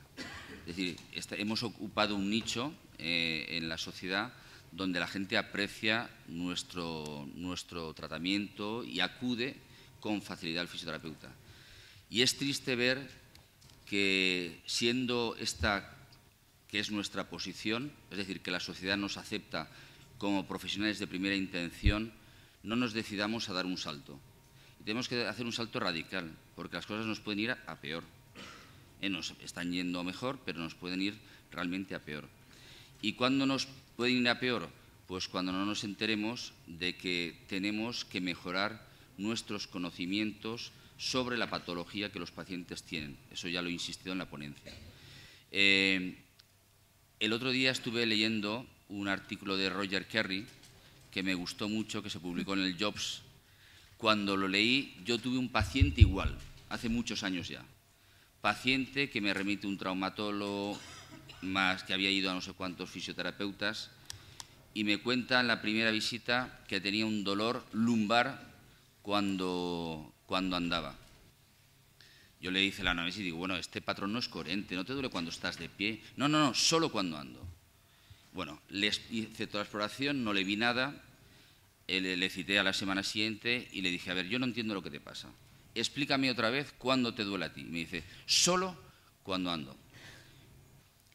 Es decir, hemos ocupado un nicho en la sociedad donde la gente aprecia nuestro tratamiento y acude con facilidad al fisioterapeuta. Y es triste ver que, siendo esta que es nuestra posición, es decir, que la sociedad nos acepta como profesionales de primera intención, no nos decidamos a dar un salto. Y tenemos que hacer un salto radical, porque las cosas nos pueden ir a peor. Nos están yendo mejor, pero nos pueden ir realmente a peor. ¿Y cuándo nos pueden ir a peor? Pues cuando no nos enteremos de que tenemos que mejorar nuestros conocimientos sobre la patología que los pacientes tienen. Eso ya lo he insistido en la ponencia. El otro día estuve leyendo un artículo de Roger Kerry que me gustó mucho, que se publicó en el Jobs. Cuando lo leí, yo tuve un paciente igual, hace muchos años ya. Paciente que me remite un traumatólogo, más que había ido a no sé cuántos fisioterapeutas, y me cuenta en la primera visita que tenía un dolor lumbar cuando andaba. Yo le hice la análisis y digo, bueno, este patrón no es coherente, ¿no te duele cuando estás de pie? No, solo cuando ando. Bueno, le hice toda la exploración, no le vi nada, le cité a la semana siguiente y le dije, a ver, yo no entiendo lo que te pasa. Explícame otra vez cuándo te duele a ti. Y me dice, solo cuando ando.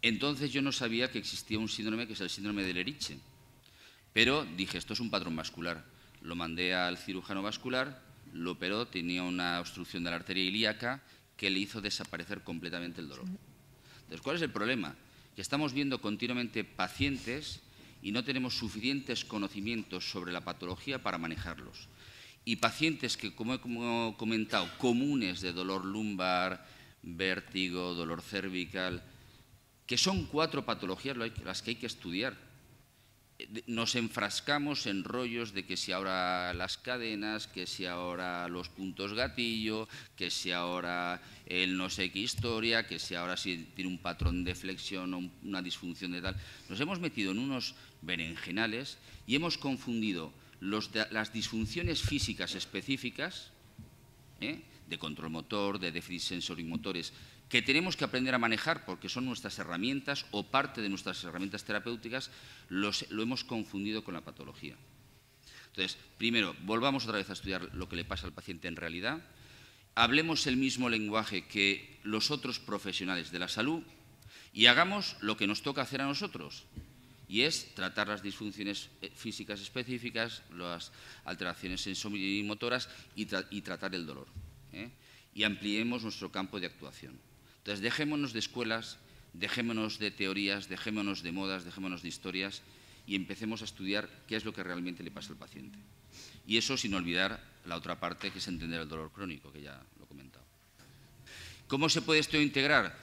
Entonces yo no sabía que existía un síndrome que es el síndrome de Leriche. Pero dije, esto es un patrón vascular. Lo mandé al cirujano vascular, lo operó, tenía una obstrucción de la arteria ilíaca que le hizo desaparecer completamente el dolor. Entonces, ¿cuál es el problema? Que estamos viendo continuamente pacientes y no tenemos suficientes conocimientos sobre la patología para manejarlos. Y pacientes que, como he comentado, comunes de dolor lumbar, vértigo, dolor cervical, que son 4 patologías las que hay que estudiar. Nos enfrascamos en rollos de que si ahora las cadenas, que si ahora los puntos gatillo, que si ahora el no sé qué historia, que si ahora si tiene un patrón de flexión o una disfunción de tal. Nos hemos metido en unos berenjenales y hemos confundido las disfunciones físicas específicas, de control motor, de déficit sensorimotores, que tenemos que aprender a manejar porque son nuestras herramientas o parte de nuestras herramientas terapéuticas, lo hemos confundido con la patología. Entonces, primero, volvamos otra vez a estudiar lo que le pasa al paciente en realidad, hablemos el mismo lenguaje que los otros profesionales de la salud y hagamos lo que nos toca hacer a nosotros, y es tratar las disfunciones físicas específicas, las alteraciones sensorimotoras y tratar el dolor. Y ampliemos nuestro campo de actuación. Entonces, dejémonos de escuelas, dejémonos de teorías, dejémonos de modas, dejémonos de historias y empecemos a estudiar qué es lo que realmente le pasa al paciente. Y eso sin olvidar la otra parte, que es entender el dolor crónico, que ya lo he comentado. ¿Cómo se puede esto integrar?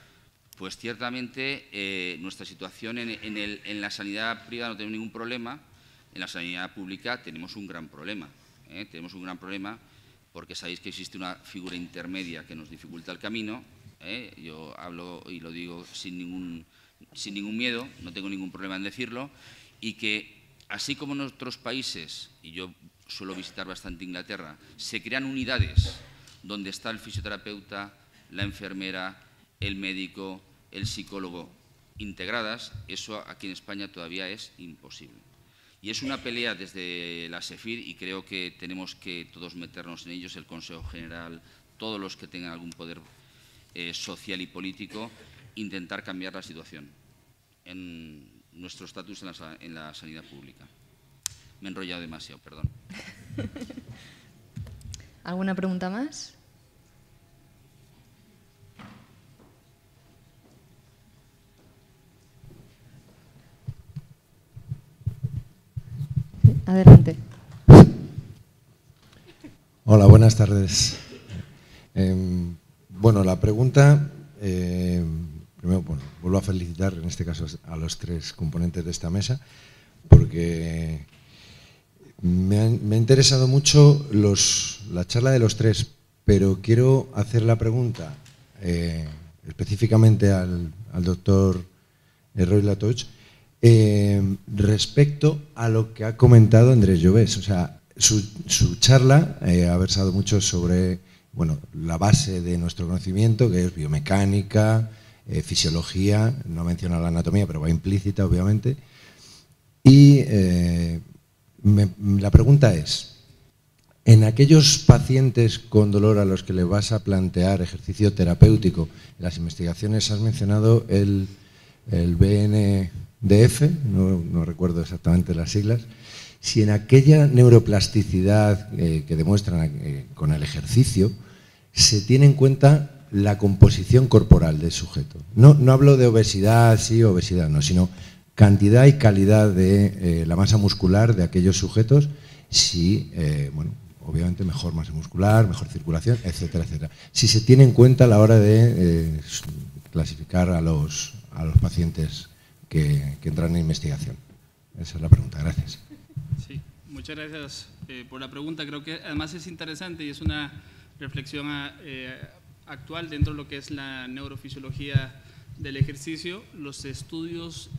Pues ciertamente nuestra situación en la sanidad privada no tenemos ningún problema, en la sanidad pública tenemos un gran problema. Tenemos un gran problema porque sabéis que existe una figura intermedia que nos dificulta el camino. Yo hablo y lo digo sin ningún miedo, no tengo ningún problema en decirlo, y que así como en otros países, y yo suelo visitar bastante Inglaterra, se crean unidades donde está el fisioterapeuta, la enfermera, el médico, el psicólogo integradas, eso aquí en España todavía es imposible. Y es una pelea desde la SEFIR y creo que tenemos que todos meternos en ellos, el Consejo General, todos los que tengan algún poder social y político, intentar cambiar la situación en nuestro estatus en la sanidad pública. Me he enrollado demasiado, perdón. ¿Alguna pregunta más? Adelante. Hola, buenas tardes. Bueno, la pregunta, primero, bueno, vuelvo a felicitar en este caso a los 3 componentes de esta mesa, porque me ha interesado mucho la charla de los 3, pero quiero hacer la pregunta específicamente al doctor Roy Latoche, respecto a lo que ha comentado Andrés Llobés. O sea, su charla ha versado mucho sobre, bueno, la base de nuestro conocimiento, que es biomecánica, fisiología, no menciona la anatomía, pero va implícita, obviamente. Y la pregunta es, en aquellos pacientes con dolor a los que le vas a plantear ejercicio terapéutico, en las investigaciones has mencionado el BNDF, no recuerdo exactamente las siglas, si en aquella neuroplasticidad que demuestran con el ejercicio se tiene en cuenta la composición corporal del sujeto. No hablo de obesidad, sí, obesidad no, sino cantidad y calidad de la masa muscular de aquellos sujetos, si, bueno, obviamente mejor masa muscular, mejor circulación, etcétera, etcétera. Si se tiene en cuenta a la hora de clasificar a los pacientes que entran en investigación. Esa es la pregunta. Gracias. Sí, muchas gracias por la pregunta. Creo que además es interesante y es una reflexión actual dentro de lo que es la neurofisiología del ejercicio. Los estudios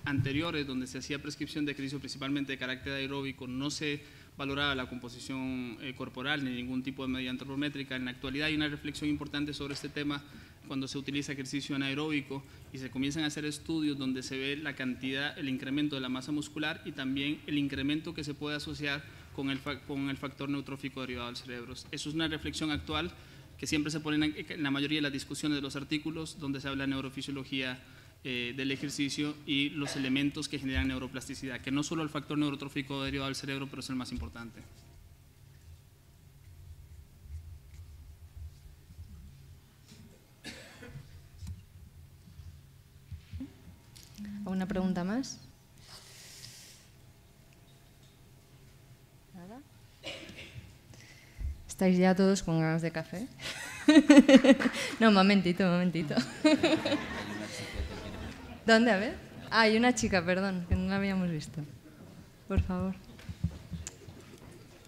anteriores donde se hacía prescripción de ejercicio principalmente de carácter aeróbico no se valoraba la composición corporal ni ningún tipo de medida antropométrica. En la actualidad hay una reflexión importante sobre este tema cuando se utiliza ejercicio anaeróbico y se comienzan a hacer estudios donde se ve la cantidad, el incremento de la masa muscular y también el incremento que se puede asociar con el factor neurotrófico derivado del cerebro. Eso es una reflexión actual que siempre se pone en la mayoría de las discusiones de los artículos donde se habla de neurofisiología del ejercicio y los elementos que generan neuroplasticidad, que no solo el factor neurotrófico derivado del cerebro, pero es el más importante. ¿Alguna pregunta más? ¿Nada? ¿Estáis ya todos con ganas de café? No, un momentito. ¿Dónde? A ver. Ah, hay una chica, perdón, que no la habíamos visto. Por favor.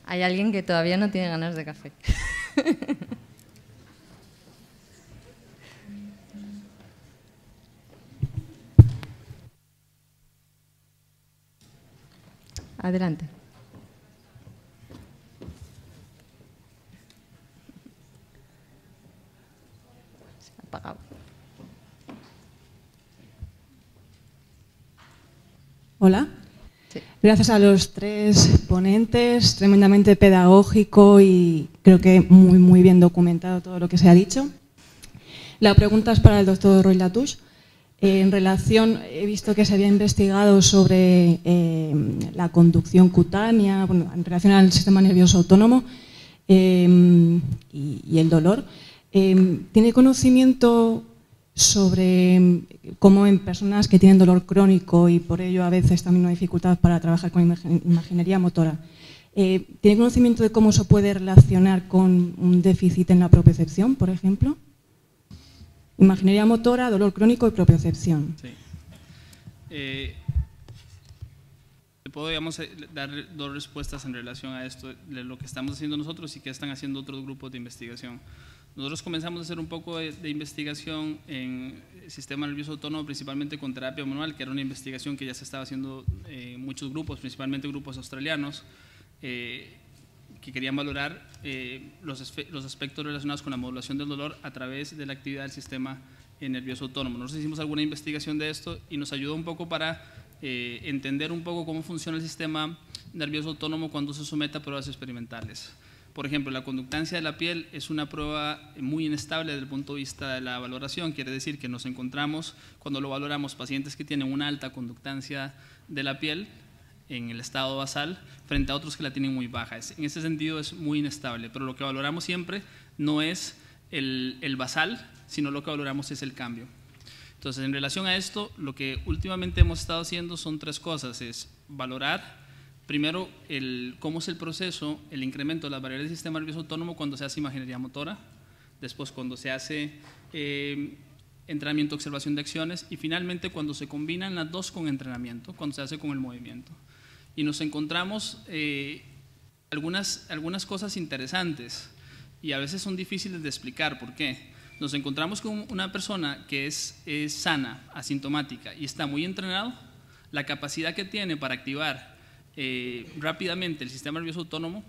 Hay alguien que todavía no tiene ganas de café. Adelante. Se ha apagado. Hola. Sí. Gracias a los tres ponentes, tremendamente pedagógico y creo que muy bien documentado todo lo que se ha dicho. La pregunta es para el doctor Roy Latouche. En relación, he visto que se había investigado sobre la conducción cutánea, bueno, en relación al sistema nervioso autónomo y el dolor. ¿Tiene conocimiento sobre cómo en personas que tienen dolor crónico y por ello a veces también una dificultad para trabajar con imaginería motora, ¿tiene conocimiento de cómo se puede relacionar con un déficit en la propiocepción, por ejemplo? Imaginería motora, dolor crónico y propiocepción. Sí. Puedo, digamos, dar dos respuestas en relación a esto, de lo que estamos haciendo nosotros y que están haciendo otros grupos de investigación. Nosotros comenzamos a hacer un poco de investigación en el sistema nervioso autónomo, principalmente con terapia manual, que era una investigación que ya se estaba haciendo en muchos grupos, principalmente grupos australianos, que querían valorar los aspectos relacionados con la modulación del dolor a través de la actividad del sistema nervioso autónomo. Nosotros hicimos alguna investigación de esto y nos ayudó un poco para entender un poco cómo funciona el sistema nervioso autónomo cuando se somete a pruebas experimentales. Por ejemplo, la conductancia de la piel es una prueba muy inestable desde el punto de vista de la valoración, quiere decir que nos encontramos, cuando lo valoramos, pacientes que tienen una alta conductancia de la piel en el estado basal frente a otros que la tienen muy baja. En ese sentido es muy inestable, pero lo que valoramos siempre no es el basal, sino lo que valoramos es el cambio. Entonces, en relación a esto, lo que últimamente hemos estado haciendo son tres cosas: es valorar primero cómo es el proceso, el incremento de las variables del sistema nervioso autónomo cuando se hace imaginería motora, después cuando se hace entrenamiento, observación de acciones, y finalmente cuando se combinan las dos con entrenamiento, cuando se hace con el movimiento. Y nos encontramos algunas cosas interesantes y a veces son difíciles de explicar. ¿Por qué? Nos encontramos con una persona que es sana, asintomática y está muy entrenado, la capacidad que tiene para activar rápidamente el sistema nervioso autónomo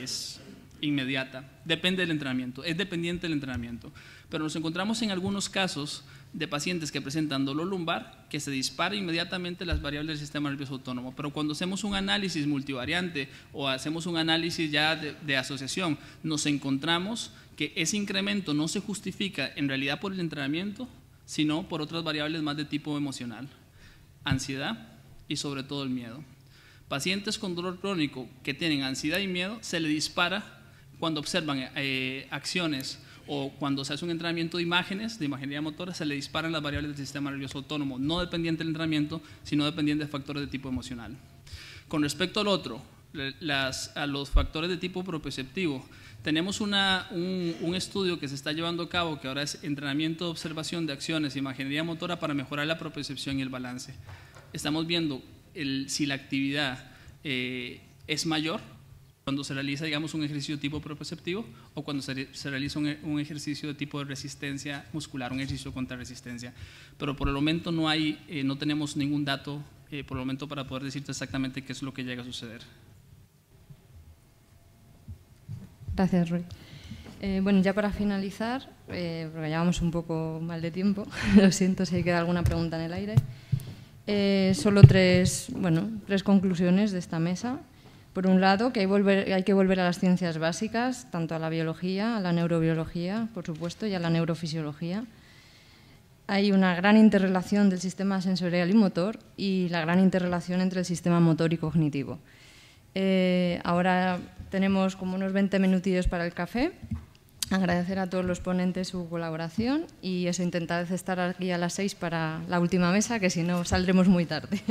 es inmediata, depende del entrenamiento, es dependiente del entrenamiento, pero nos encontramos en algunos casos de pacientes que presentan dolor lumbar que se dispara inmediatamente las variables del sistema nervioso autónomo, pero cuando hacemos un análisis multivariante o hacemos un análisis ya de asociación, nos encontramos que ese incremento no se justifica en realidad por el entrenamiento, sino por otras variables más de tipo emocional, ansiedad y sobre todo el miedo. Pacientes con dolor crónico que tienen ansiedad y miedo se le dispara cuando observan acciones o cuando se hace un entrenamiento de imágenes, de imaginería motora, se le disparan las variables del sistema nervioso autónomo, no dependiente del entrenamiento, sino dependiente de factores de tipo emocional. Con respecto al otro, a los factores de tipo propioceptivo, tenemos un estudio que se está llevando a cabo, que ahora es entrenamiento de observación de acciones e imaginería motora para mejorar la propiocepción y el balance. Estamos viendo si la actividad es mayor cuando se realiza, digamos, un ejercicio de tipo propioceptivo o cuando se realiza un ejercicio de tipo de resistencia muscular, un ejercicio contra resistencia. Pero por el momento no tenemos ningún dato por el momento para poder decirte exactamente qué es lo que llega a suceder. Gracias, Rui. Bueno, ya para finalizar, porque llevamos un poco mal de tiempo, lo siento si queda alguna pregunta en el aire. Solo tres conclusiones de esta mesa. Por un lado, que hay que volver a las ciencias básicas, tanto a la biología, a la neurobiología, por supuesto, y a la neurofisiología. Hay una gran interrelación del sistema sensorial y motor y la gran interrelación entre el sistema motor y cognitivo. Ahora tenemos como unos 20 minutillos para el café. Agradecer a todos los ponentes su colaboración y eso, intentar estar aquí a las 6 para la última mesa, que si no saldremos muy tarde.